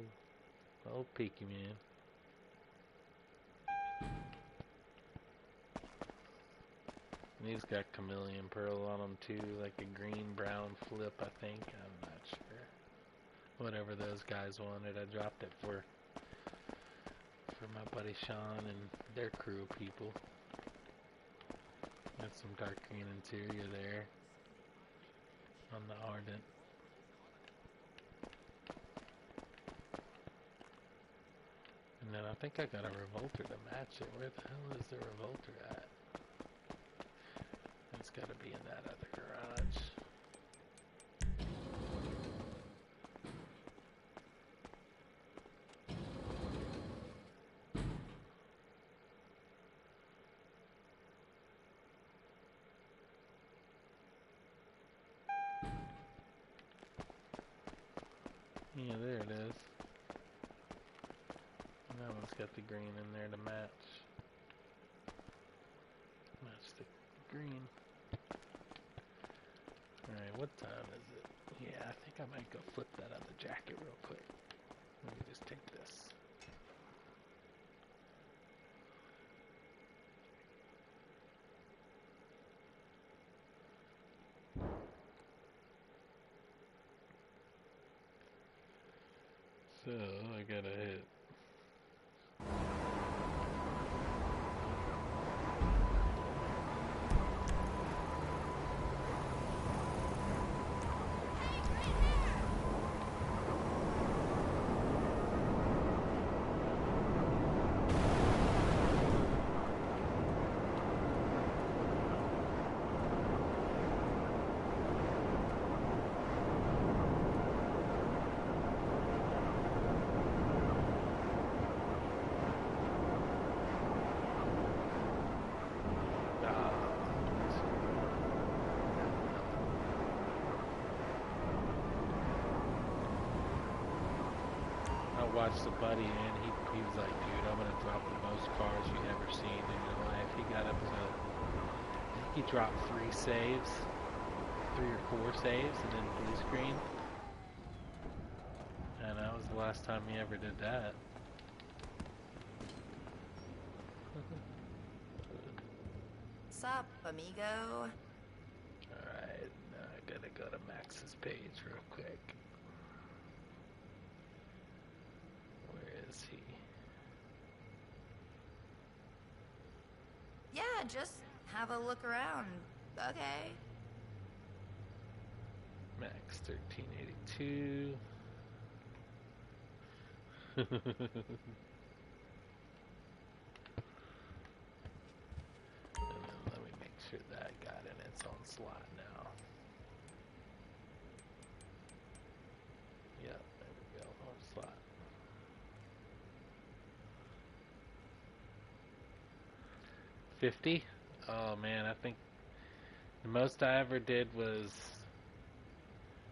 Peaky Man. And these got Chameleon Pearl on them too, like a green-brown flip, I think. I'm not sure. Whatever those guys wanted, I dropped it for my buddy Sean and their crew of people. Got some dark green interior there on the Ardent. And then I think I got a Revolter to match it. Where the hell is the Revolter at? It's got to be in that other garage. Yeah, there it is. That one's got the green in there to match. Match the green. Alright, what time is it? Yeah, I think I might go flip that other jacket real quick. Let me just take this. So, I gotta hit. Watched a buddy and he was like, dude, I'm gonna drop the most cars you ever seen in your life. He got up to, I think he dropped 3 or 4 saves and then blue screen. And that was the last time he ever did that.
Sup, amigo?
Alright, now I gotta go to Max's page real quick. He?
Yeah, just have a look around. Okay.
Max 1382. And then let me make sure that got in its own slot now. Yep, there we go, own slot. 50? Oh man, I think the most I ever did was...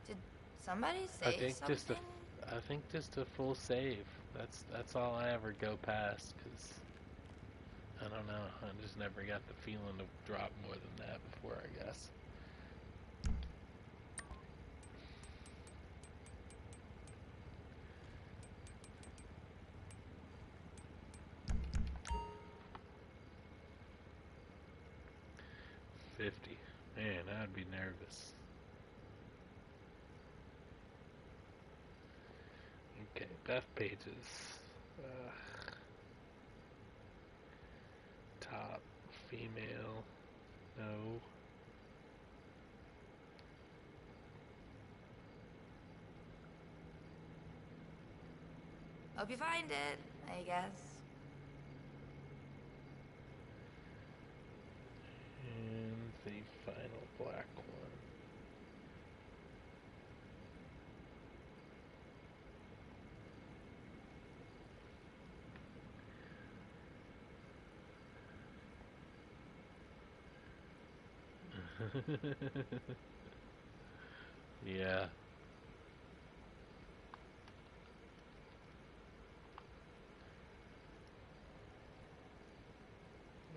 Did somebody say something?
I think just a full save. That's all I ever go past, because I don't know, I just never got the feeling to drop more than that before, I guess. 50. Man, I'd be nervous. Okay, BEFF pages. Top, female, no.
Hope you find it, I guess.
And the final black one. Yeah.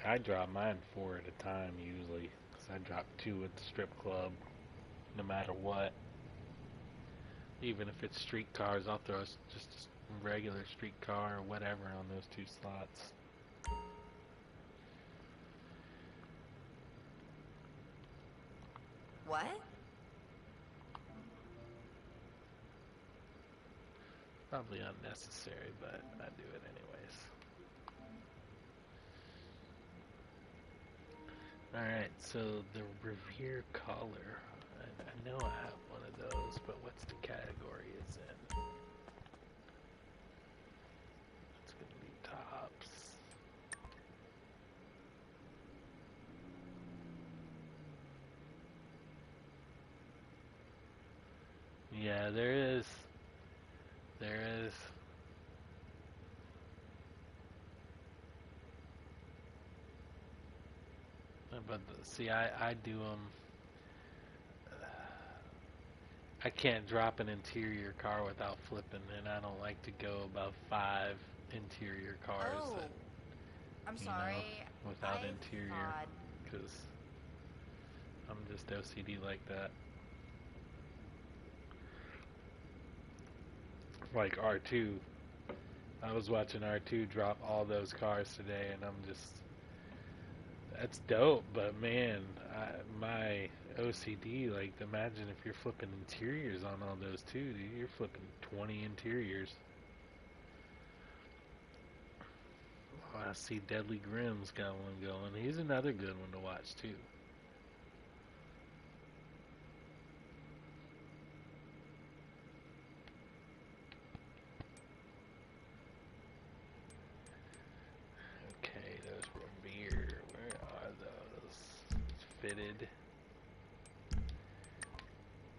I drop mine 4 at a time usually, because I drop 2 at the strip club, no matter what. Even if it's street cars, I'll throw just a regular street car or whatever on those 2 slots.
What?
Probably unnecessary, but I do it anyways. Alright, so the Revere collar. I know I have one of those, but what's the category it's in? It's gonna be tops. Yeah, there is. There is. But see, I do them. I can't drop an interior car without flipping, and I don't like to go above 5 interior cars.
Oh,
that,
I'm sorry.
without
I
interior,
thought...
because I'm just OCD like that. Like R2. I was watching R2 drop all those cars today, and I'm just... That's dope, but man, my OCD, like, imagine if you're flipping interiors on all those too, dude, you're flipping 20 interiors. Oh, I see Deadly Grimm's got one going. He's another good one to watch too. Okay, those Revere, where are those? Fitted.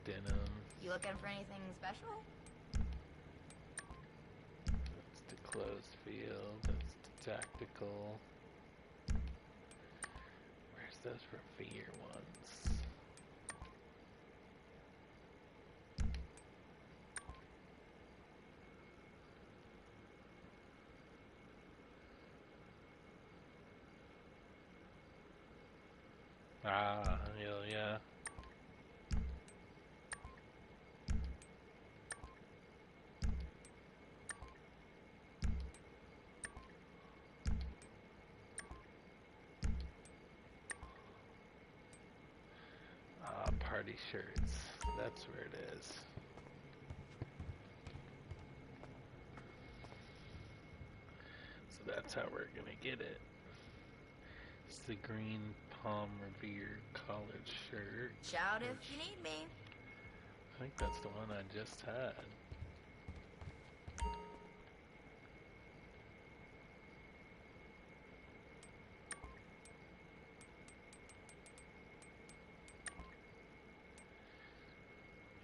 Denim.
You looking for anything special?
That's the closed field. That's the tactical. Where's those Revere ones? Ah, yeah. Party shirts. That's where it is. So that's how we're gonna get it. It's the green Palm Revere collared shirt.
Shout if you need me.
I think that's the one I just had.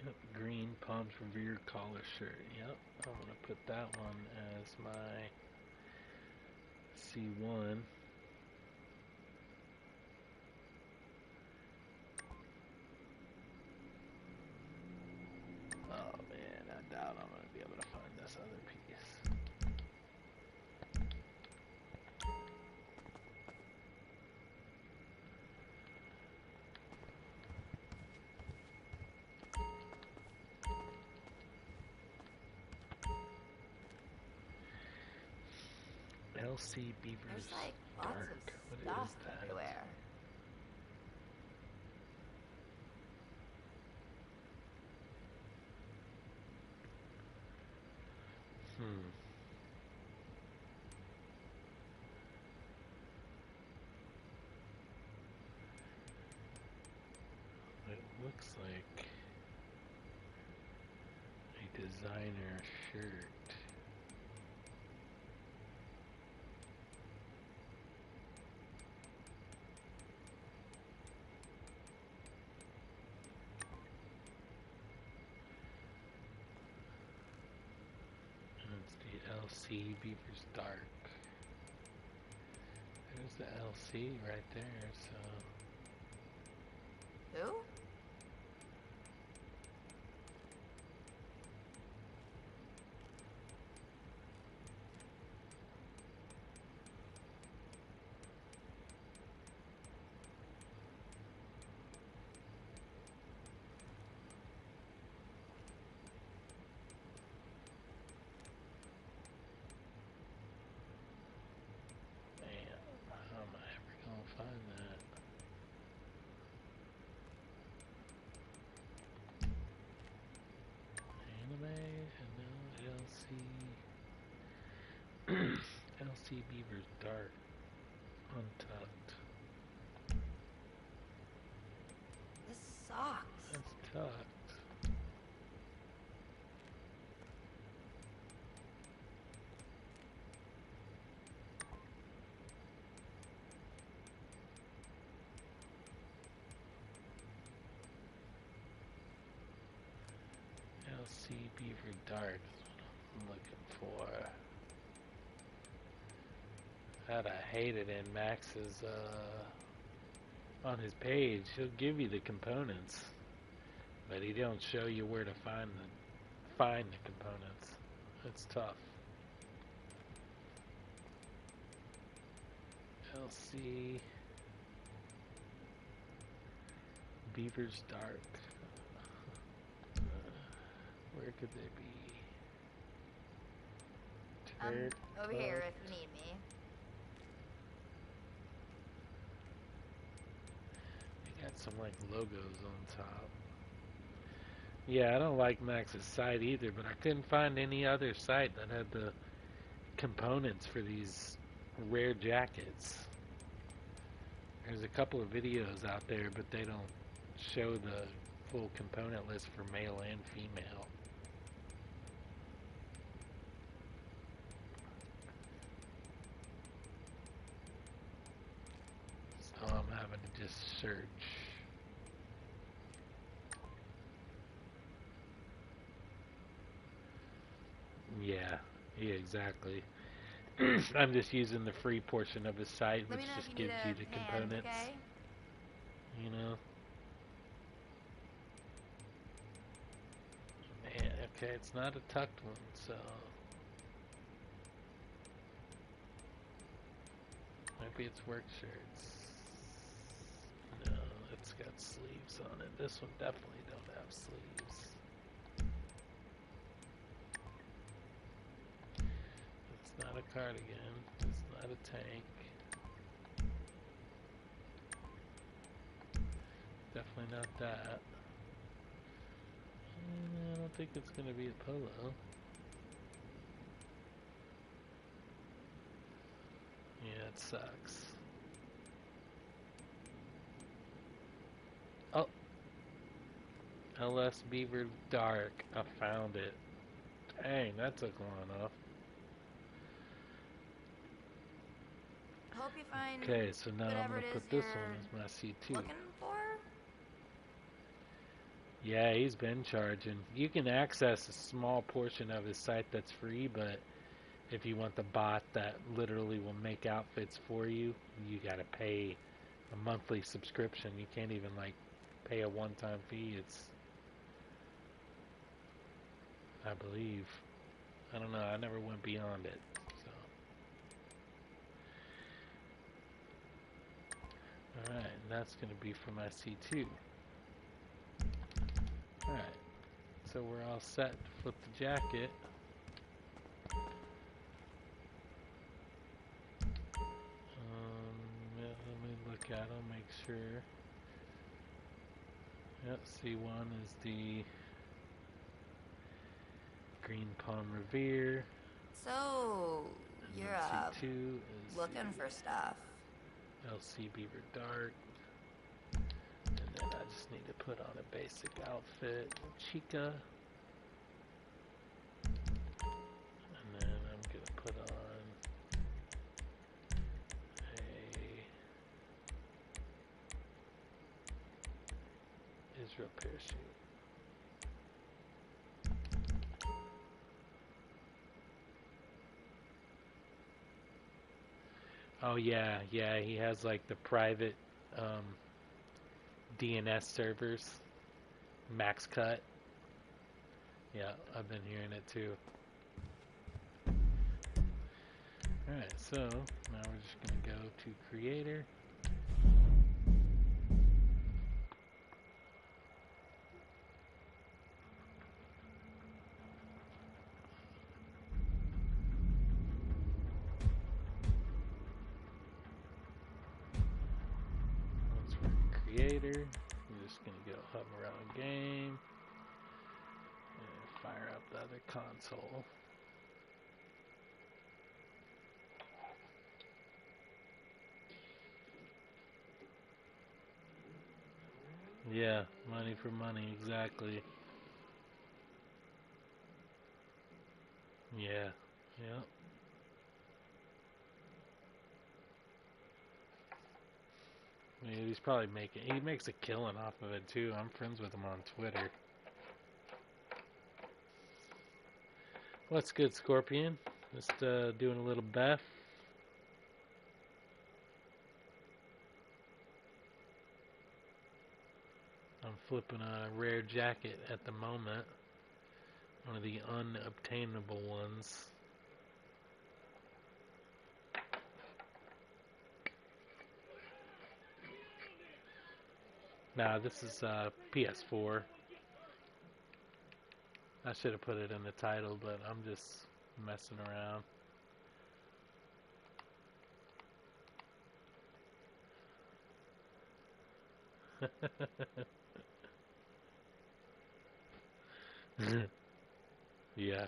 Yep, green Palms Revere collar shirt. Yep, I'm gonna put that one as my C1. Oh man, I doubt I'm gonna be able to find this other piece. LC Beavers
There's like lots
Dark.
of
What
stuff
is that?
everywhere.
looks like a designer shirt. LC Beaver's Dark. There's the LC right there, so...
Who?
LC Beaver's Dark. Untucked.
This sucks.
That's tucked. LC Beaver Dark is what I'm looking for. God, I hate it in Max's, on his page, he'll give you the components, but he don't show you where to find the components. It's tough. LC Beaver's Dark. Where could they be? Turd
over here if you need me.
They got some like logos on top. Yeah, I don't like Max's site either, but I couldn't find any other site that had the components for these rare jackets. There's a couple of videos out there, but they don't show the full component list for male and female. So I'm having to just search. Yeah, exactly. I'm just using the free portion of his site, which just gives you the components.
Okay?
You know? Man, okay, it's not a tucked one, so... maybe it's work shirts. No, it's got sleeves on it. This one definitely don't have sleeves. It's not a cardigan. It's not a tank. Definitely not that. I don't think it's going to be a polo. Yeah, it sucks. Oh! LS Beaver Dark. I found it. Dang, that took long enough.
Hope you find
okay, so now I'm
whatever
going to
it
put
is
this
you're
one as my C2.
looking for?
Yeah, he's been charging. You can access a small portion of his site that's free, but if you want the bot that literally will make outfits for you, you gotta pay a monthly subscription. You can't even like pay a one-time fee. It's, I believe, I don't know, I never went beyond it. So alright, and that's gonna be for my C2. Alright, so we're all set to flip the jacket. Yeah, let me look at them, make sure. Yep, C1 is the Green Palm Revere.
So, you're
C2 is
looking for stuff.
LC Beaver Dark. And then I just need to put on a basic outfit, Chica. And then I'm going to put on a Israel parachute. Oh yeah, he has like the private DNS servers, max cut. Yeah, I've been hearing it too. Alright, so now we're just going to go to Creator. Once we're in Creator, we're just going to go hover around Game and fire up the other console. Yeah, money for money, exactly. Yeah, yeah. Yeah, he's probably he makes a killing off of it too. I'm friends with him on Twitter. What's good, Scorpion? Just doing a little BEFF. I'm flipping a rare jacket at the moment. One of the unobtainable ones. Nah, this is PS4. I should have put it in the title, but I'm just messing around. Yeah.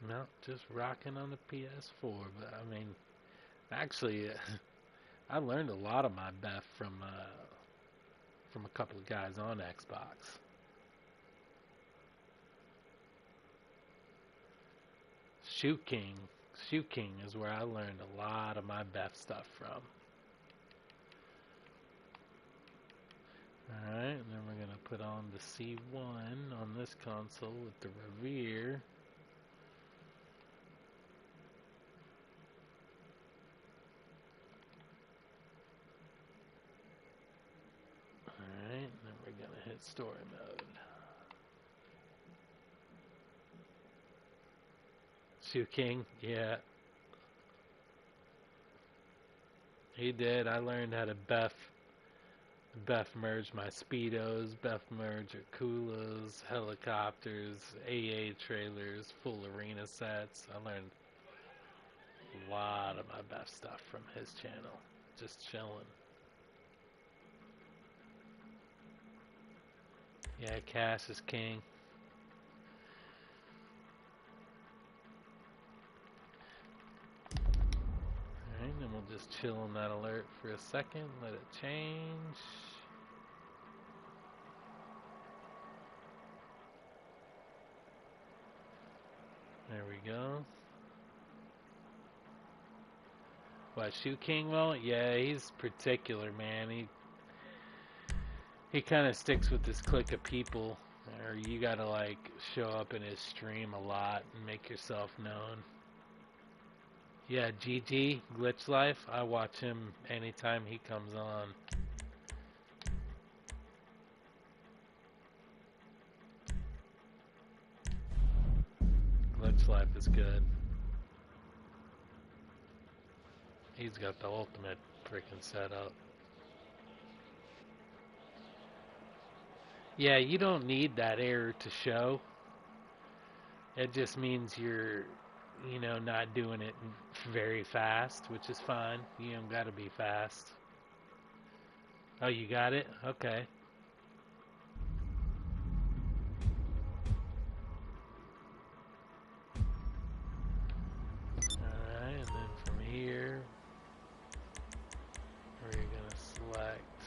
No, just rocking on the PS4. But I mean, actually, I learned a lot of my BEFF from a couple of guys on Xbox. Shoot King is where I learned a lot of my BEFF stuff from. Alright, and then we're going to put on the C1 on this console with the Revere. Alright, and then we're going to hit story mode. Shoot King, yeah. He did. I learned how to BEFF merge my Speedos, BEFF merge Akulas, helicopters, AA trailers, full arena sets. I learned a lot of my BEFF stuff from his channel. Just chilling. Yeah, Cash is king. Alright, then we'll just chill on that alert for a second, let it change. There we go. What, Shoe King won't? Yeah, he's particular, man. He kind of sticks with this clique of people, or you gotta like show up in his stream a lot and make yourself known. Yeah, GG, Glitch Life, I watch him anytime he comes on. Glitch Life is good. He's got the ultimate freaking setup. Yeah, you don't need that error to show. It just means you're, not doing it very fast, which is fine. You don't gotta be fast. Oh, you got it? Okay. Alright, and then from here, we're gonna select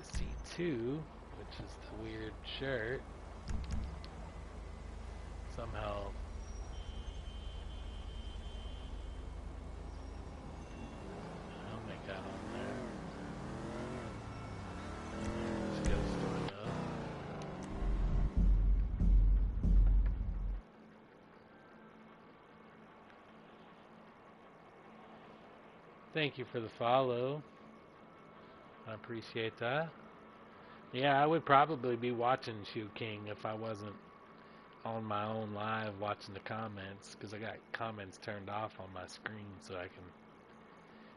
the C2, which is the weird shirt. Somehow I'll make that on there. Just gotta store it up. Thank you for the follow. I appreciate that. Yeah, I would probably be watching Shoe King if I wasn't on my own live watching the comments, because I got comments turned off on my screen so I can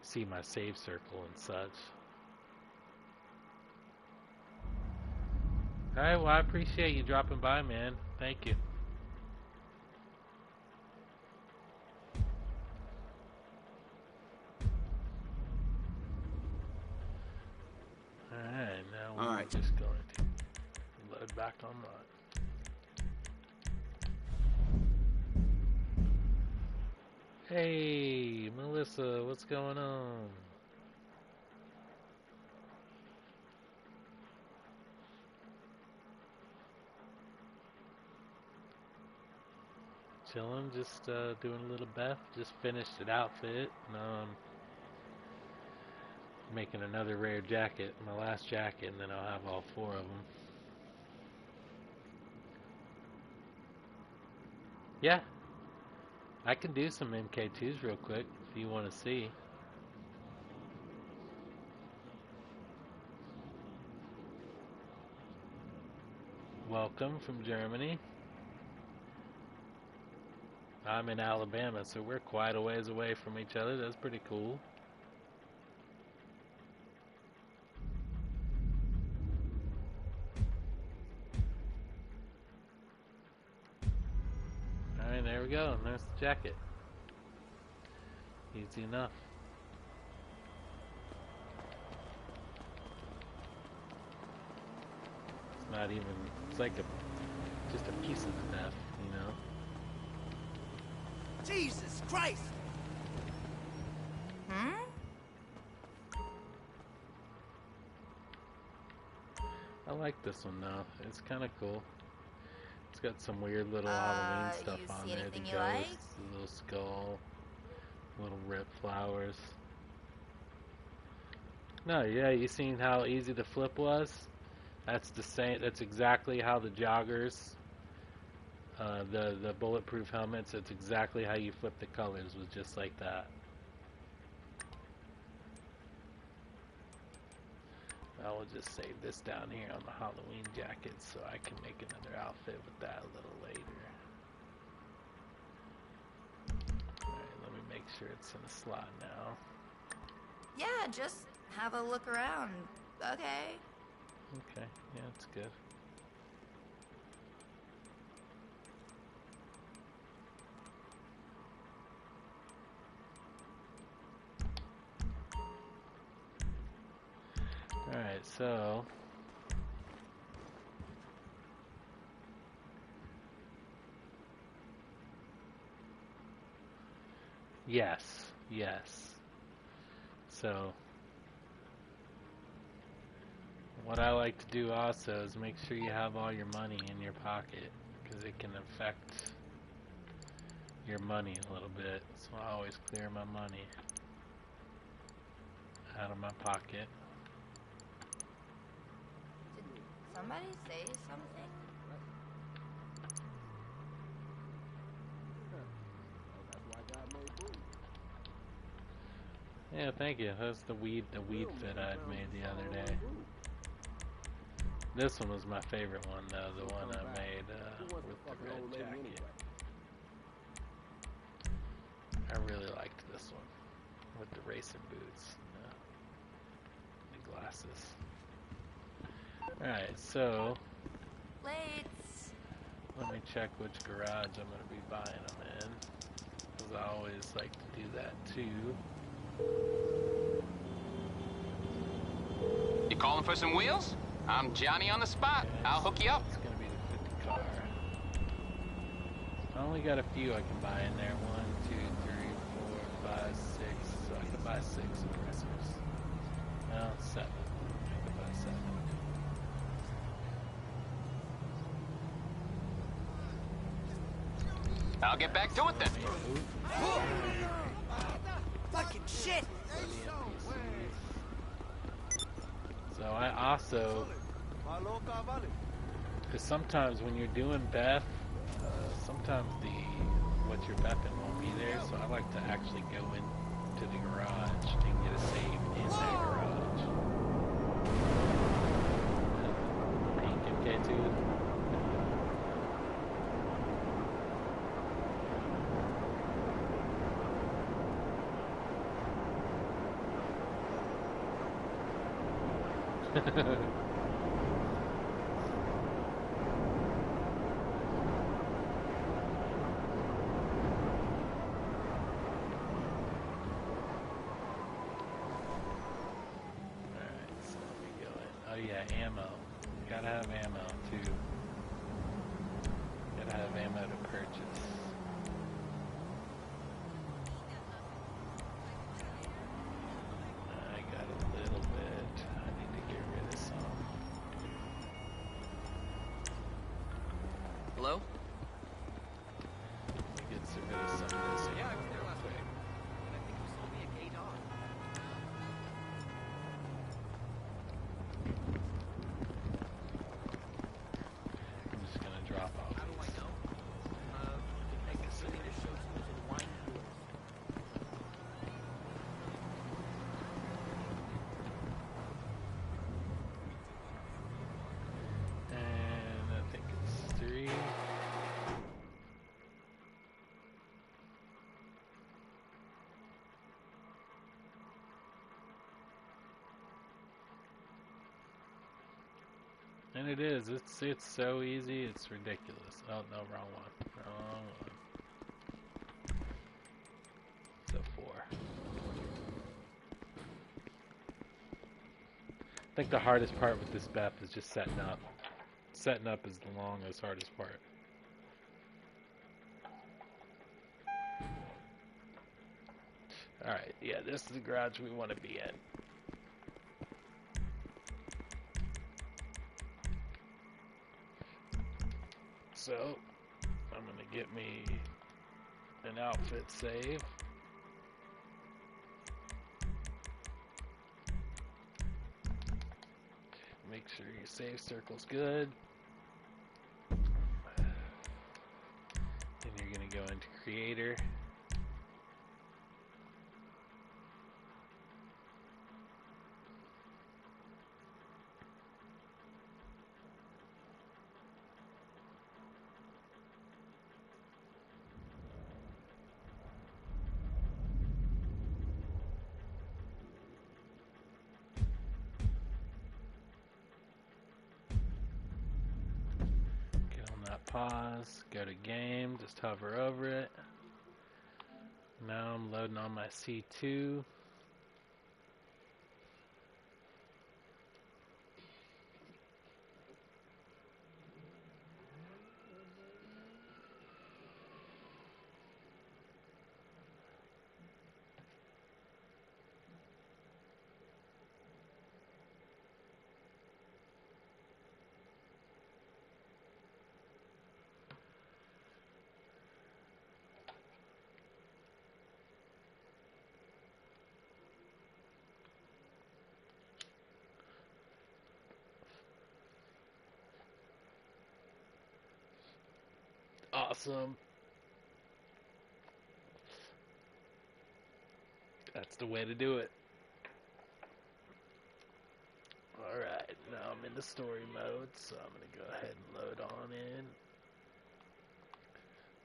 see my save circle and such. Alright, well, I appreciate you dropping by, man. Thank you. Alright, now we're just going to load back online. Hey, Melissa, what's going on? Chilling, just doing a little BEFF. Just finished an outfit. Now I'm making another rare jacket, my last jacket, and then I'll have all 4 of them. Yeah, I can do some MK2s real quick if you want to see. Welcome from Germany. I'm in Alabama, so we're quite a ways away from each other. That's pretty cool. Alright, there we go. And there's the jacket. Easy enough. It's not even, it's like just a piece of the BEFF, you know?
Jesus Christ!
I like this one though. It's kind of cool. It's got some weird little Halloween stuff on it. The ghost, the little skull, little rip flowers. No, yeah, you seen how easy the flip was? That's the same. That's exactly how the joggers, the bulletproof helmets. It's exactly how you flip the colors. Was just like that. I will just save this down here on the Halloween jacket so I can make another outfit with that a little later. Alright, let me make sure it's in a slot now.
Yeah, just have a look around. Okay.
Okay, yeah, it's good. Alright, so yes. So what I like to do also is make sure you have all your money in your pocket, because it can affect your money a little bit. So I always clear my money out of my pocket.
Did somebody say something?
Yeah, thank you. That's the weed fit I had made the other day. This one was my favorite one though, the one I made with the red jacket. I really liked this one with the racing boots, the glasses. Alright, so
Plates.
let me check which garage I'm going to be buying them in, because I always like to do that too.
calling for some wheels? I'm Johnny on the spot.
Okay,
I'll hook you up.
It's gonna be the 50 car. I only got a few I can buy in there. 1, 2, 3, 4, 5, 6. So I can buy 6 suppressors. Well, 7. I can buy 7.
I'll get back to it then.
Fucking shit!
So I also, because sometimes when you're doing BEFF, sometimes what you're BEFFing won't be there, so I like to actually go into the garage and get a save in that garage. Pink MK2. Oh yeah, ammo. Gotta have ammo too. Gotta have ammo to purchase. I got a little bit. I need to get rid of some.
Hello?
Let me get rid of some of this.
Yeah, I was there last
quick.
week. And I think you sold me a K-Dog.
I'm just gonna drop off.
How do I know?
Make a save. And I think it's 3. And it is. It's so easy. It's ridiculous. Oh no, wrong one. Wrong one. So 4. I think the hardest part with this BEFF is just setting up. Setting up is the longest, hardest part. Alright, yeah, this is the garage we want to be in. So, I'm going to get me an outfit save. Make sure your save circle's good. Then you're going to go into Creator. Pause, go to game, just hover over it. Now I'm loading on my C2. Awesome. That's the way to do it. Alright, now I'm in the story mode, so I'm going to go ahead and load on in.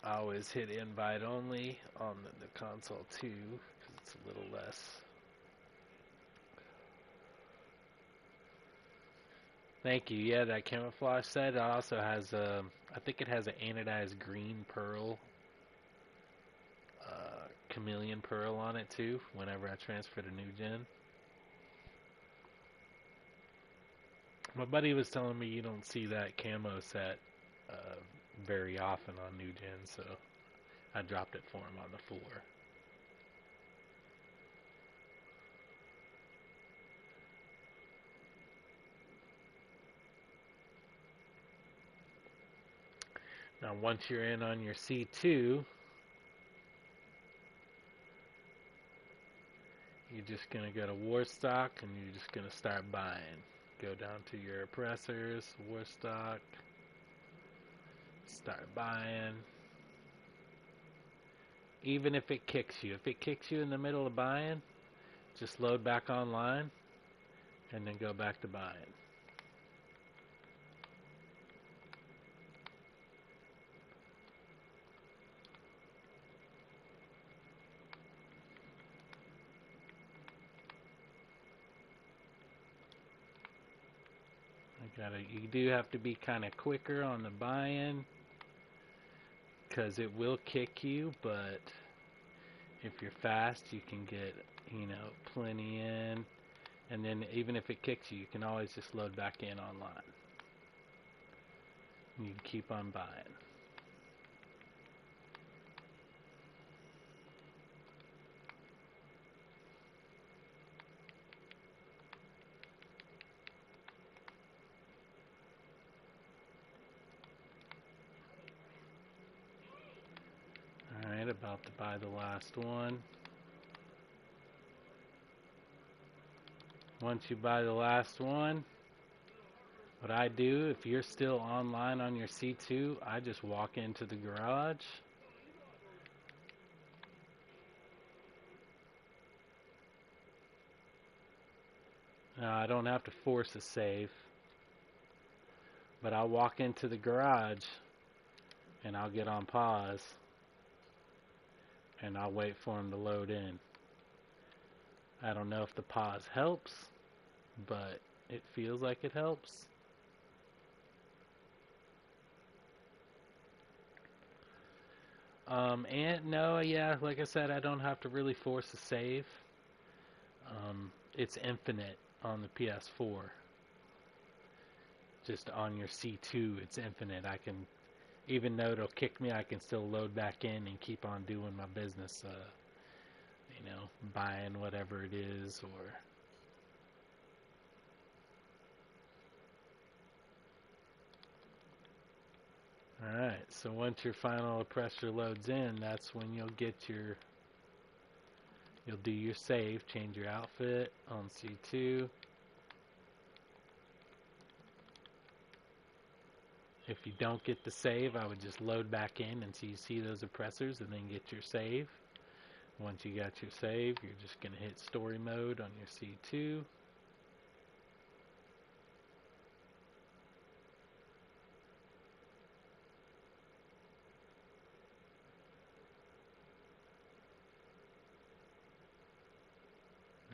I always hit invite only on the console too, because it's a little less. Thank you. Yeah, that camouflage set also has I think it has an anodized green pearl, chameleon pearl on it too. Whenever I transfer to new gen. My buddy was telling me you don't see that camo set very often on New Gen, so I dropped it for him on the floor. Now, once you're in on your C2, you're just going to go to Warstock and you're just going to start buying. Go down to your oppressors, Warstock, start buying. Even if it kicks you. If it kicks you in the middle of buying, just load back online and then go back to buying. You do have to be kind of quicker on the buy-in because it will kick you, but if you're fast, you can get, plenty in. And then even if it kicks you, you can always just load back in online. You can keep on buying. Alright, about to buy the last one. Once you buy the last one, what I do, if you're still online on your C2, I just walk into the garage. Now, I don't have to force a save, but I'll walk into the garage and I'll get on pause and I'll wait for them to load in. I don't know if the pause helps, but it feels like it helps. And no, yeah, like I said, I don't have to really force a save. It's infinite on the PS4. Just on your C2, it's infinite. I can, even though it'll kick me, I can still load back in and keep on doing my business, buying whatever it is, or alright, so once your final oppressor loads in, that's when you'll do your save, change your outfit on C2. If you don't get the save, I would just load back in until you see those oppressors and then get your save. Once you got your save, you're just going to hit story mode on your C2.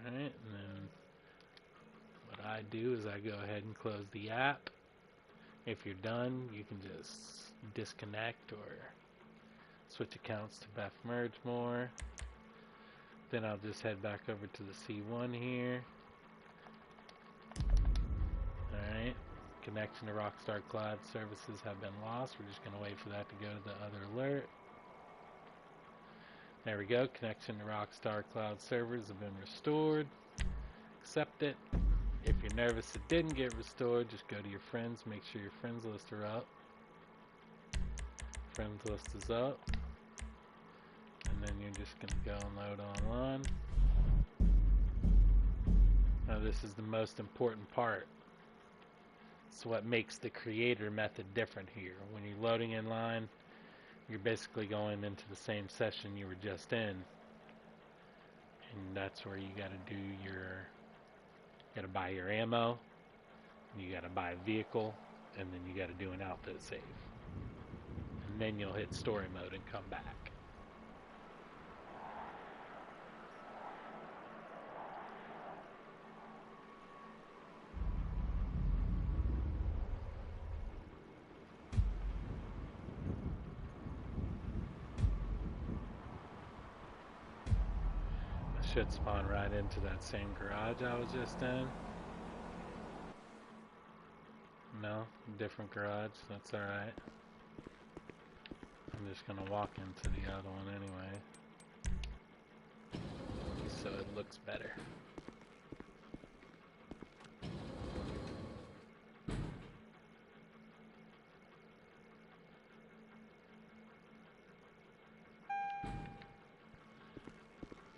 Alright, and then what I do is I go ahead and close the app. If you're done, you can just disconnect or switch accounts to BEFF Merge More. Then I'll just head back over to the C1 here. Alright, connection to Rockstar Cloud services have been lost. We're just going to wait for that to go to the other alert. There we go, connection to Rockstar Cloud servers have been restored. Accept it. If you're nervous it didn't get restored, just go to your friends, make sure your friends list are up. Friends list is up. And then you're just going to go and load online. Now this is the most important part. It's what makes the creator method different here. When you're loading in line, you're basically going into the same session you were just in. And that's where you got to do you got to buy your ammo, you got to buy a vehicle, and then you got to do an outfit save. And then you'll hit story mode and come back. Should spawn right into that same garage I was just in. No, different garage. That's alright. I'm just gonna walk into the other one anyway. Just so it looks better.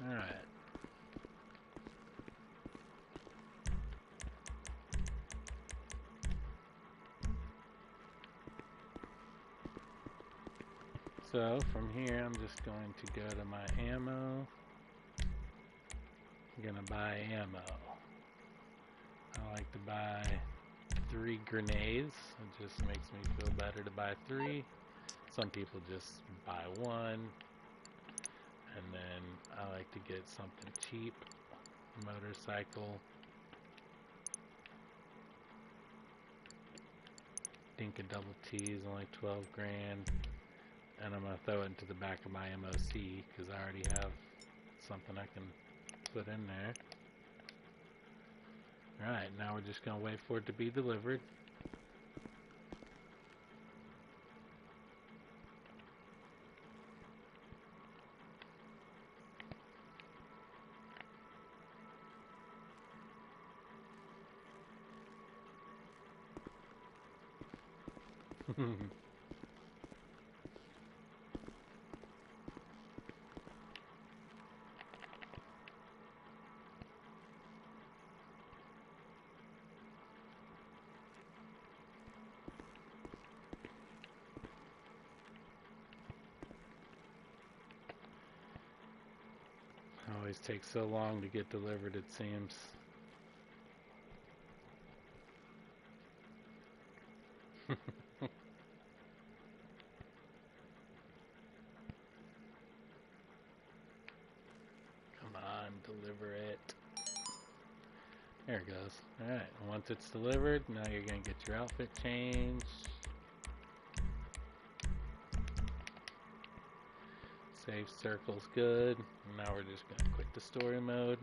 Alright. So from here I'm just going to go to my ammo. I'm gonna buy ammo. I like to buy 3 grenades. It just makes me feel better to buy 3. Some people just buy 1. And then I like to get something cheap. Motorcycle. I think a double T is only 12 grand. And I'm going to throw it into the back of my MOC because I already have something I can put in there. Alright, now we're just going to wait for it to be delivered. Always takes so long to get delivered, it seems. Come on, deliver it. There it goes. Alright, once it's delivered, now you're going to get your outfit changed. Save circle's good. Now we're just going to quit the story mode.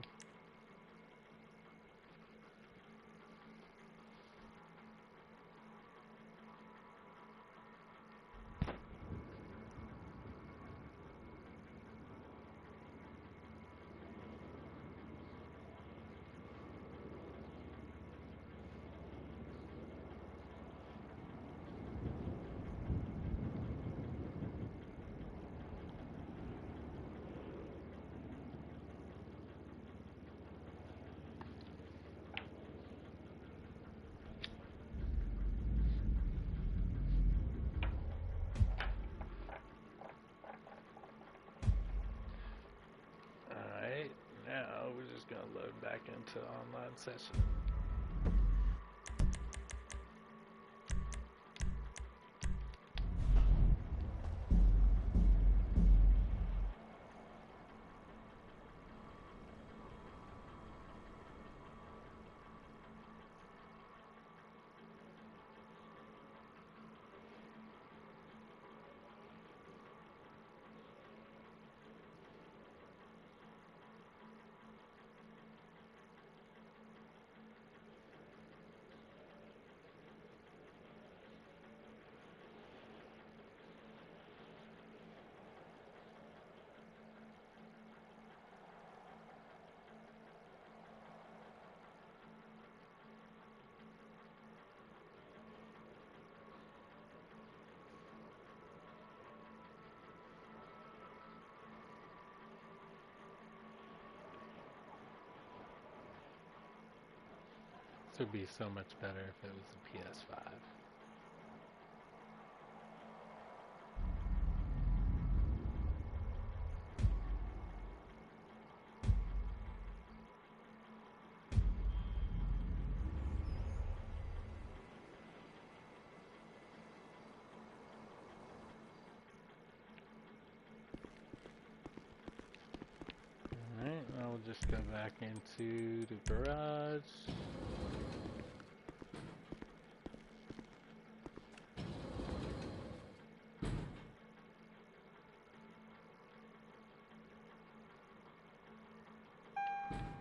Alright, now we're just going to load back into online session. This would be so much better if it was a PS5. Alright, now we'll just go back into the garage.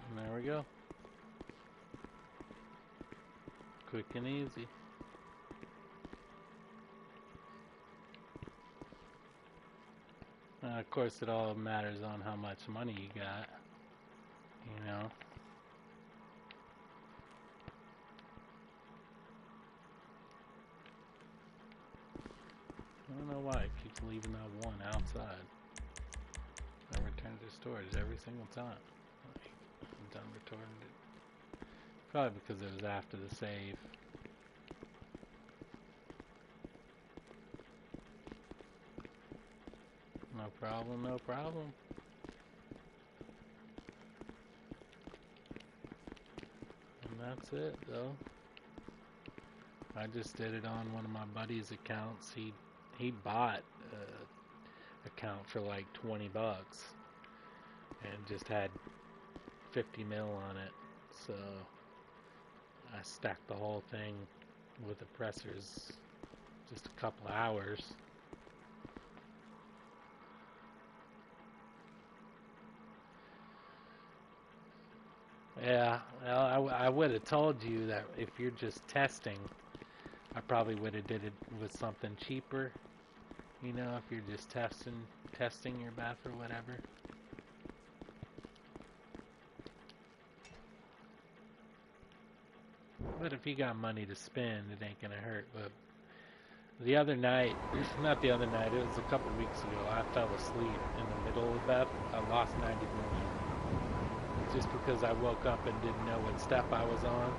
And there we go. Quick and easy. Of course, it all matters on how much money you got, you know. I don't know why it keeps leaving that one outside. I returned to storage every single time. Like, I'm done returning it. Probably because it was after the save. No problem, no problem. And that's it, though. I just did it on one of my buddy's accounts. He bought an account for like 20 bucks and just had 50 mil on it. So I stacked the whole thing with oppressors just a couple hours. Yeah, well, I would have told you that if you're just testing, I probably would have did it with something cheaper. You know, if you're just testing your BEFF or whatever. But if you got money to spend, it ain't gonna hurt. But the other night, not the other night, it was a couple weeks ago, I fell asleep in the middle of BEFF. I lost 90 million. Just because I woke up and didn't know what step I was on.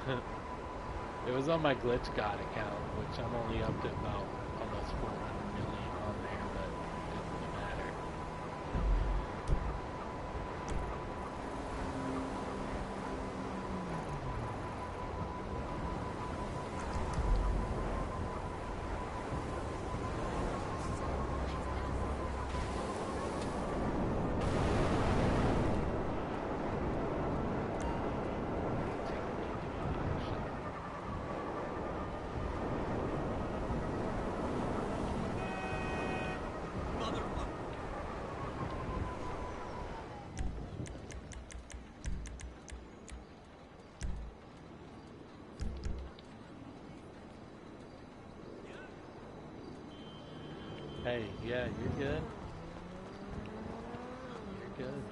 And it was on my Glitch God account, which I'm only up to about almost 400 million on there, but it doesn't really matter. Hey, yeah, you're good. You're good.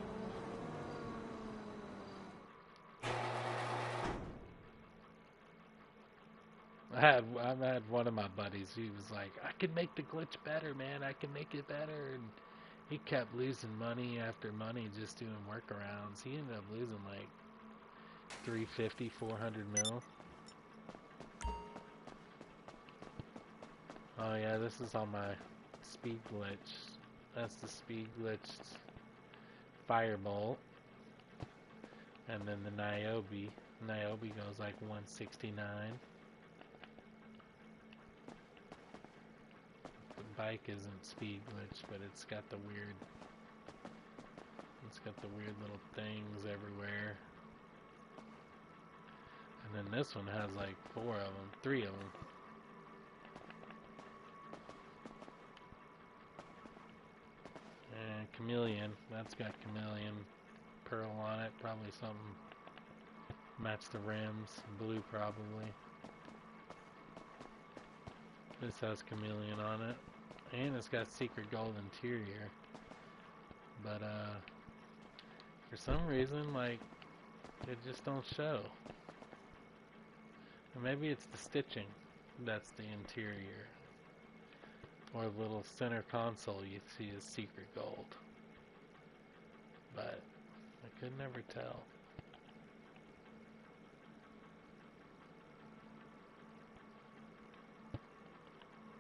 I've had one of my buddies, he was like, I can make the glitch better, man, I can make it better, and he kept losing money after money just doing workarounds. He ended up losing like 350, 400 mil. Oh yeah, this is on my speed glitch. That's the speed glitched Firebolt. And then the Niobe. Niobe goes like 169. The bike isn't speed glitch, but it's got the weird little things everywhere. And then this one has like 3 of them. And Chameleon, that's got Chameleon Pearl on it, probably something match the rims, blue probably. This has Chameleon on it, and it's got Secret Gold interior, but for some reason, like, it just don't show. Or maybe it's the stitching that's the interior. Or the little center console you see is Secret Gold. But I could never tell.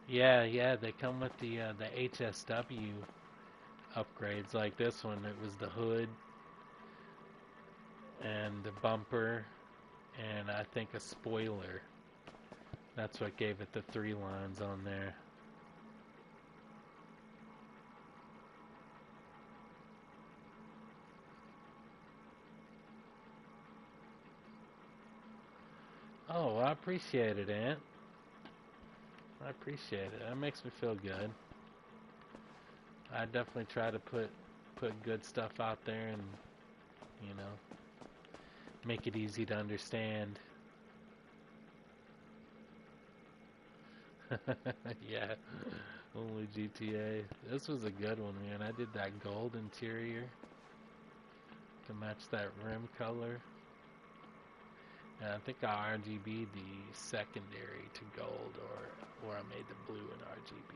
Yeah, they come with the HSW upgrades. Like this one, it was the hood and the bumper and I think a spoiler. That's what gave it the 3 lines on there. Oh, I appreciate it, Aunt. I appreciate it. That makes me feel good. I definitely try to put good stuff out there and, you know, make it easy to understand. Yeah, only GTA. This was a good one, man. I did that gold interior to match that rim color. And I think I RGB'd the secondary to gold, or I made the blue in RGB.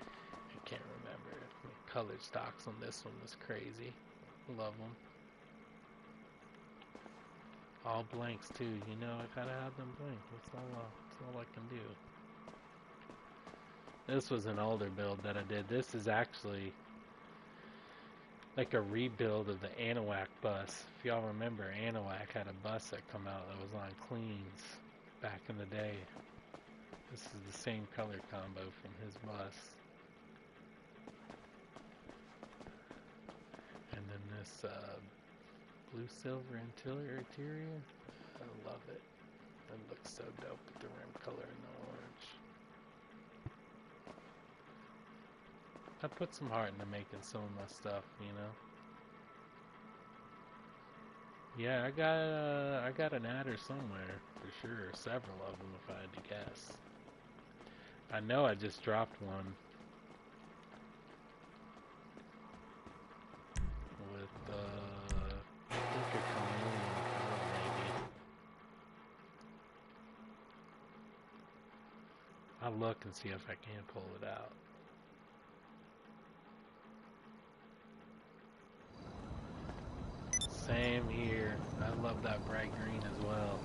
I can't remember. The color stocks on this one was crazy. Love them. All blanks too. You know, I gotta have them blank. That's all I can do. This was an older build that I did. This is actually like a rebuild of the Anahuac bus. If y'all remember, Anahuac had a bus that come out that was on cleans back in the day. This is the same color combo from his bus. And then this blue silver interior. I love it. It looks so dope with the rim color and the orange. I put some heart into making some of my stuff, you know. Yeah, I got an adder somewhere for sure. Several of them, if I had to guess. I know I just dropped one with I think a chameleon maybe. I'll look and see if I can pull it out. Same here. I love that bright green as well.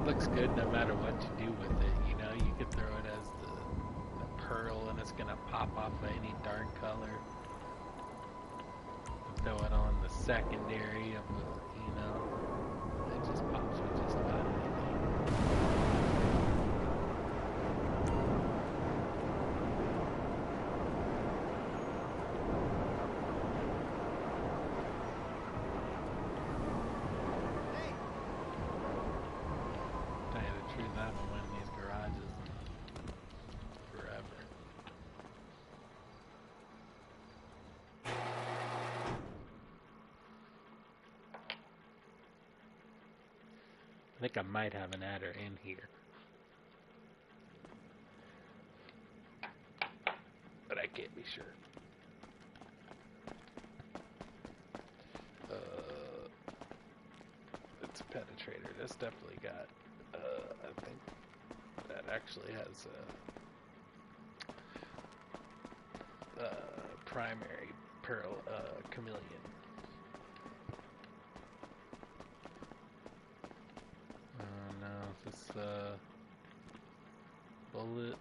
Looks good no matter what you do with it. You know, you could throw it as the pearl and it's gonna pop off of any dark color. Throw it on the secondary of the, you know, it just pops with just about anything. I think I might have an adder in here. But I can't be sure. It's a penetrator. This definitely got, I think that actually has a primary pearl chameleon. No, this bullet.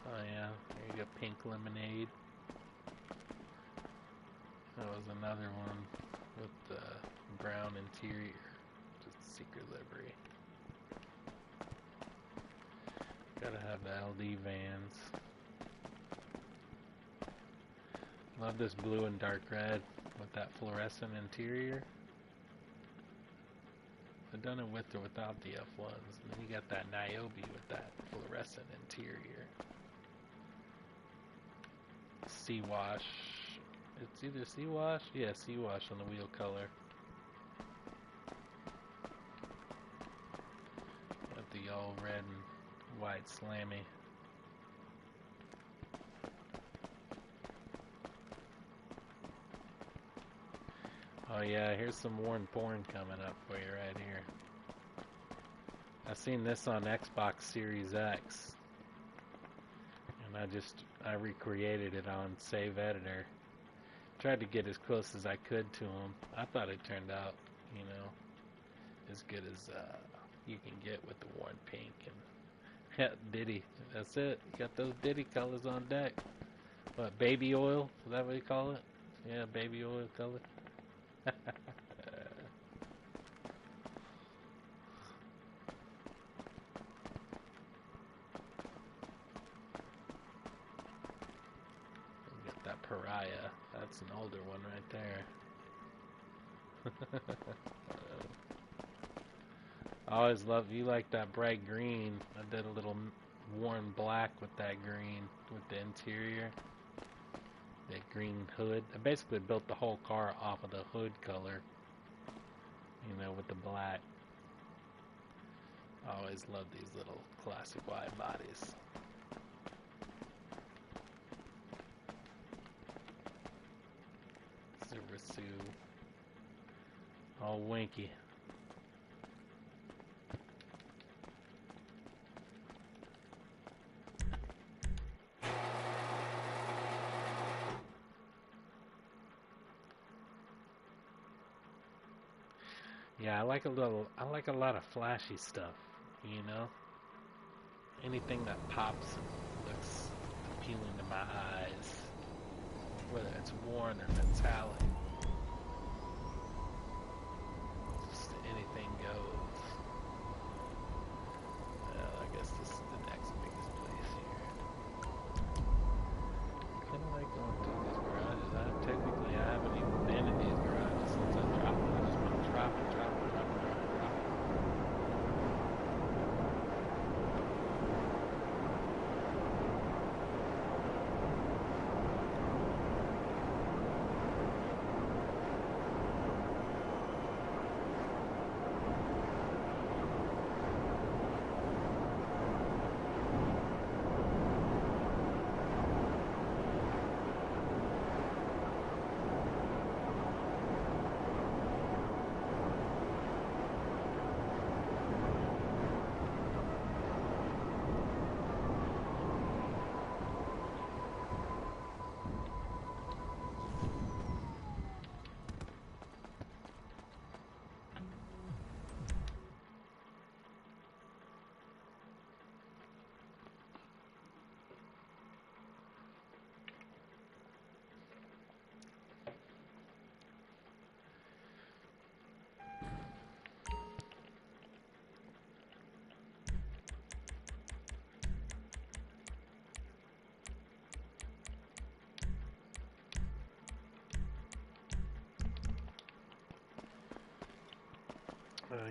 Oh yeah, there you go, pink lemonade. That was another one with the brown interior, just secret livery. Gotta have the LD vans. Love this blue and dark red with that fluorescent interior. I've done it with or without the F1s. And then you got that Niobe with that fluorescent interior. Sea wash. It's either sea wash? Yeah, sea wash on the wheel color. Got the all red and white slammy. Oh yeah, here's some worn porn coming up for you right here. I seen this on Xbox Series X. And I recreated it on Save Editor. Tried to get as close as I could to them. I thought it turned out, you know, as good as you can get with the worn pink and Diddy. That's it. You got those Diddy colors on deck. What, baby oil? Is that what you call it? Yeah, baby oil color. Got that pariah. That's an older one right there. I always love, you like that bright green. I did a little worn black with that green with the interior. That green hood. I basically built the whole car off of the hood color. You know, with the black. I always love these little classic wide bodies. Zurasu. All winky. Yeah, I like a lot of flashy stuff, you know? Anything that pops and looks appealing to my eyes, whether it's worn or metallic, just anything goes. Well, I guess this is the next biggest place here. Kind of like going through these garages. I haven't even been in these garages since I dropped them. I just want to drop it.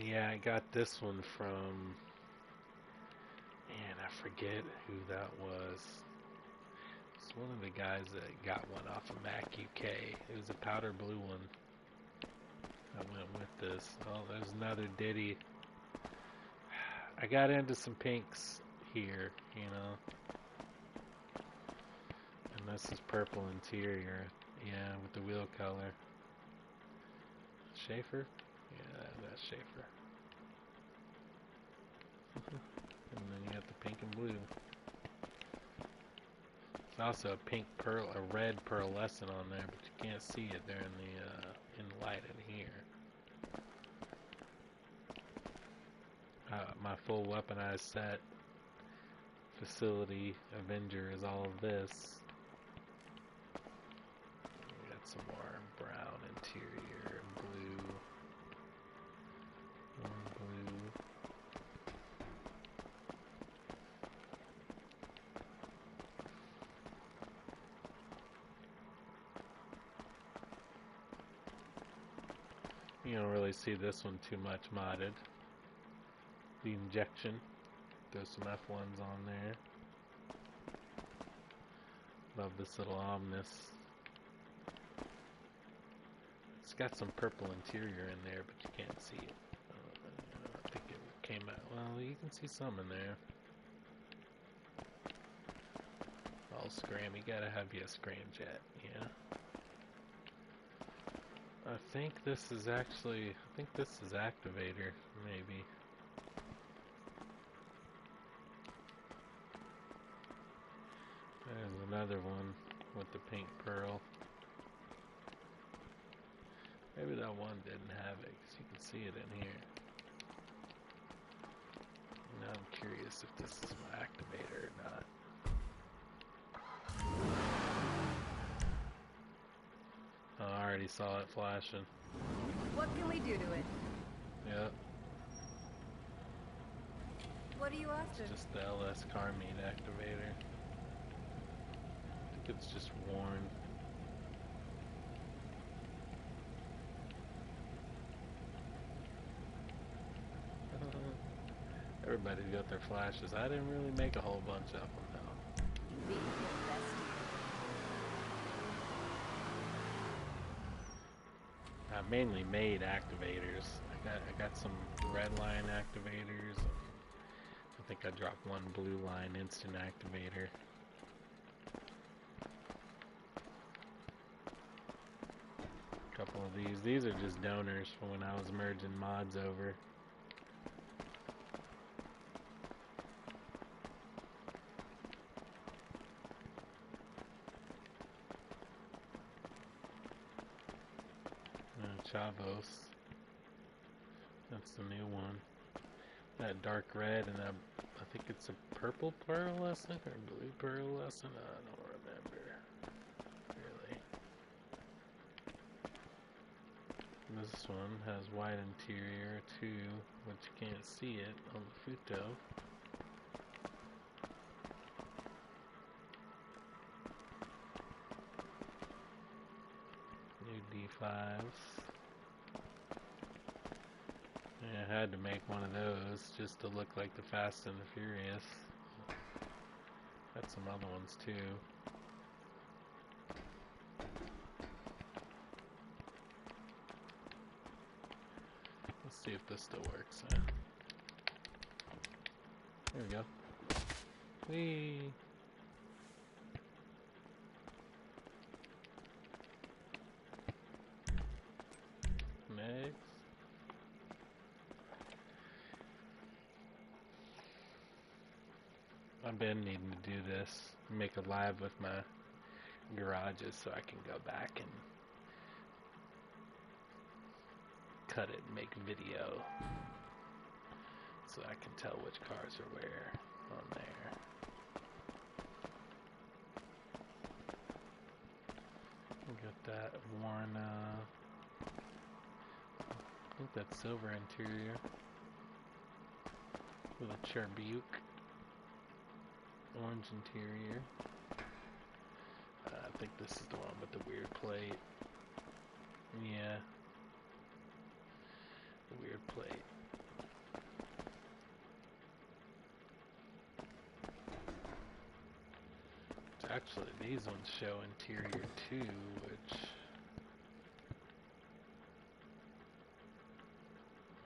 Yeah, I got this one from, man, I forget who that was. It's one of the guys that got one off of Mac UK. It was a powder blue one. I went with this. Oh, there's another Diddy. I got into some pinks here, you know. And this is purple interior. Yeah, with the wheel color. Schaefer? Yeah, that's Schaefer. And then you got the pink and blue. There's also a pink pearl, a red pearlescent on there, but you can't see it there in the light in here. My full weaponized set facility Avenger is all of this. We got some more brown interior and blue. Blue. You don't really see this one too much modded. The injection. There's some F1s on there. Love this little Omnis. It's got some purple interior in there, but you can't see it. I think it came out. Well, you can see some in there. All scram. You gotta have you a scramjet, yeah. I think this is activator, maybe. There's another one with the pink pearl. Maybe that one didn't have it, because you can see it in here. Now I'm curious if this is my activator or not. Oh, I already saw it flashing.
What can we do to it?
Yep.
What are you after?
It's just the LS car meat activator. I think it's just worn. Everybody's got their flashes. I didn't really make a whole bunch of them though.
Be the best.
I mainly made activators. I got some red line activators. I think I dropped one blue line instant activator. A couple of these. These are just donors from when I was merging mods over. Chavos. That's the new one. That dark red and I think it's a purple pearlescent or blue pearlescent. I don't remember really. This one has white interior too, but you can't see it on the photo. New D5s. Yeah, I had to make one of those just to look like the Fast and the Furious. Got some other ones too. Let's see if this still works. There we go. Whee! Next. I've been needing to do this, make a live with my garages so I can go back and cut it and make video so I can tell which cars are where on there. We got that worn, I think that's silver interior with a Cherbuke. Orange interior. I think this is the one with the weird plate. Yeah. The weird plate. Actually, these ones show interior too, which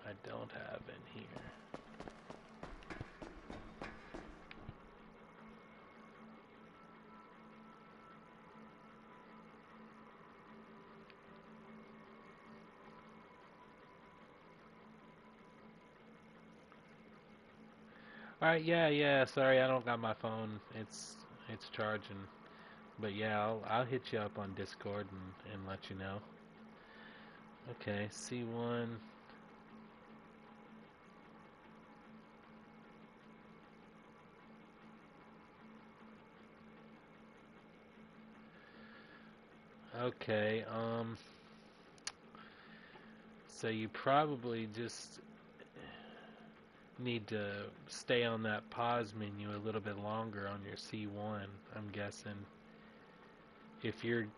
I don't have in here. Alright, yeah, sorry, I don't got my phone. It's charging. But yeah, I'll hit you up on Discord and let you know. Okay, C1. Okay, so you probably just need to stay on that pause menu a little bit longer on your C1. I'm guessing if you're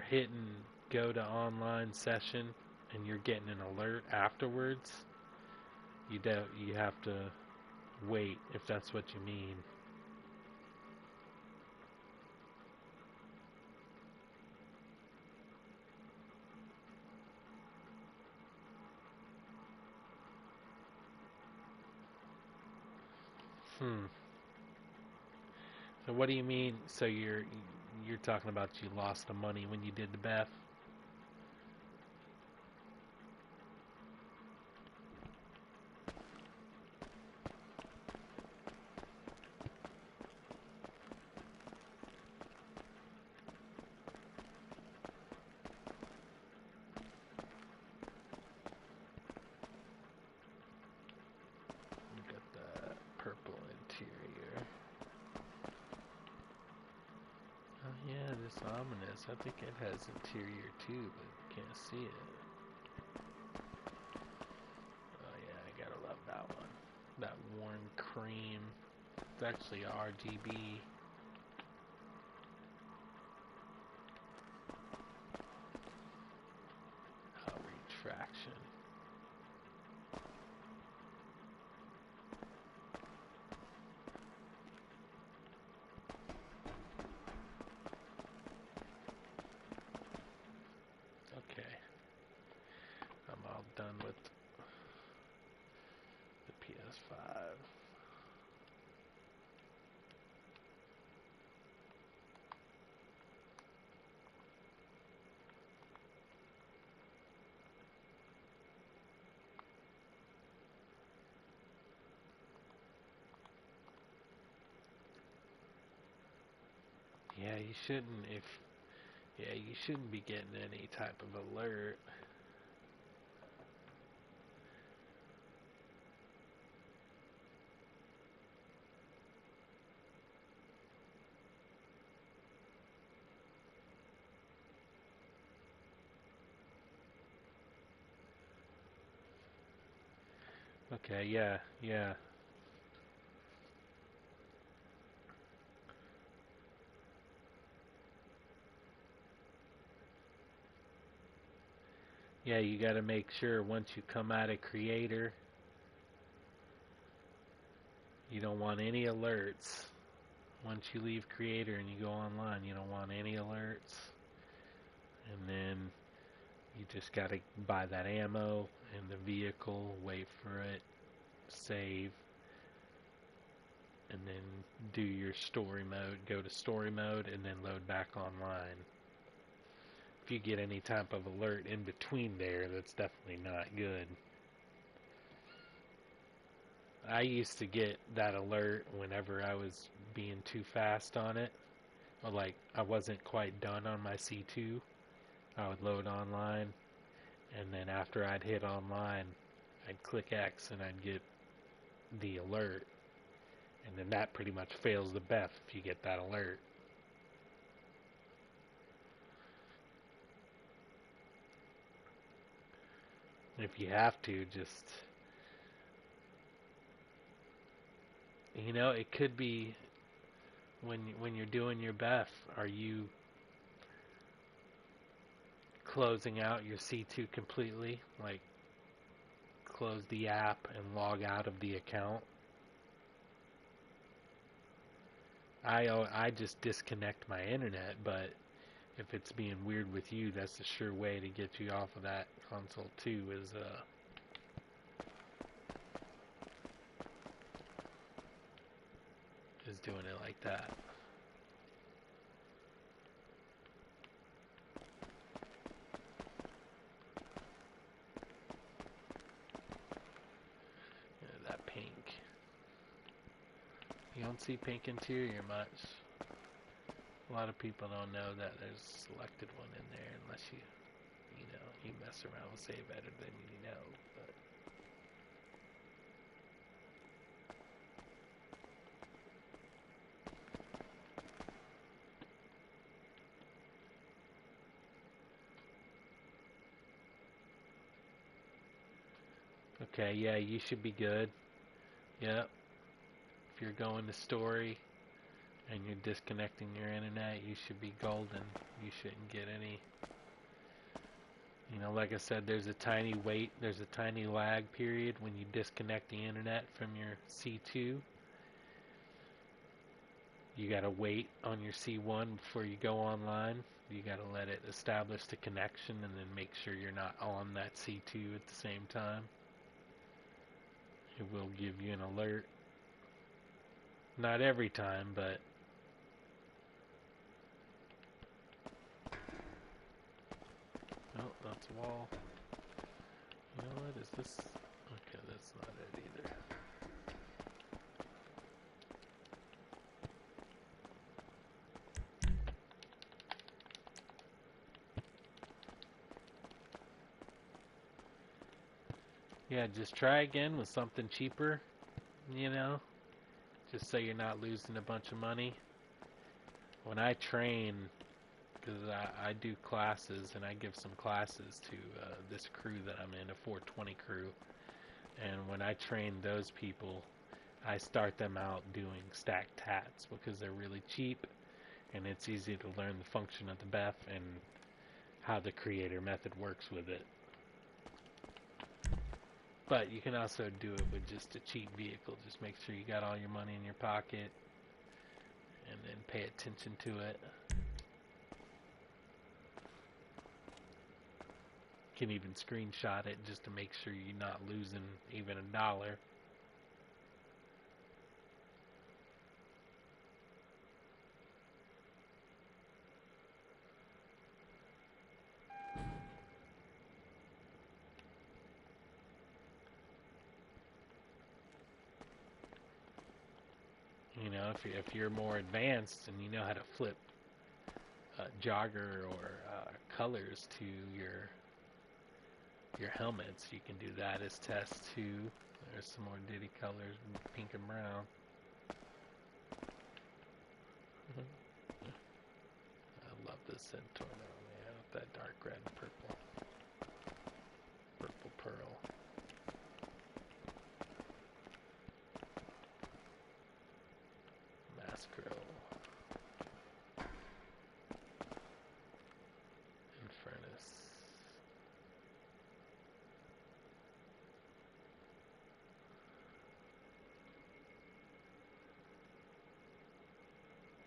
hitting go to online session and you're getting an alert afterwards, you have to wait if that's what you mean. So what do you mean? So you're talking about you lost the money when you did the BEFF? We got that purple interior. Oh yeah, this ominous. I think it has interior too, but can't see it. Oh yeah, I gotta love that one. That worn cream. It's actually RGB. Retraction. Okay. Yeah, you shouldn't you shouldn't be getting any type of alert. Okay, yeah, yeah. Yeah, you got to make sure once you come out of Creator, you don't want any alerts. Once you leave Creator and you go online, you don't want any alerts. And then you just got to buy that ammo and the vehicle, wait for it, save, and then do your story mode, go to story mode, and then load back online. If you get any type of alert in between there, that's definitely not good. I used to get that alert whenever I was being too fast on it, or like I wasn't quite done on my C2. I would load online, and then after I'd hit online, I'd click X and I'd get the alert. And then that pretty much fails the BEFF if you get that alert. If you have to, just, it could be when you're doing your BEFF, are you closing out your C2 completely? Like, close the app and log out of the account? I just disconnect my internet, but if it's being weird with you, that's a sure way to get you off of that console too, is doing it like that. Yeah, that pink. You don't see pink interior much. A lot of people don't know that there's a selected one in there unless you mess around with save editor, then you know. But okay, yeah, you should be good. Yep. If you're going to story and you're disconnecting your internet, you should be golden. You shouldn't get any. Like I said, there's a tiny lag period when you disconnect the internet from your C2. You gotta wait on your C1 before you go online. You gotta let it establish the connection and then make sure you're not on that C2 at the same time. It will give you an alert. Not every time, but oh, that's a wall. You know what? Is this? Okay, that's not it either. Yeah, just try again with something cheaper, just so you're not losing a bunch of money. When I train, because I do classes and I give some classes to this crew that I'm in, a 420 crew, and when I train those people, I start them out doing stacked tats because they're really cheap and it's easy to learn the function of the BEFF and how the creator method works with it. But you can also do it with just a cheap vehicle. Just make sure you got all your money in your pocket and then pay attention to it. You can even screenshot it just to make sure you're not losing even $1. If you're more advanced and you know how to flip jogger or colors to your helmets, you can do that as test too. There's some more Diddy colors, pink and brown. I love this Centaur though, man, with that dark red and purple. Purple pearl. Masquerade. Infernus.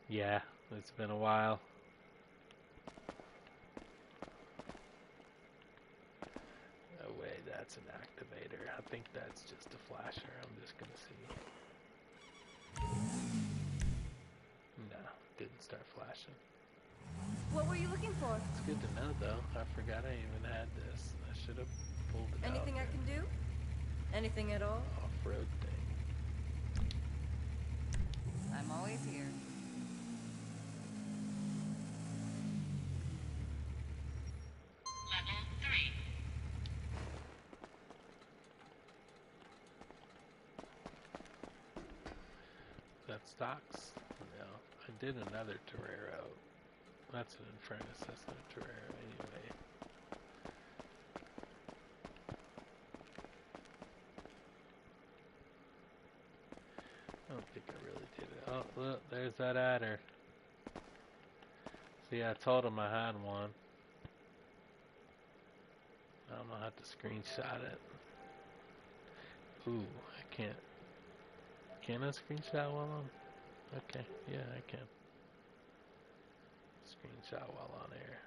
Yeah, it's been a while. Oh wait, that's an activator. I think that's just a flasher. I'm just gonna see. No, didn't start flashing.
What were you looking for?
It's good to know though. I forgot I even had this. I should have pulled it out.
Anything I can do? Anything at all?
Off-road thing.
I'm always here.
Level 3.
Is that stocks? No. I did another Torero. That's an Infernus. That's not a Torero anyway. I don't think I really did it. Oh, look, there's that adder. See, I told him I had one. I'm gonna have to screenshot it. Ooh, I can't. Can I screenshot while I'm... Okay, yeah, I can. Screenshot while on air.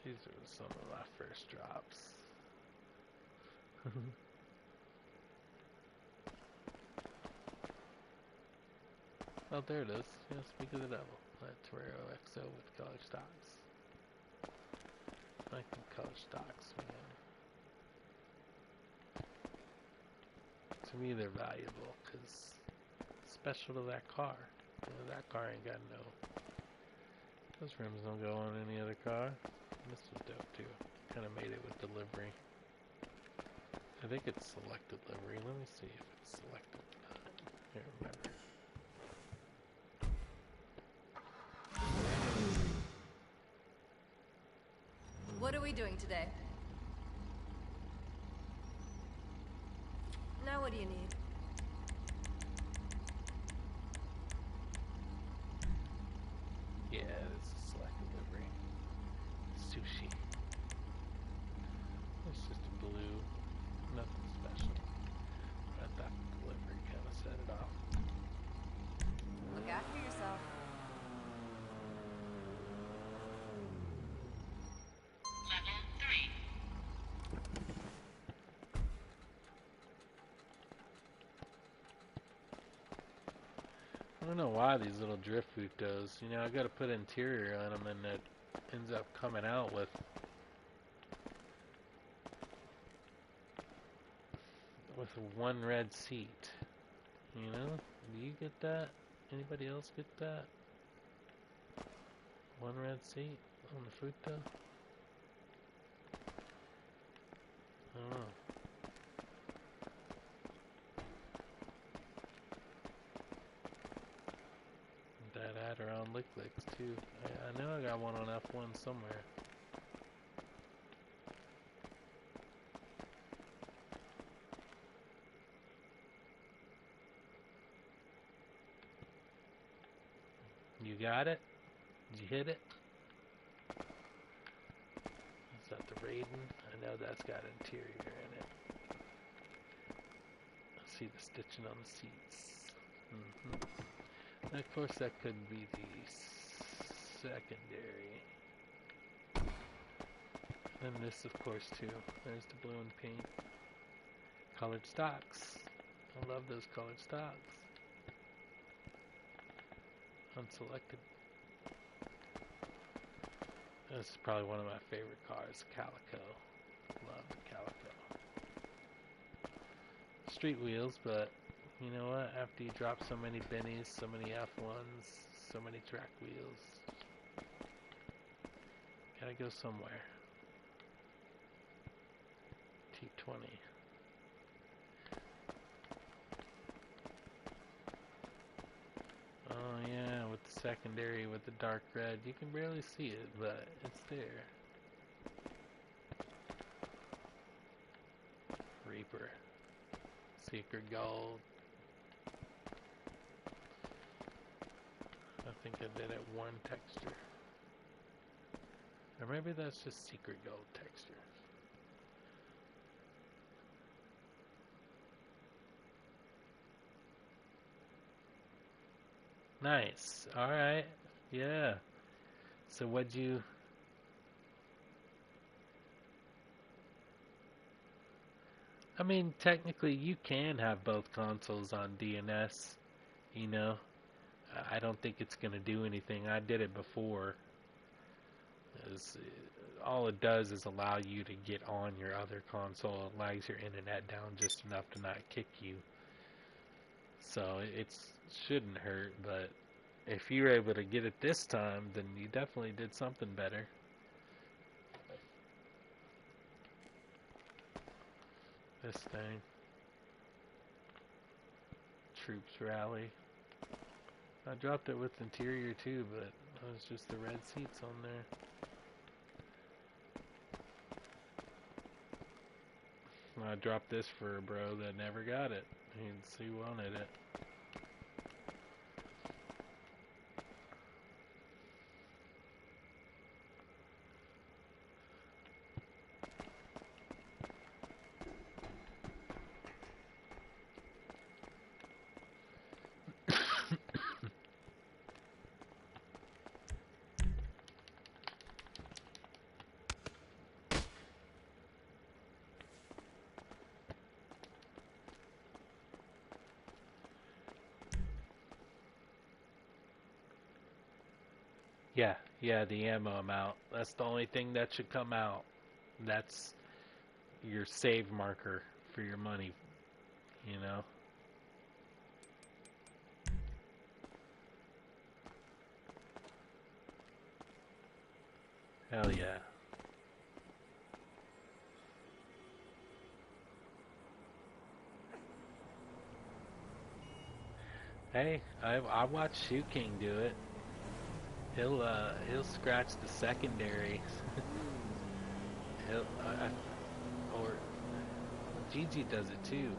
These are some of my first drops. Oh, there it is. Yeah, Speak of the Devil. That Torero XO with college stocks. I like the college stocks, man. To me, they're valuable because special to that car. You know, that car ain't got no... Those rims don't go on any other car. This was dope too. Kind of made it with delivery. I think it's selected livery. Let me see if it's selected or not. I can't remember.
What are we doing today? Now what do you need?
Yeah, this is selected livery. Sushi. It's just a blue. Nothing special. I thought the delivery kind of set it off.
Look after yourself.
Level 3.
I don't know why these little drift boot does. You know, I got to put interior on them, and it ends up coming out with one red seat. You know? Do you get that? Anybody else get that? One red seat on the Fruto? I don't know. That adder on Lick Licks too. I know I got one on F1 somewhere. You got it? Did you hit it? Is that the Raiden? I know that's got interior in it. I see the stitching on the seats. And of course that could be the secondary. And this of course too. There's the blue and pink. Colored stocks. I love those colored stocks. Unselected. This is probably one of my favorite cars, Calico. Love the Calico. Street wheels, but you know what? After you drop so many bennies, so many F1s, so many track wheels, gotta go somewhere. T20. Oh yeah, with the secondary, with the dark red, you can barely see it, but it's there. Reaper. Secret gold. I think I did it one texture. Or maybe that's just secret gold texture. Nice. Alright. Yeah. So what'd you... I mean, technically you can have both consoles on DNS, you know. I don't think it's going to do anything. I did it before. All it does is allow you to get on your other console. It lags your internet down just enough to not kick you. So it shouldn't hurt, but if you were able to get it this time, then you definitely did something better. This thing. Troops rally. I dropped it with interior too, but it was just the red seats on there. I dropped this for a bro that never got it. He wanted it. Yeah, the ammo amount. That's the only thing that should come out. That's your save marker for your money, you know? Hell yeah. Hey, I watched Shoe King do it. He'll scratch the secondary. Or Gigi does it too.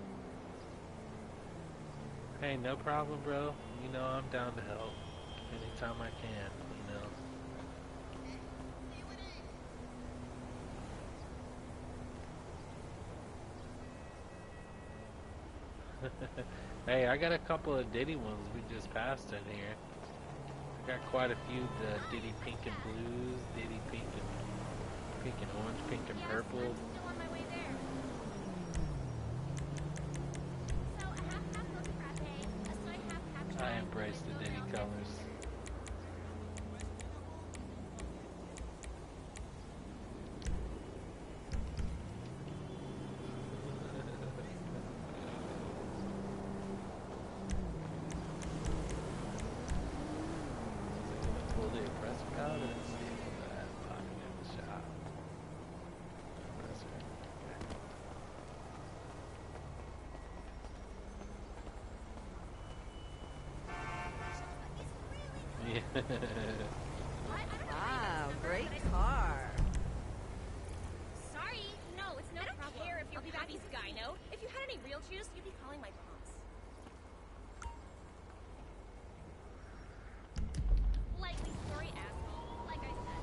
Hey, no problem, bro. You know I'm down to help anytime I can. You know. Hey, I got a couple of Diddy ones we just passed in here. I got quite a few, the Diddy Pink and Blues, Diddy Pink and Orange, Pink and Purple.
I'm still on my way there. So, a half milk frappe, a soy half capture.
I embrace the Diddy colors.
Wow, great car.
Sorry, no, it's no problem. I don't care if you're Bobby's guy, no. If you had any real juice, you'd be calling my boss. Lightly sorry, asshole. Like I said.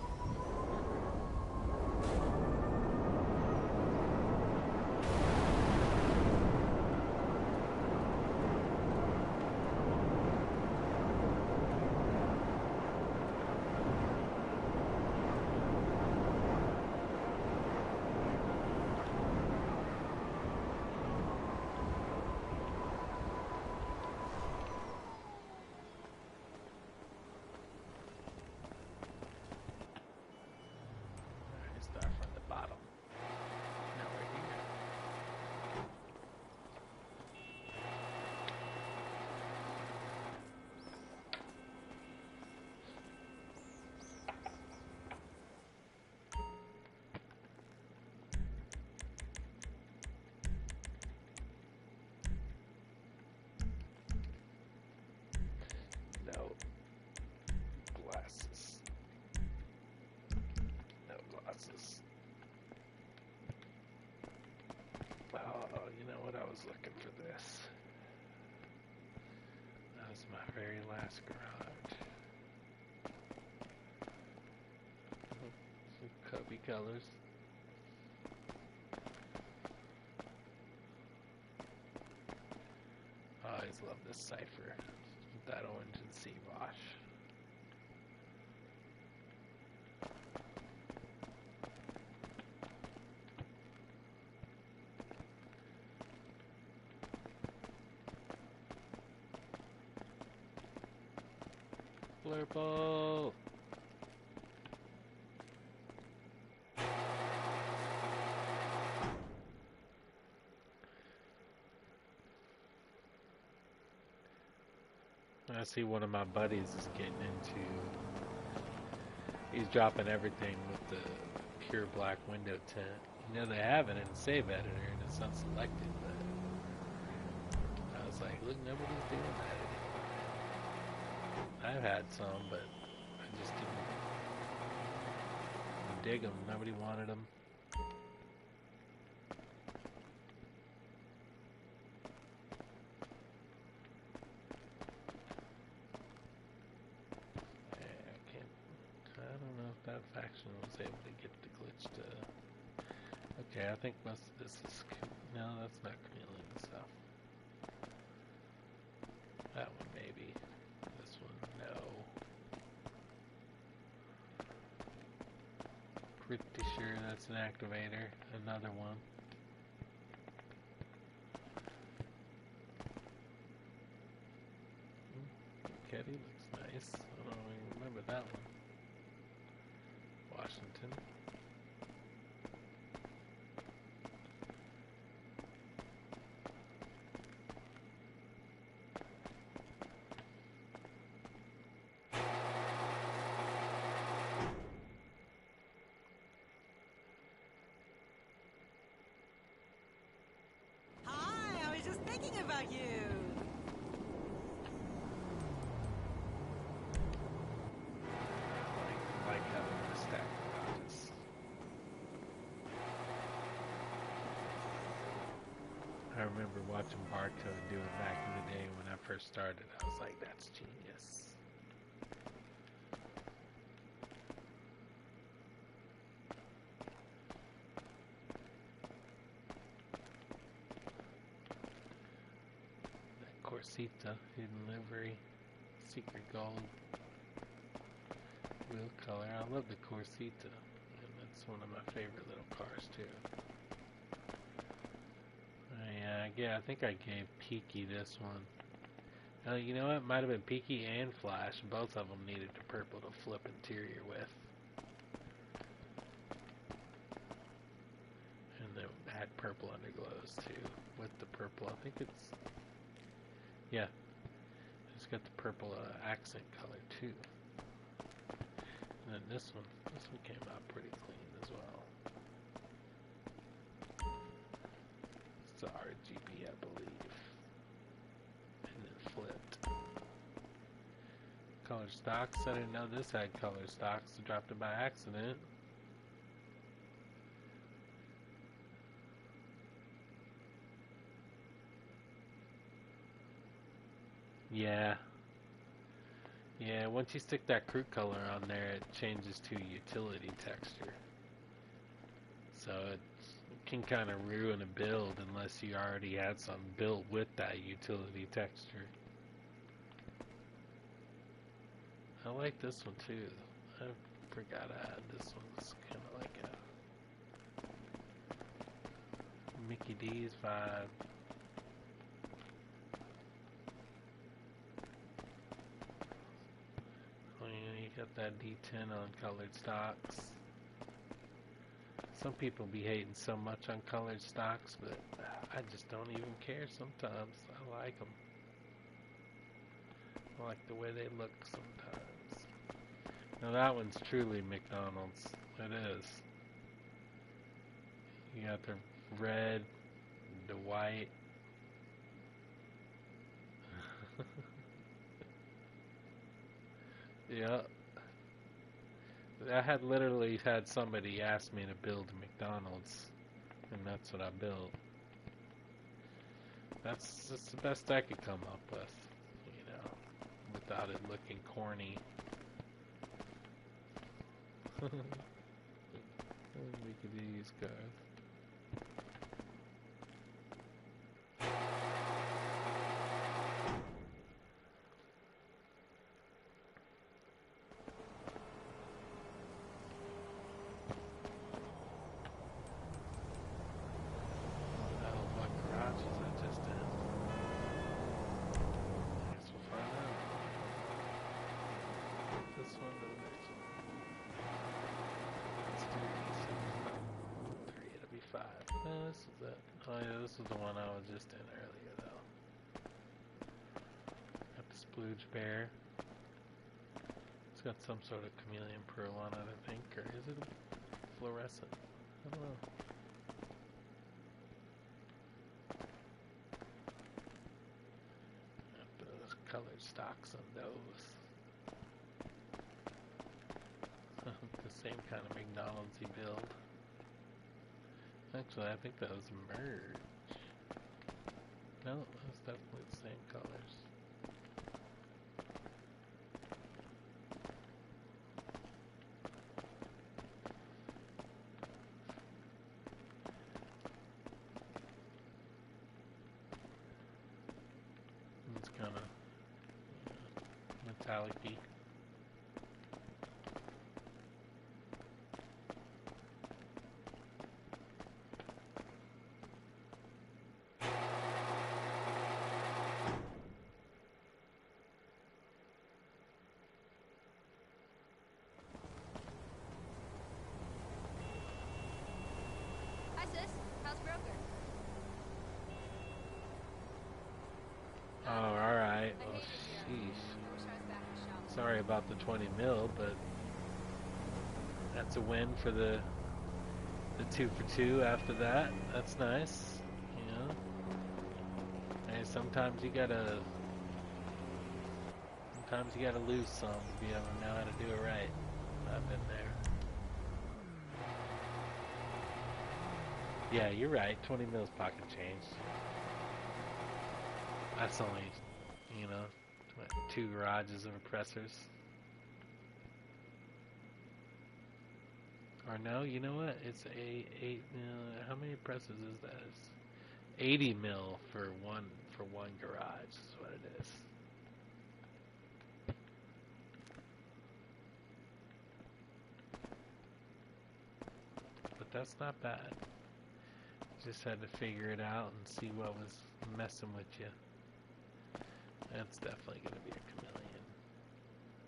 was looking for this. That was my very last garage. Some cubby colors. I always love this cipher. That orange and sea wash. Blurple! I see one of my buddies is getting into, he's dropping everything with the pure black window tint. You know, they have it in a save editor and it's unselected, but I was like, look, nobody's doing that anymore. I've had some, but I just didn't dig them. Nobody wanted them. That faction was able to get the glitch to... Okay, I think most of this is... No, that's not chameleon stuff. That one maybe. This one, no. Pretty sure that's an activator. Another one. Kitty looks nice. I don't even remember that one. Washington.
Hi, I was just thinking about you.
Like having a stack of garages. I remember watching Barcode do it back in the day when I first started. I was like, that's genius. That Corsita, hidden livery, secret gold. Wheel color. I love the Corsita, and that's one of my favorite little cars too. Yeah, I think I gave Peaky this one. You know what? Might have been Peaky and Flash. Both of them needed the purple to flip interior with, and then had purple underglows too. With the purple, I think it's it's got the purple accent color too. And then this one came out pretty clean as well. It's a RGB, I believe. And then flipped. Color stocks, I didn't know this had color stocks. I dropped it by accident. Yeah, once you stick that crew color on there, it changes to utility texture. So it can kind of ruin a build unless you already had some built with that utility texture. I like this one too. I forgot I had this one. It's kind of like a Mickey D's vibe. You got that D10 on colored stocks. Some people be hating so much on colored stocks, but I just don't even care sometimes. I like them. I like the way they look sometimes. Now that one's truly McDonald's. It is. You got the red, the white. Yeah. I had literally had somebody ask me to build a McDonald's, and that's what I built. That's the best I could come up with, you know, without it looking corny. Look at these guys. Oh yeah, this is the one I was just in earlier though. Got the splooge bear. It's got some sort of chameleon pearl on it, I think, or is it fluorescent? I don't know. Got those colored stocks on those. The same kind of McDonald's-y build. Actually, I think that was merge. No, that's definitely the same colors. It's kind of metallic-y.
How's broker?
Oh, alright. Well, sheesh. Sorry about the 20 mil, but that's a win for the 2 for 2 after that. That's nice. You know? Hey, sometimes you gotta lose some to be able to know how to do it right. I've been there. Yeah, you're right. 20 mils pocket change. That's only, you know, what, 2 garages of oppressors. Or no, you know what? It's 8 mil. How many presses is that? It's 80 mil for one garage is what it is. But that's not bad. Just had to figure it out and see what was messing with you. That's definitely going to be a chameleon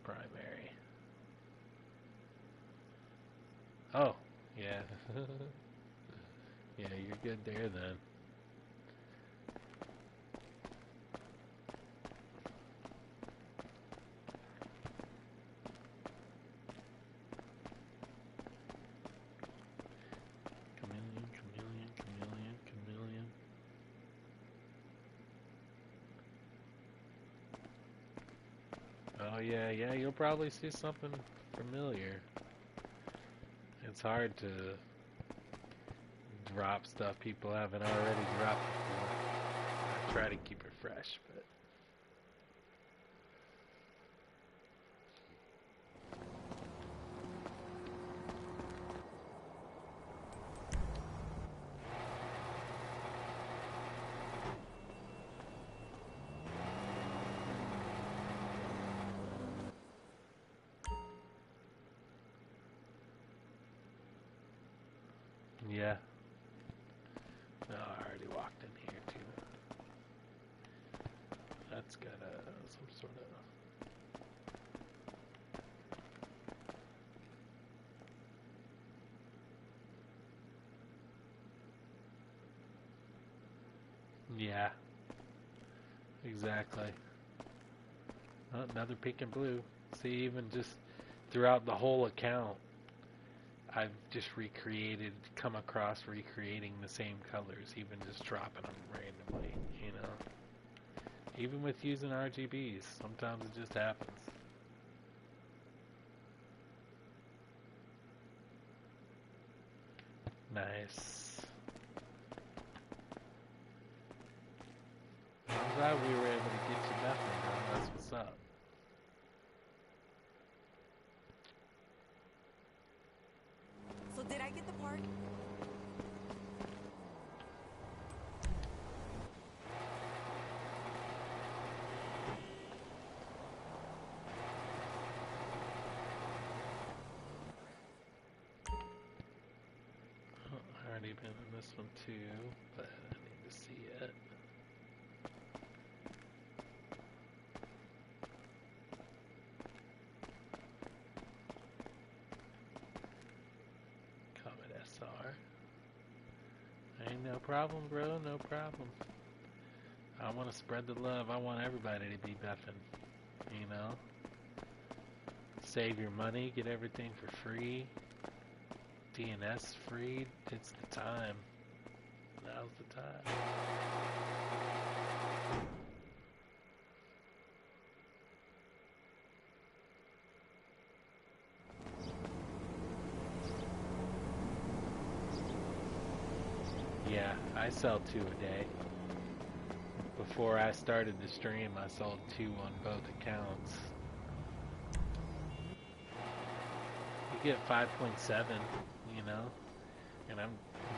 primary. Oh, yeah. Yeah, you're good there then. Chameleon. Oh yeah, you'll probably see something familiar. It's hard to drop stuff people haven't already dropped before. I try to keep it fresh, but yeah. No, I already walked in here too. That's got some sort of. Yeah. Exactly. Oh, another pink and blue. See, even just throughout the whole account, I've just come across recreating the same colors, even just dropping them randomly, you know. Even with using RGBs, sometimes it just happens. Nice. glad we were able to get you nothing, bro. That's what's up.
So did I get the part?
I already been in this one too, but I need to see it. Comet SR. Ain't no problem, bro, no problem. I want to spread the love. I want everybody to be BEFFing, you know? Save your money, get everything for free. DNS free. It's the time. Now's the time. Yeah, I sell 2 a day. Before I started the stream, I sold 2 on both accounts. You get 5.7, you know, and I've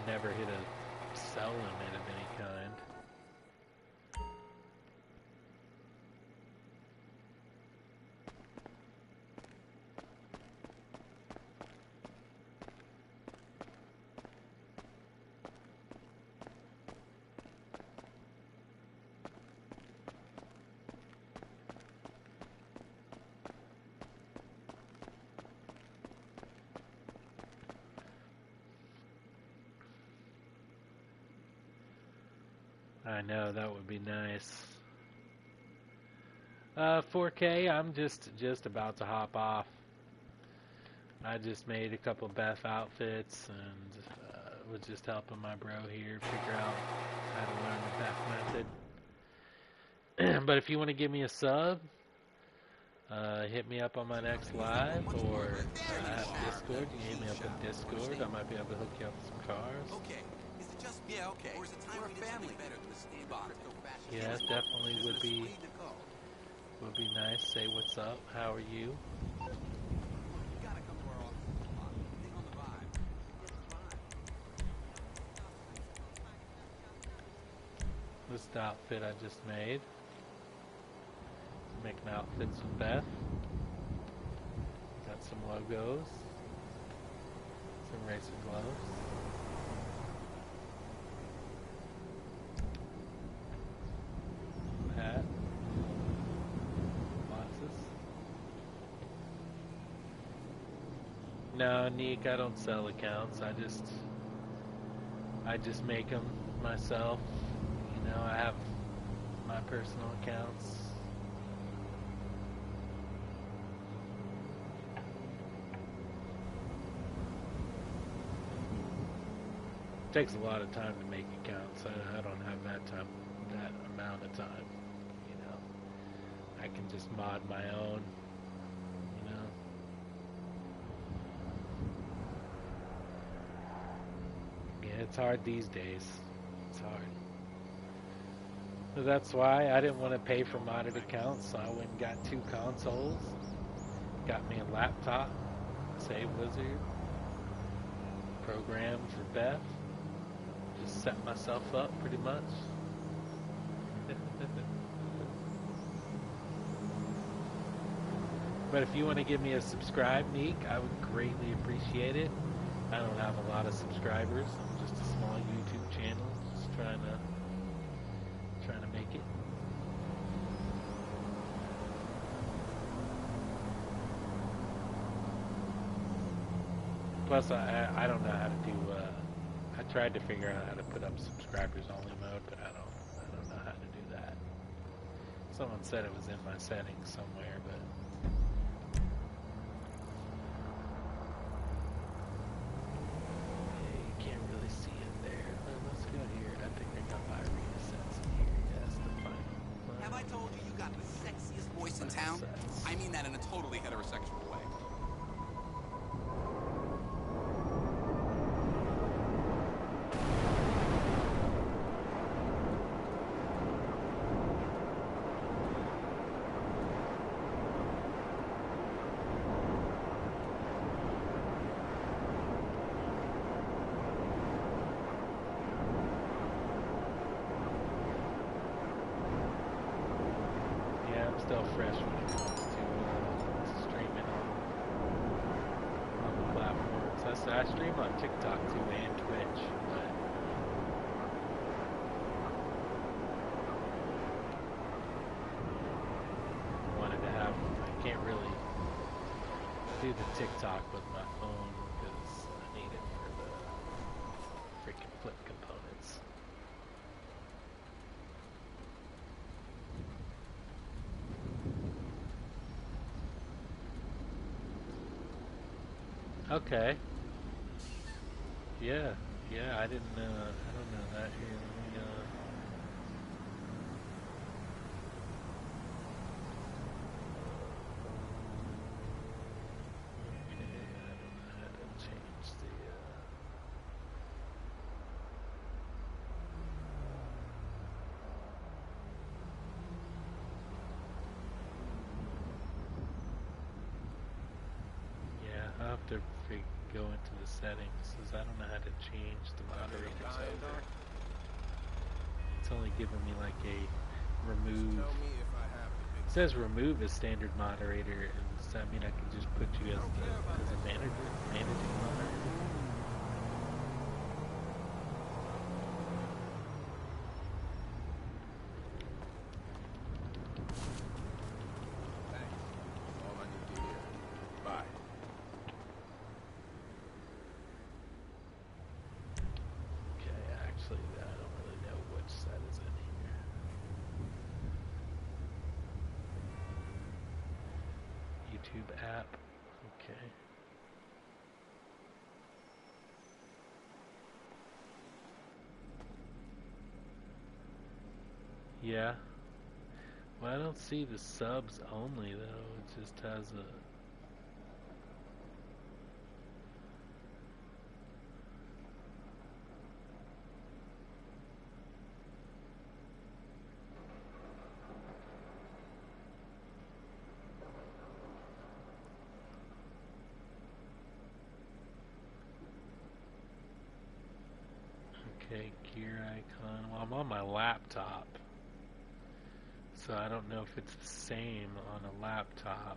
never hit a sell limit of any kind. I know, that would be nice. 4K, I'm just about to hop off. I just made a couple BEFF outfits and was just helping my bro here figure out how to learn the BEFF method. But if you want to give me a sub, hit me up on my next live, or I have Discord. You can hit me up on Discord. I might be able to hook you up with some cars.
Okay. Is it just me? Yeah, okay. Or is it time we're family better to stand on?
Yeah, definitely would be nice. Say what's up. How are you?
You gotta come to our office. Come on. Think on the vibe.
This is the outfit I just made. Making outfits with BEFF. Got some logos. Some racing gloves. Hat. Boxes. No, Neek, I don't sell accounts. I just make them myself. You know, I have my personal accounts. It takes a lot of time to make accounts. I don't have that amount of time, you know. I can just mod my own, you know. Yeah, it's hard these days. It's hard. So that's why I didn't want to pay for modded accounts, so I went and got 2 consoles. Got me a laptop, Save Wizard, program for BEFF. Just set myself up pretty much. But if you want to give me a subscribe, Neek, I would greatly appreciate it. I don't have a lot of subscribers. I'm just a small YouTube channel, just trying to make it. Plus, I don't know how to do. I tried to figure out how to put up subscribers only mode, but I don't know how to do that. Someone said it was in my settings somewhere, but yeah, you can't really see it there. Let's go here. I think I got my arena sets in here. Yes, the final.
Have I told you you got the sexiest voice in town?
Sets.
I mean that in a totally heterosexual way.
fresh when it comes to streaming on the platforms. I stream on TikTok too and Twitch, but I can't really do the TikTok with my phone because I need it for the freaking flip components. Okay. Yeah, I don't know that here. Let me, I'll have to go into the settings, because I don't know how to change the moderators over. It's only giving me like a remove. It says remove as standard moderator, and does that mean I can just put you as a managing moderator? App. Okay. Yeah. Well, I don't see the subs only though. It just has a gear icon. Well, I'm on my laptop, so I don't know if it's the same on a laptop.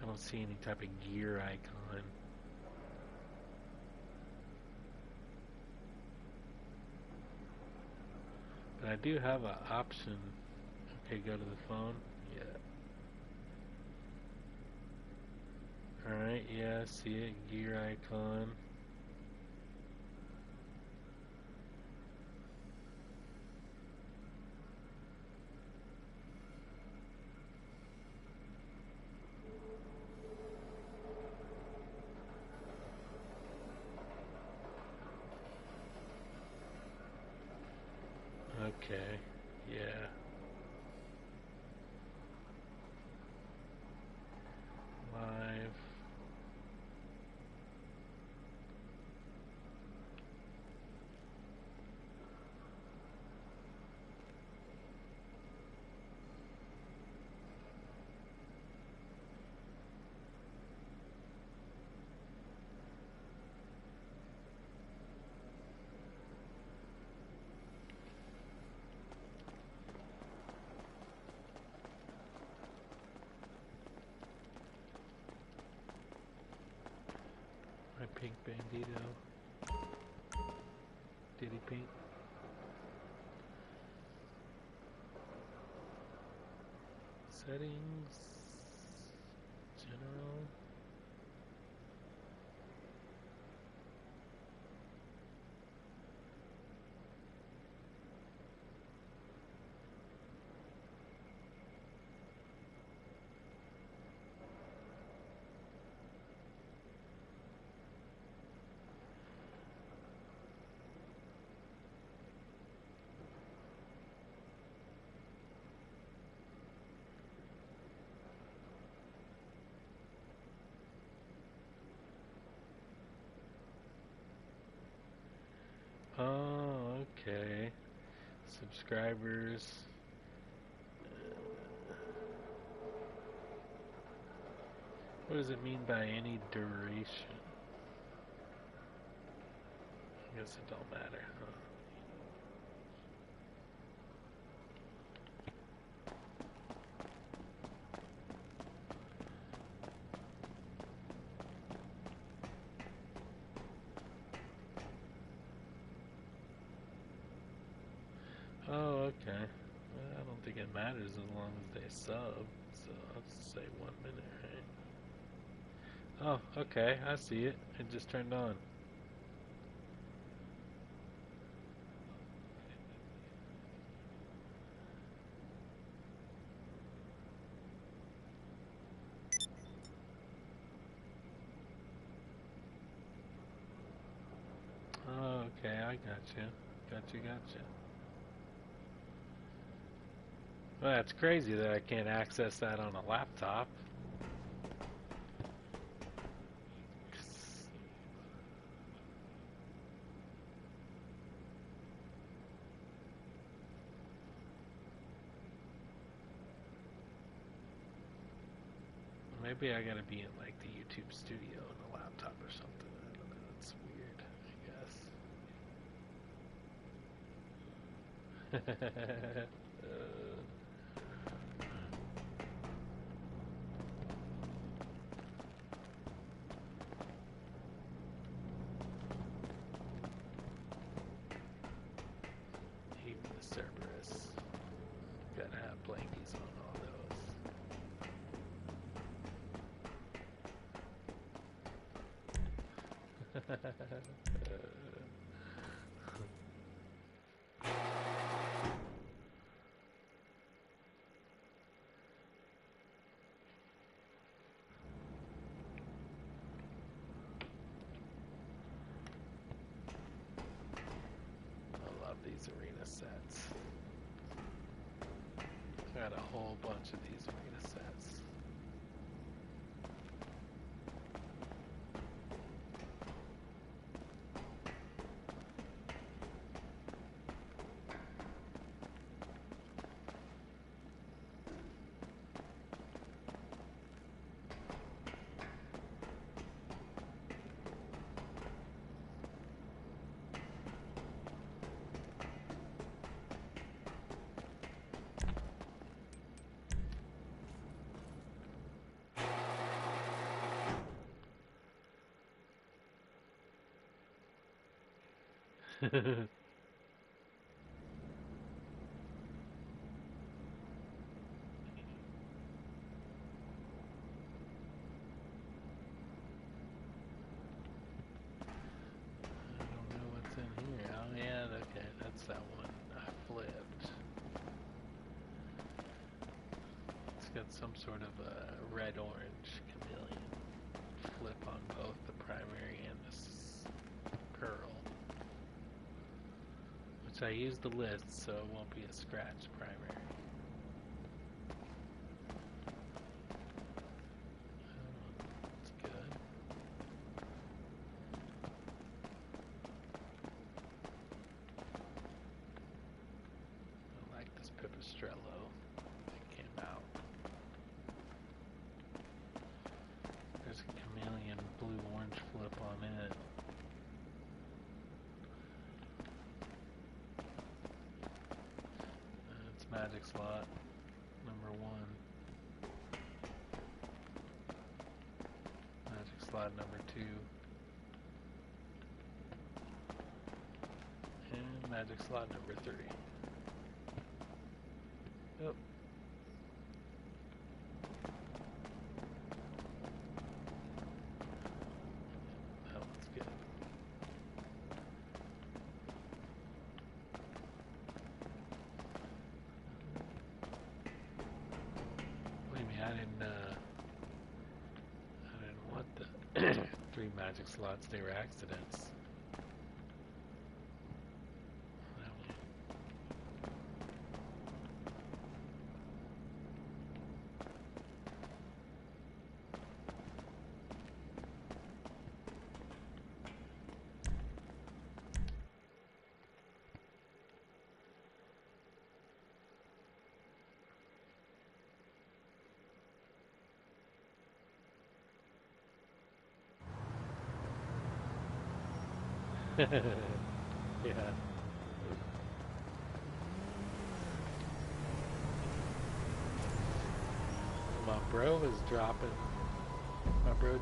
I don't see any type of gear icon. But I do have an option. Okay, go to the phone. Yeah. Alright, yeah, I see it. Gear icon. Okay, yeah. Live. Pink Bandito. Diddy Pink. Settings. General. Oh, okay. Subscribers. What does it mean by any duration? I guess it don't matter, huh? okay. Well, I don't think it matters as long as they sub. So I'll just say 1 minute, right? Oh, okay. I see it. It just turned on. Oh, okay. I gotcha. Gotcha. Well, that's crazy that I can't access that on a laptop. Maybe I gotta be in like the YouTube studio on a laptop or something. I don't know. That's weird, I guess. Even the Cerberus. Gotta have blankies on all those. I love these arena sets. Got a whole bunch of these arena sets. I don't know what's in here. Oh yeah, okay, that's that one I flipped. It's got some sort of a red-orange chameleon flip on both the primary and the curl. Which I used the list, so it won't be a scratch primary. That's good. I like this Pipistrello that came out. There's a chameleon blue-orange flip on it. Magic slot number 1. Magic slot number 2. And magic slot number 3. Yep. That one's good. I didn't want the 3 magic slots, they were accidents. Yeah. My bro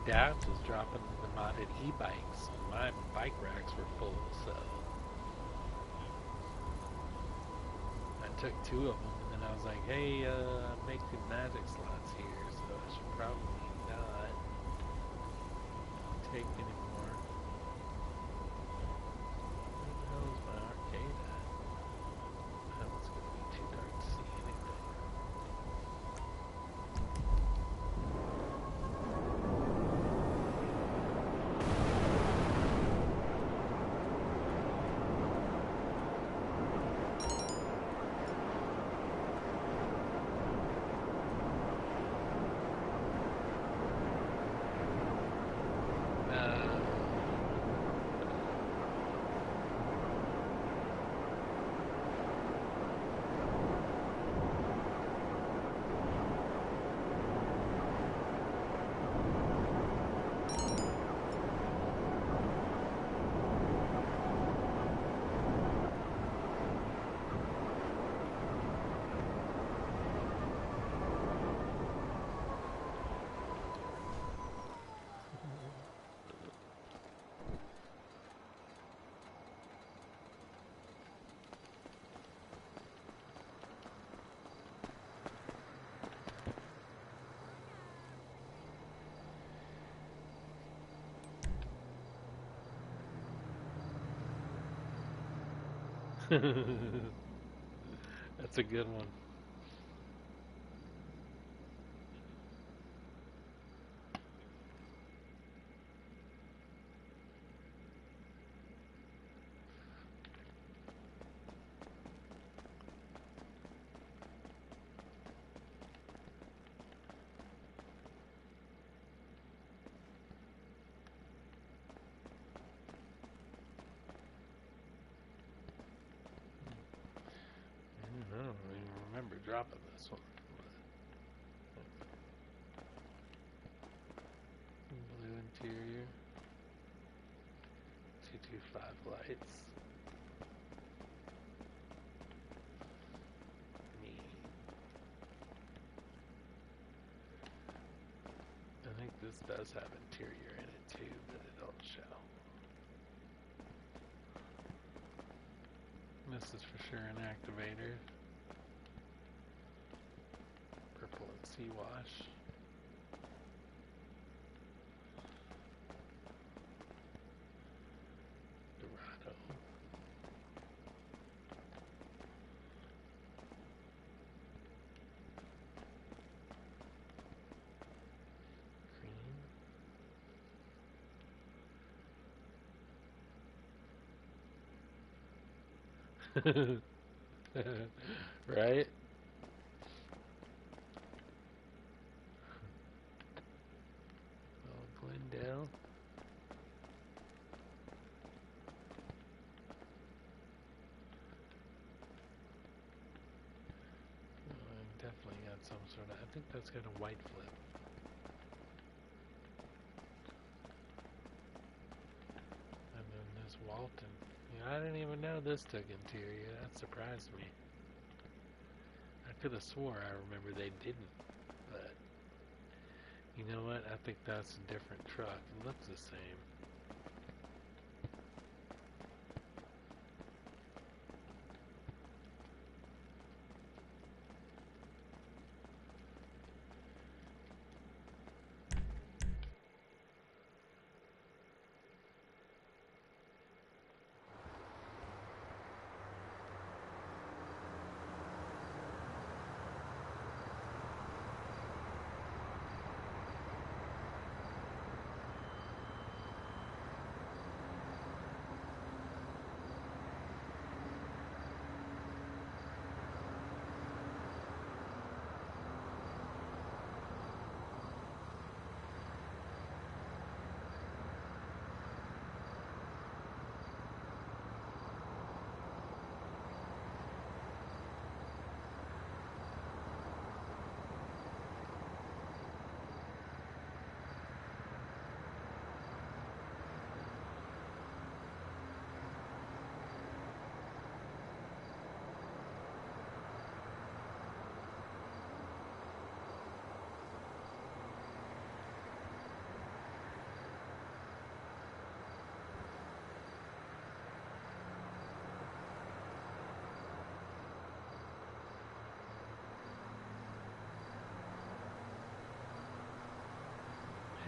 Dabs was dropping the modded e-bikes. My bike racks were full, so I took 2 of them, and then I was like, hey, I'm making magic slots here, so I should probably not take any more. Where the hell is my arcade at? That one's gonna be too dark to see anything. That's a good one. I don't even remember dropping this one. Blue interior. 225 lights. Neat. I think this does have interior in it too, but it don't show. This is for sure an activator. Purple and sea wash. Dorado. Green. Right? Glendale. Definitely got some sort of, I think that's got a white flip. And then this Walton. I didn't even know this took interior. That surprised me. I could have swore I remember they didn't, but you know what? I think that's a different truck. It looks the same.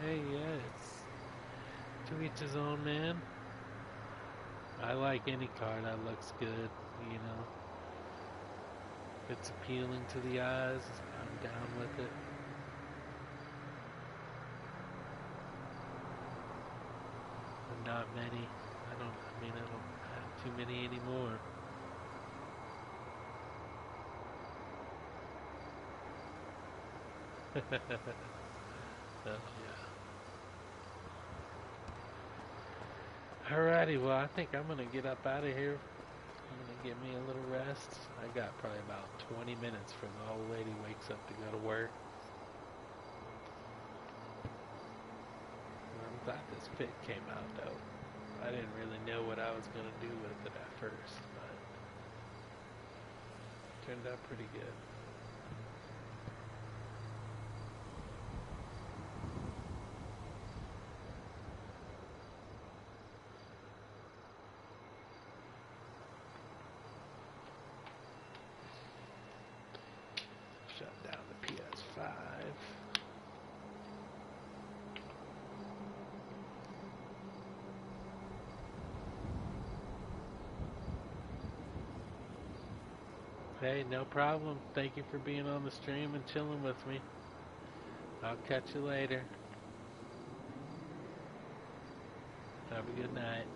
Hey, yeah, it's to each his own, man. I like any car that looks good, you know. If it's appealing to the eyes, I'm down with it. But not many. I don't have too many anymore. Oh, yeah. Alrighty, well, I think I'm gonna get up out of here. I'm gonna get me a little rest. I got probably about 20 minutes before the old lady wakes up to go to work. I'm glad this fit came out, though. I didn't really know what I was gonna do with it at first, but it turned out pretty good. Shut down the PS5. Hey, no problem. Thank you for being on the stream and chilling with me. I'll catch you later. Have a good night.